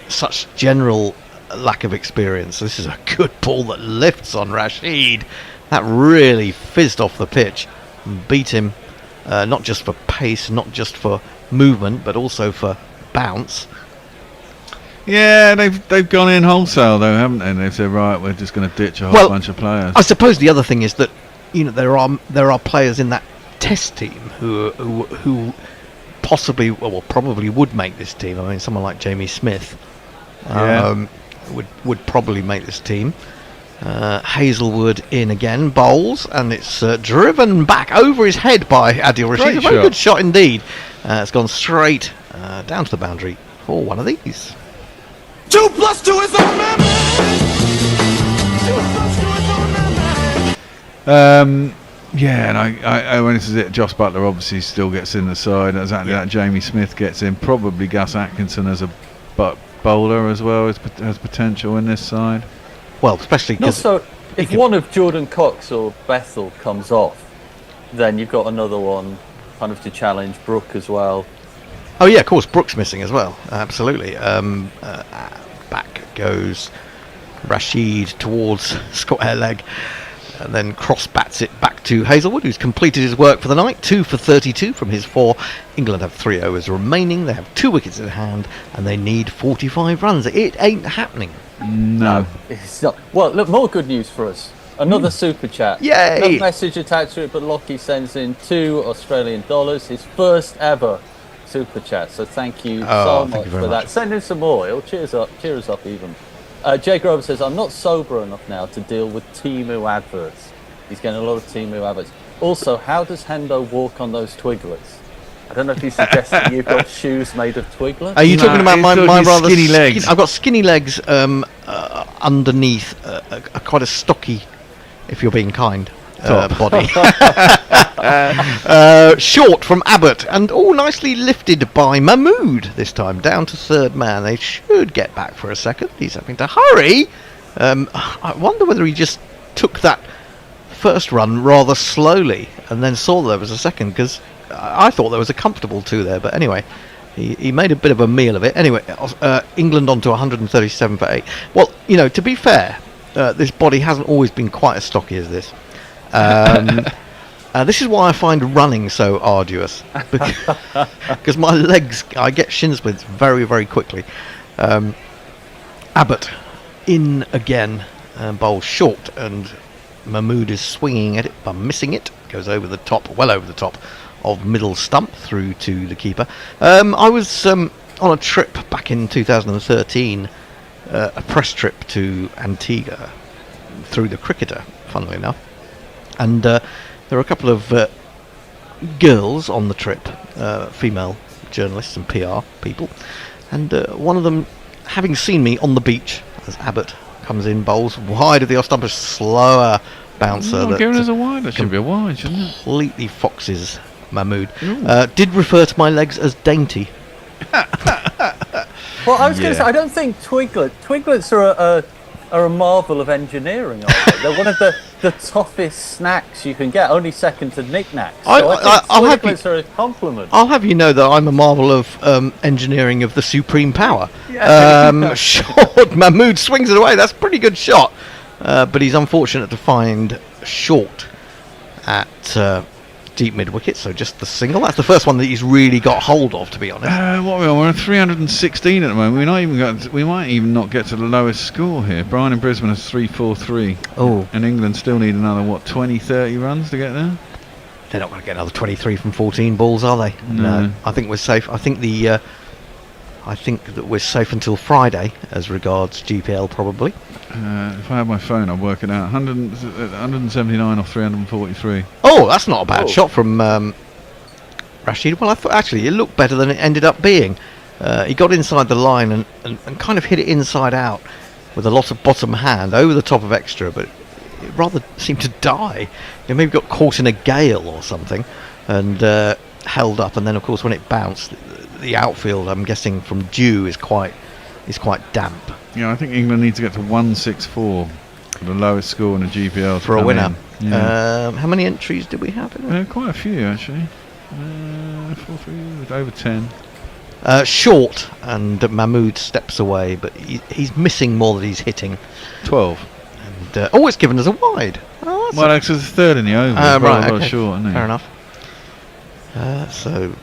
S1: such general lack of experience. This is a good ball that lifts on Rashid. That really fizzed off the pitch and beat him, not just for pace, not just for movement, but also for bounce.
S15: Yeah, they've gone in wholesale though, haven't they? They've said, right, we're just going to ditch a whole bunch of players.
S1: I suppose the other thing is that, you know, there are players in that test team who possibly, well, probably would make this team. I mean, someone like Jamie Smith would probably make this team. Hazelwood in again, bowls, and it's driven back over his head by Adil Rashid. A very good shot indeed. It's gone straight down to the boundary for one of these.
S11: 2 + 2 is our number.
S15: Yeah, and I when this is it, Josh Butler obviously still gets in the side. Exactly that. Jamie Smith gets in. Probably Gus Atkinson as a bowler as well has potential in this side.
S1: Well, especially because
S13: also if one of Jordan Cox or Bethel comes off, then you've got another one kind of to challenge Brooke as well.
S1: Oh yeah, of course, Brooks missing as well. Absolutely. Back goes Rashid towards square leg, and then cross bats it back to Hazelwood, who's completed his work for the night. 2 for 32 from his 4. England have 3 overs remaining. They have 2 wickets in hand, and they need 45 runs. It ain't happening.
S15: No,
S13: it's not. Well, look, more good news for us. Another super chat.
S1: Yay!
S13: No message attached to it, but Lockie sends in $2 Australian, his first ever super chat. So thank you so much for that. Send in some more. It'll cheer us up even. Jay Grover says, I'm not sober enough now to deal with Temu adverts. He's getting a lot of Temu adverts. Also, how does Hendo walk on those twiglets? I don't know if he's suggesting you've got shoes made of twiglets.
S1: Are you talking about my rather
S15: skinny legs?
S1: I've got skinny legs underneath quite a stocky, if you're being kind, body. Short from Abbott, and all nicely lifted by Mahmood this time, down to third man. They should get back for a second. He's having to hurry. I wonder whether he just took that first run rather slowly and then saw there was a second, because I thought there was a comfortable 2 there, but anyway, he made a bit of a meal of it. Anyway, England on to 137 for 8. Well, you know, to be fair, this body hasn't always been quite as stocky as this. This is why I find running so arduous, because my legs, I get shin splints very, very quickly. Abbott in again, bowls short, and Mahmood is swinging at it but missing it. Goes over the top, well over the top of middle stump through to the keeper. I was on a trip back in 2013, a press trip to Antigua through the Cricketer, funnily enough. And there were a couple of girls on the trip, female journalists and PR people, and one of them, having seen me on the beach as Abbott comes in, bowls wide of the off stump, a slower bouncer that
S15: given as a wide. That should be a wide, shouldn't it?
S1: Completely foxes Mahmood. Did refer to my legs as dainty.
S13: Well, I was going to say, I don't think twiglets are a marvel of engineering, aren't they? They're one of the toughest snacks you can get, only second to knick-knacks. So I think twiglets are a compliment.
S1: I'll have you know that I'm a marvel of engineering of the supreme power. Short, Mahmood swings it away. That's a pretty good shot. But he's unfortunate to find short at deep mid wicket, so just the single. That's the first one that he's really got hold of, to be honest.
S15: What are we on? We're on 316 at the moment. We might even not get to the lowest score here. Brian in Brisbane has 343.
S1: Oh.
S15: And England still need another 20, 30 runs to get there.
S1: They're not going to get another 23 from 14 balls, are they?
S15: No.
S1: I think we're safe. I think the I think that we're safe until Friday as regards GPL probably.
S15: If I had my phone, I'd work it out. 179 off 343.
S1: Oh, that's not a bad shot from Rashid. Well, I thought actually it looked better than it ended up being. He got inside the line and kind of hit it inside out with a lot of bottom hand over the top of extra, but it rather seemed to die. It maybe got caught in a gale or something and held up, and then of course when it bounced, the outfield, I'm guessing from dew, is quite damp.
S15: Yeah, I think England need to get to 164 for the lowest score in the GPL
S1: for a winner.
S15: Yeah.
S1: How many entries did we have in it?
S15: Quite a few actually. 4, 3, over 10.
S1: Short, and Mahmood steps away, but he's missing more than he's hitting.
S15: 12.
S1: And it's given us a wide. Oh,
S15: well, that's the third in the over.
S1: Right, okay.
S15: Short, isn't it?
S1: Fair enough. So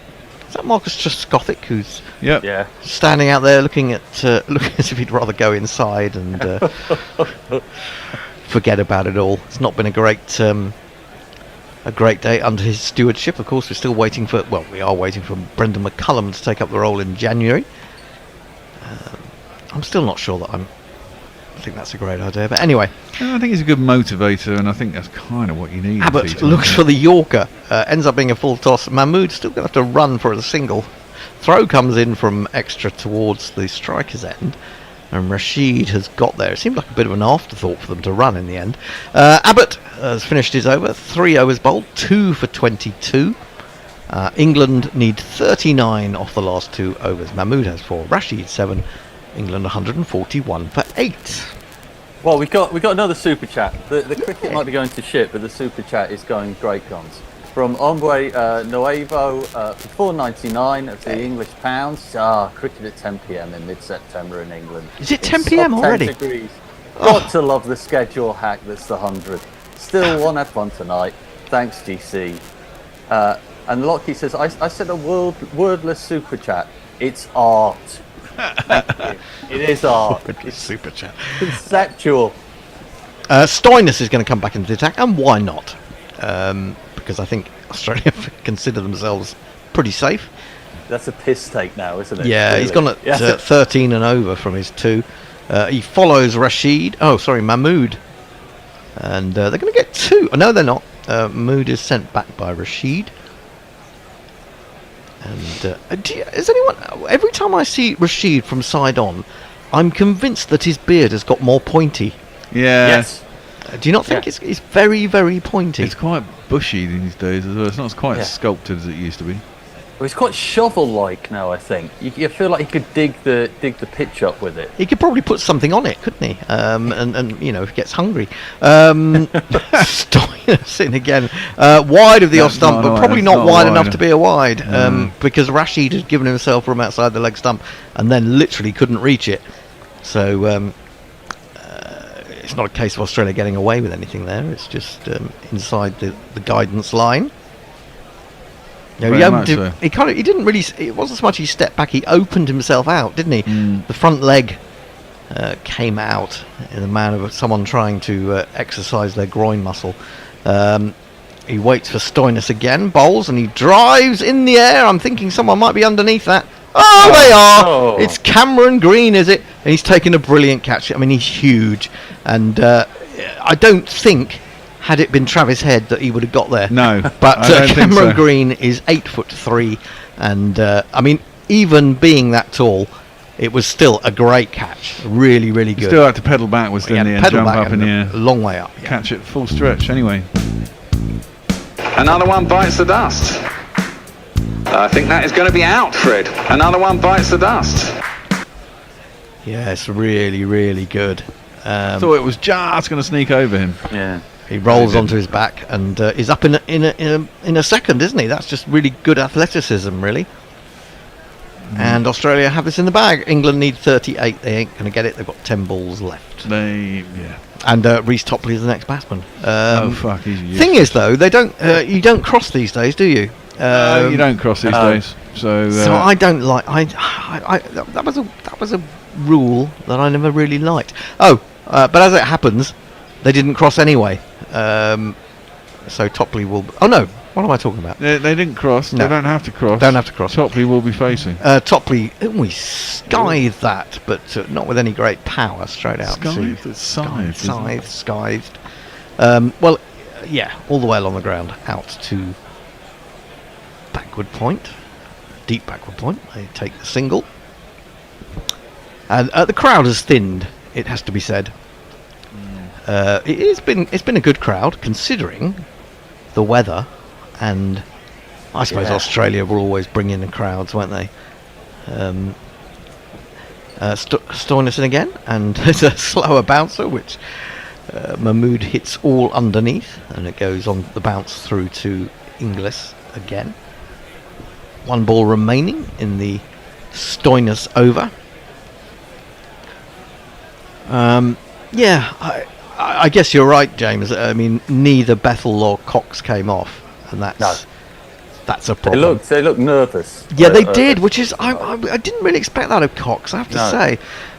S1: is that Marcus Treskothic who's standing out there looking as if he'd rather go inside and forget about it all? It's not been a great day under his stewardship. Of course, we're still waiting for Brendan McCullum to take up the role in January. I'm still not sure that I think that's a great idea, but anyway.
S15: I think he's a good motivator, and I think that's kind of what you need.
S1: Abbott looks for the Yorker, ends up being a full toss. Mahmood's still going to have to run for a single. Throw comes in from extra towards the striker's end, and Rashid has got there. It seemed like a bit of an afterthought for them to run in the end. Abbott has finished his over, 3 overs bowled, 2 for 22. England need 39 off the last 2 overs. Mahmood has 4, Rashid 7, England 141 for 8.
S13: Well, we got another super chat. The cricket might be going to shit, but the super chat is going great guns. From Hombre Nuevo for $4.99 of the English pounds. Cricket at 10 p.m. in mid-September in England.
S1: Is it 10 p.m. already?
S13: 10 degrees. Got to love the schedule hack that's the 100. Still one had fun tonight. Thanks, GC. And Lockie says, I said a wordless super chat. It's art. It is art.
S1: It's super chat.
S13: Conceptual.
S1: Stoinis is going to come back into the attack, and why not? Because I think Australia consider themselves pretty safe.
S13: That's a piss take now, isn't it?
S1: Yeah,
S13: really?
S1: He's gone at 13 and over from his 2. He follows Mahmood. And they're going to get 2. No, they're not. Mahmood is sent back by Rashid. And is anyone? Every time I see Rashid from side on, I'm convinced that his beard has got more pointy.
S15: Yeah.
S13: Yes.
S1: Do you not think it's very, very pointy?
S15: It's quite bushy these days as well. It's not quite as sculpted as it used to be.
S13: Well, it's quite shovel-like now, I think. You feel like he could dig the pitch up with it.
S1: He could probably put something on it, couldn't he? And if he gets hungry. Stoinis in again. Wide of the off stump, but probably not wide enough to be a wide. Because Rashid had given himself room outside the leg stump and then literally couldn't reach it. So it's not a case of Australia getting away with anything there. It's just inside the guidance line. He didn't really. It wasn't so much he stepped back. He opened himself out, didn't he? The front leg came out in the manner of someone trying to exercise their groin muscle. He waits for Stoinis again, bowls, and he drives in the air. I'm thinking someone might be underneath that. Oh, they are! Oh. It's Cameron Green, is it? And he's taken a brilliant catch. I mean, he's huge, and I don't think, had it been Travis Head, that he would have got there.
S15: No,
S1: but Cameron Green is 8'3", and I mean, even being that tall, it was still a great catch. Really, really good.
S15: Still had to pedal backwards, didn't he, and jump up in the air.
S1: A long way up.
S15: Catch it full stretch, anyway.
S14: Another one bites the dust. I think that is going to be out, Fred. Another one bites the dust.
S1: Yeah, it's really, really good.
S15: I thought it was just going to sneak over him.
S13: Yeah.
S1: He rolls onto his back and is up in a second, isn't he? That's just really good athleticism, really. And Australia have this in the bag. England need 38. They ain't going to get it. They've got 10 balls left. And Reece Topley is the next batsman.
S15: He's useless.
S1: Thing is, though, they don't. You don't cross these days, do you?
S15: You don't cross these days. So
S1: I don't like. That was a rule that I never really liked. But as it happens, they didn't cross anyway. So Topley will. Oh no, What am I talking about?
S15: They didn't cross.
S1: No.
S15: They don't have to cross.
S1: Don't have to cross.
S15: Topley will be facing.
S1: Topley, we skived that, but not with any great power. Straight out.
S15: Skived? It's scythed.
S1: Skived. Well, yeah, all the way along the ground, out to backward point, deep backward point. They take the single, and the crowd has thinned. It has to be said. It's been a good crowd considering the weather, and I suppose Australia will always bring in the crowds, won't they? Stoinisson again, and it's a slower bouncer, which Mahmood hits all underneath, and it goes on the bounce through to Inglis again. 1 ball remaining in the Stoinis over. I guess you're right, James. I mean, neither Bethel or Cox came off, and that's a problem.
S13: They looked nervous.
S1: Yeah, they did, which is I didn't really expect that of Cox, I have to say.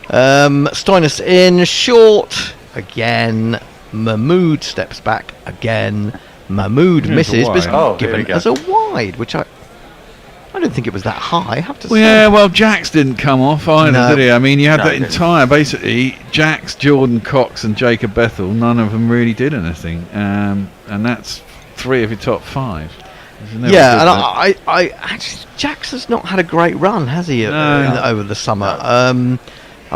S1: Stoinis in short again. Mahmood steps back again. Mahmood misses, but it's given as a wide, which I don't think it was that high, I have to say.
S15: Yeah, well, Jax didn't come off either, did he? I mean, you had that entire, basically, Jax, Jordan, Cox and Jacob Bethel, none of them really did anything. And that's 3 of your top 5.
S1: Yeah, and I actually, Jax has not had a great run, has he, over the summer? I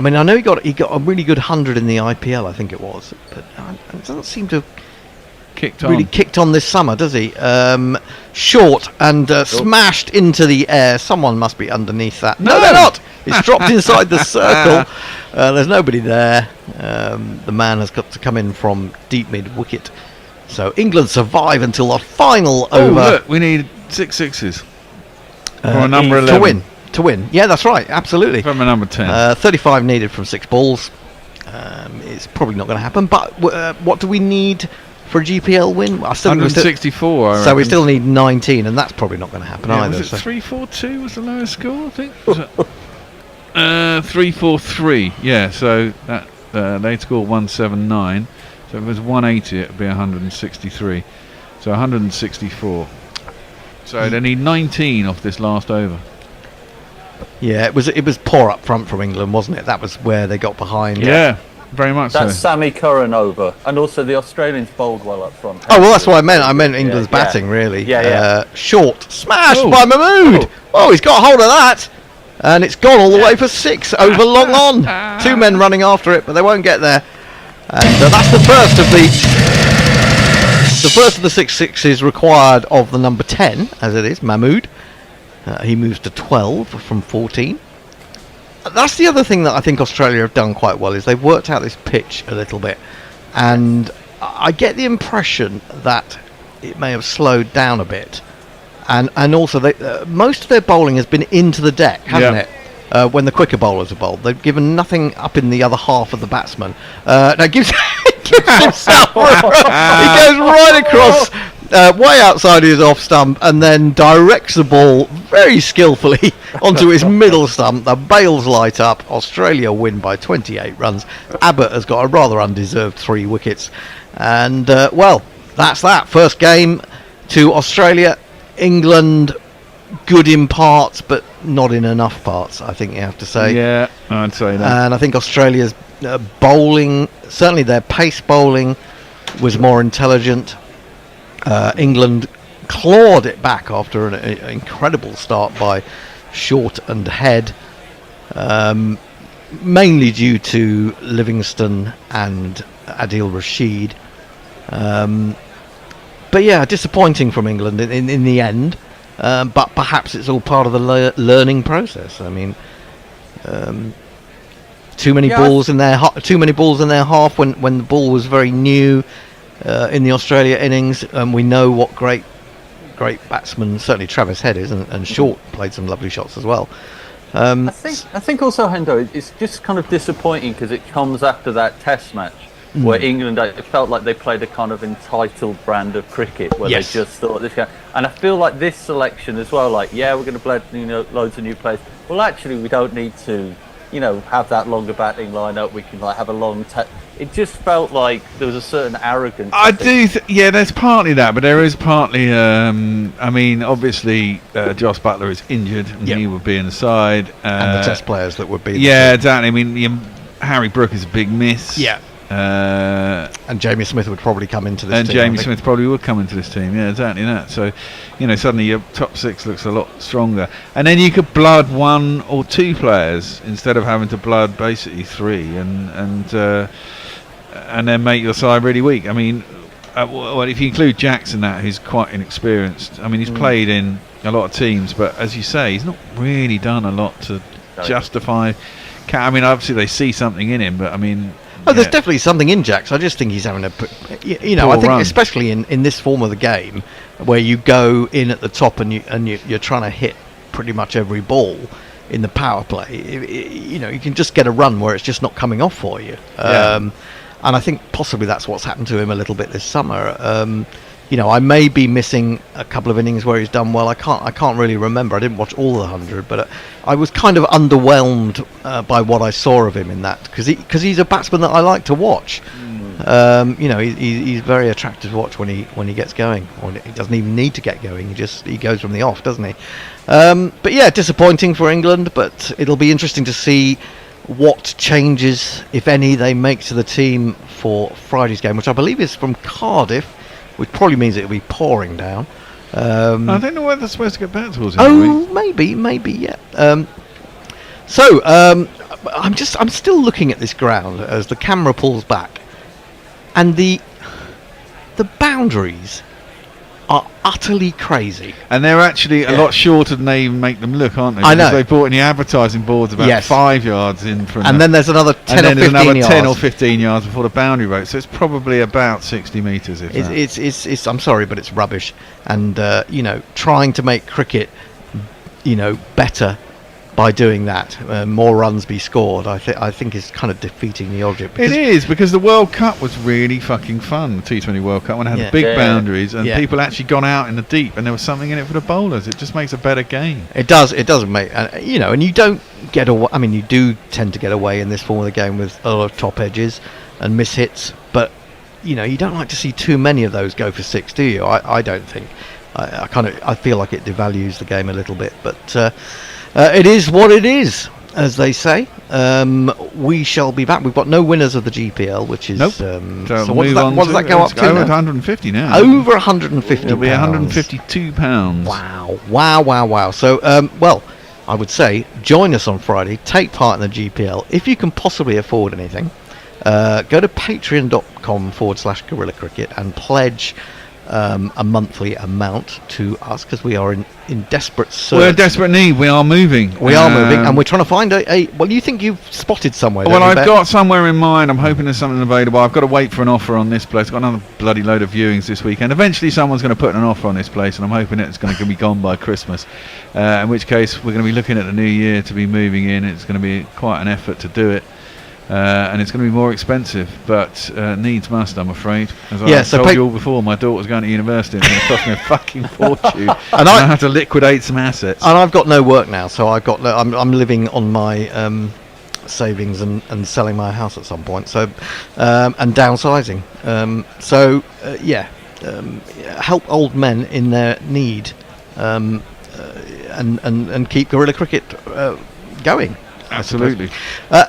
S1: mean, I know he got a really good 100 in the IPL, I think it was, but it doesn't seem to have kicked on this summer, does he? Short and smashed into the air. Someone must be underneath that. No, they're not. It's dropped inside the circle. There's nobody there. The man has got to come in from deep mid wicket. So England survive until the final over.
S15: Look, we need 6 sixes for a number 11
S1: to win. Yeah, that's right. Absolutely.
S15: From a number 10.
S1: 35 needed from 6 balls. It's probably not going to happen. But what do we need for a GPL win?
S15: 164.
S1: So we still need 19, and that's probably not going to happen either.
S15: Was it 342 was the lowest score, I think? 343. Yeah, so that they'd score 179. So if it was 180, it would be 163. So 164. So they need 19 off this last over.
S1: Yeah, it was poor up front from England, wasn't it? That was where they got behind.
S15: Yeah. Very much
S13: That's
S15: so.
S13: Sammy Curran over, and also the Australians bowled well up front.
S1: Oh well, that's what I meant. I meant England's batting, really. Short smashed by Mahmood. Oh, he's got hold of that, and it's gone all the way for 6 over long on. 2 men running after it, but they won't get there. And that's the first of the 6 sixes required of the number 10, as it is Mahmood. He moves to 12 from 14. That's the other thing that I think Australia have done quite well, is they've worked out this pitch a little bit, and I get the impression that it may have slowed down a bit, and also most of their bowling has been into the deck, hasn't it? When the quicker bowlers are bowled, they've given nothing up in the other half of the batsman. Now gives himself he goes right across. Way outside his off stump, and then directs the ball very skillfully onto his middle stump. The bails light up. Australia win by 28 runs. Abbott has got a rather undeserved 3 wickets, and well, that's that. First game to Australia. England good in parts, but not in enough parts, I think you have to say.
S15: Yeah, I'd say that.
S1: And I think Australia's bowling, certainly their pace bowling, was more intelligent. England clawed it back after an incredible start by Short and Head, mainly due to Livingston and Adil Rashid. But yeah, disappointing from England in the end. But perhaps it's all part of the learning process. I mean, too many balls in their half when the ball was very new. In the Australia innings, and we know what great batsmen, certainly Travis Head is, and Short played some lovely shots as well.
S13: I think also, Hendo, it's just kind of disappointing because it comes after that Test match where England, it felt like they played a kind of entitled brand of cricket where they just thought this guy. And I feel like this selection as well, like we're going to play loads of new players. Well, actually, we don't need to. Have that longer batting lineup. We can have a long it just felt like there was a certain arrogance.
S15: I do, yeah. There's partly that, but there is partly. I mean, obviously, Joss Butler is injured, and he would be in the side,
S1: and the Test players that would be.
S15: Yeah, exactly. I mean, Harry Brook is a big miss.
S1: Yeah. And Jamie Smith would probably come into this
S15: and
S1: team.
S15: Jamie Smith probably would come into this team. Yeah, exactly that. So, suddenly your top six looks a lot stronger. And then you could blood 1 or 2 players instead of having to blood basically 3, and then make your side really weak. I mean, well, if you include Jackson, who's quite inexperienced. I mean, he's played in a lot of teams, but as you say, he's not really done a lot to justify. I mean, obviously they see something in him, but I mean.
S1: Oh, there's definitely something in Jax. I just think he's having I think
S15: run.
S1: Especially in this form of the game, where you go in at the top and you're trying to hit pretty much every ball in the power play. You can just get a run where it's just not coming off for you. And I think possibly that's what's happened to him a little bit this summer. I may be missing a couple of innings where he's done well. I can't really remember. I didn't watch all the 100, but I was kind of underwhelmed by what I saw of him in that, because he's a batsman that I like to watch. He's very attractive to watch when he gets going. Or he doesn't even need to get going. He goes from the off, doesn't he? But yeah, disappointing for England. But it'll be interesting to see what changes, if any, they make to the team for Friday's game, which I believe is from Cardiff. Which probably means it'll be pouring down.
S15: I don't know whether they're supposed to get back towards it.
S1: Maybe, yeah. I'm still looking at this ground as the camera pulls back, and the boundaries are utterly crazy.
S15: And they're actually a lot shorter than they even make them look, aren't they?
S1: I know.
S15: They brought in the advertising boards about 5 yards in from.
S1: And then there's another 10 or 15 yards.
S15: 10 or 15 yards before the boundary road. So it's probably about 60 metres.
S1: It's I'm sorry, but it's rubbish. And trying to make cricket, better by doing that, more runs be scored, I think is kind of defeating the object.
S15: It is, because the World Cup was really fucking fun, the T20 World Cup, when it had big boundaries and people actually gone out in the deep, and there was something in it for the bowlers. It just makes a better game.
S1: It does make, and you don't get away. I mean, you do tend to get away in this form of the game with a lot of top edges and miss hits, but you don't like to see too many of those go for 6, do you? I don't think. I feel like it devalues the game a little bit, but. It is what it is, as they say. We shall be back. We've got no winners of the GPL, which is...
S15: So
S1: what does that go up to?
S15: Over 150 now.
S1: Over 150.
S15: It'll be £152.
S1: Wow. So, I would say, join us on Friday. Take part in the GPL. If you can possibly afford anything, go to patreon.com/Guerrilla Cricket and pledge a monthly amount to us, because we are in desperate search.
S15: We're in desperate need. We are moving.
S1: And we're trying to find well, you think you've spotted somewhere?
S15: Well, I've got somewhere in mind. I'm hoping there's something available. I've got to wait for an offer on this place. I've got another bloody load of viewings this weekend. Eventually someone's going to put an offer on this place, and I'm hoping it's going to be gone by Christmas, in which case we're going to be looking at the new year to be moving in. It's going to be quite an effort to do it. And it's going to be more expensive, but needs must, I'm afraid. As I told you all before, my daughter's going to university. It's going to cost me a fucking fortune, and I have to liquidate some assets.
S1: And I've got no work now, so I'm living on my savings and selling my house at some point. So and downsizing. Help old men in their need, and keep Guerrilla Cricket going.
S15: Absolutely.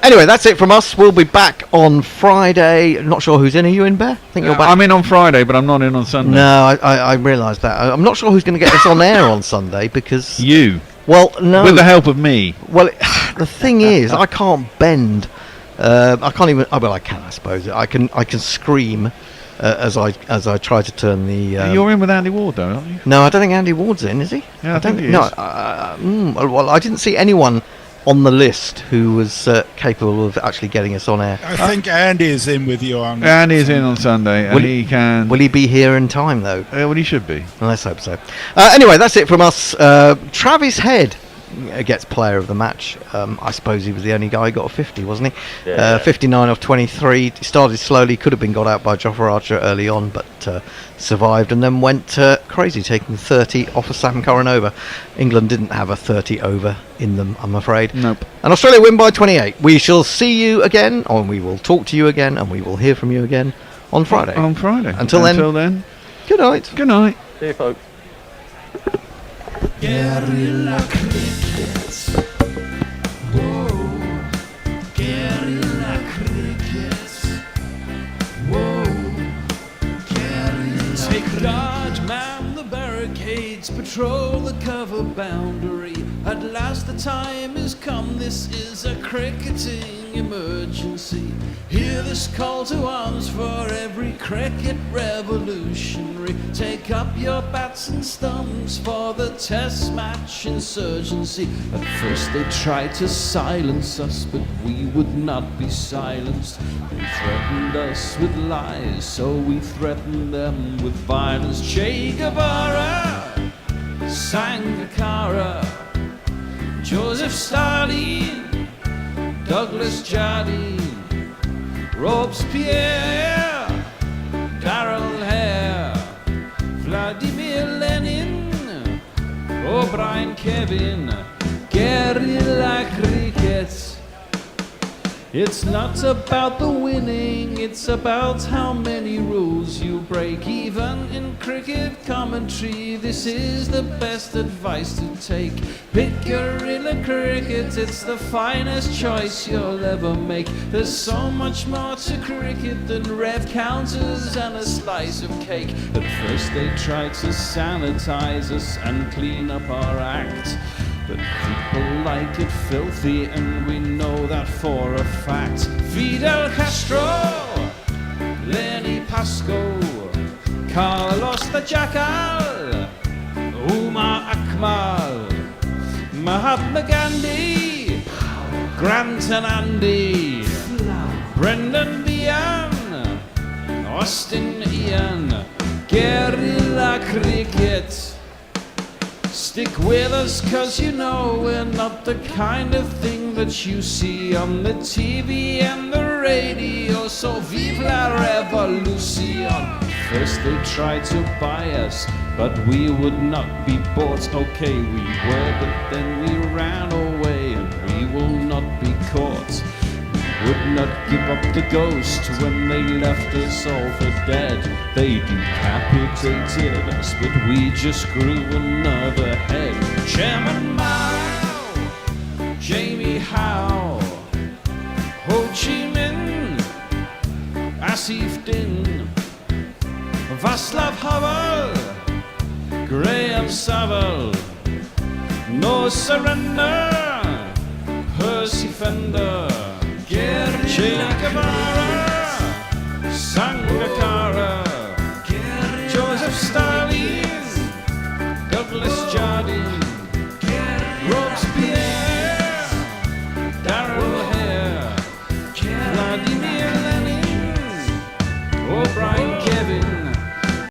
S1: Anyway, that's it from us. We'll be back on Friday. Not sure who's in. Are you in, Bear? I think you're back.
S15: I'm in on Friday, but I'm not in on Sunday.
S1: No, I realised that. I'm not sure who's going to get this on air on Sunday, because...
S15: You.
S1: Well, no.
S15: With the help of me.
S1: Well, the thing is, I can't bend. I can't even... Oh, well, I can, I suppose. I can scream as I try to turn the...
S15: You're in with Andy Ward, though, aren't you?
S1: No, I don't think Andy Ward's in, is he?
S15: Yeah, I think he is.
S1: No, well, I didn't see anyone on the list who was capable of actually getting us on air.
S8: I think Andy is in with you on.
S15: Andy is in on Sunday, and he can.
S1: Will he be here in time though?
S15: Well, he should be.
S1: Well, let's hope so. Anyway, that's it from us. Travis Head gets player of the match. I suppose he was the only guy who got a 50, wasn't he?
S13: Yeah.
S1: 59 off 23. He started slowly, could have been got out by Jofra Archer early on, but survived, and then went crazy, taking 30 off of Sam Coronova. England didn't have a 30 over in them, I'm afraid.
S15: Nope.
S1: And Australia win by 28. We shall see you again, or we will talk to you again, and we will hear from you again on Friday.
S15: On Friday.
S1: Until then, good night.
S15: Good night.
S13: See you, folks.
S2: Guerrilla crickets. Whoa. Guerrilla crickets. Whoa. Guerrilla. Take guard, man the barricades, patrol the cover boundary. At last the time is come, this is a cricketing emergency. Hear this call to arms for every cricket revolutionary. Take up your bats and stumps for the test match insurgency. At first they tried to silence us, but we would not be silenced. They threatened us with lies, so we threatened them with violence. Che Guevara, Sangakkara, Joseph Stalin, Douglas Jardine, Robespierre, Darrell Hare, Vladimir Lenin, O'Brien Kevin, guerrilla cricket. It's not about the winning, it's about how many rules you break. Even in cricket commentary, this is the best advice to take. Pick guerrilla cricket, it's the finest choice you'll ever make. There's so much more to cricket than rev counters and a slice of cake. At first they tried to sanitize us and clean up our act, but people like it filthy, and we know that for a fact. Fidel Castro, Lenny Pascoe, Carlos the Jackal, Umar Akmal, Mahatma Gandhi, Grant and Andy, Brendan Behan, Austin Ian, guerrilla cricket. Stick with us, cause you know we're not the kind of thing that you see on the TV and the radio. So vive la revolution. First they tried to buy us, but we would not be bought. Okay, we were, but then we ran away, and we will not be caught. We would not give up the ghost when they left us all for dead. They decapitated us, but we just grew another head. Chairman Mao, Jamie Howe, Ho Chi Minh, Asif Din, Václav Havel, Graham Saville, No Surrender, Percy Fender, Che Guevara, Sangakkara, Joseph Stalin,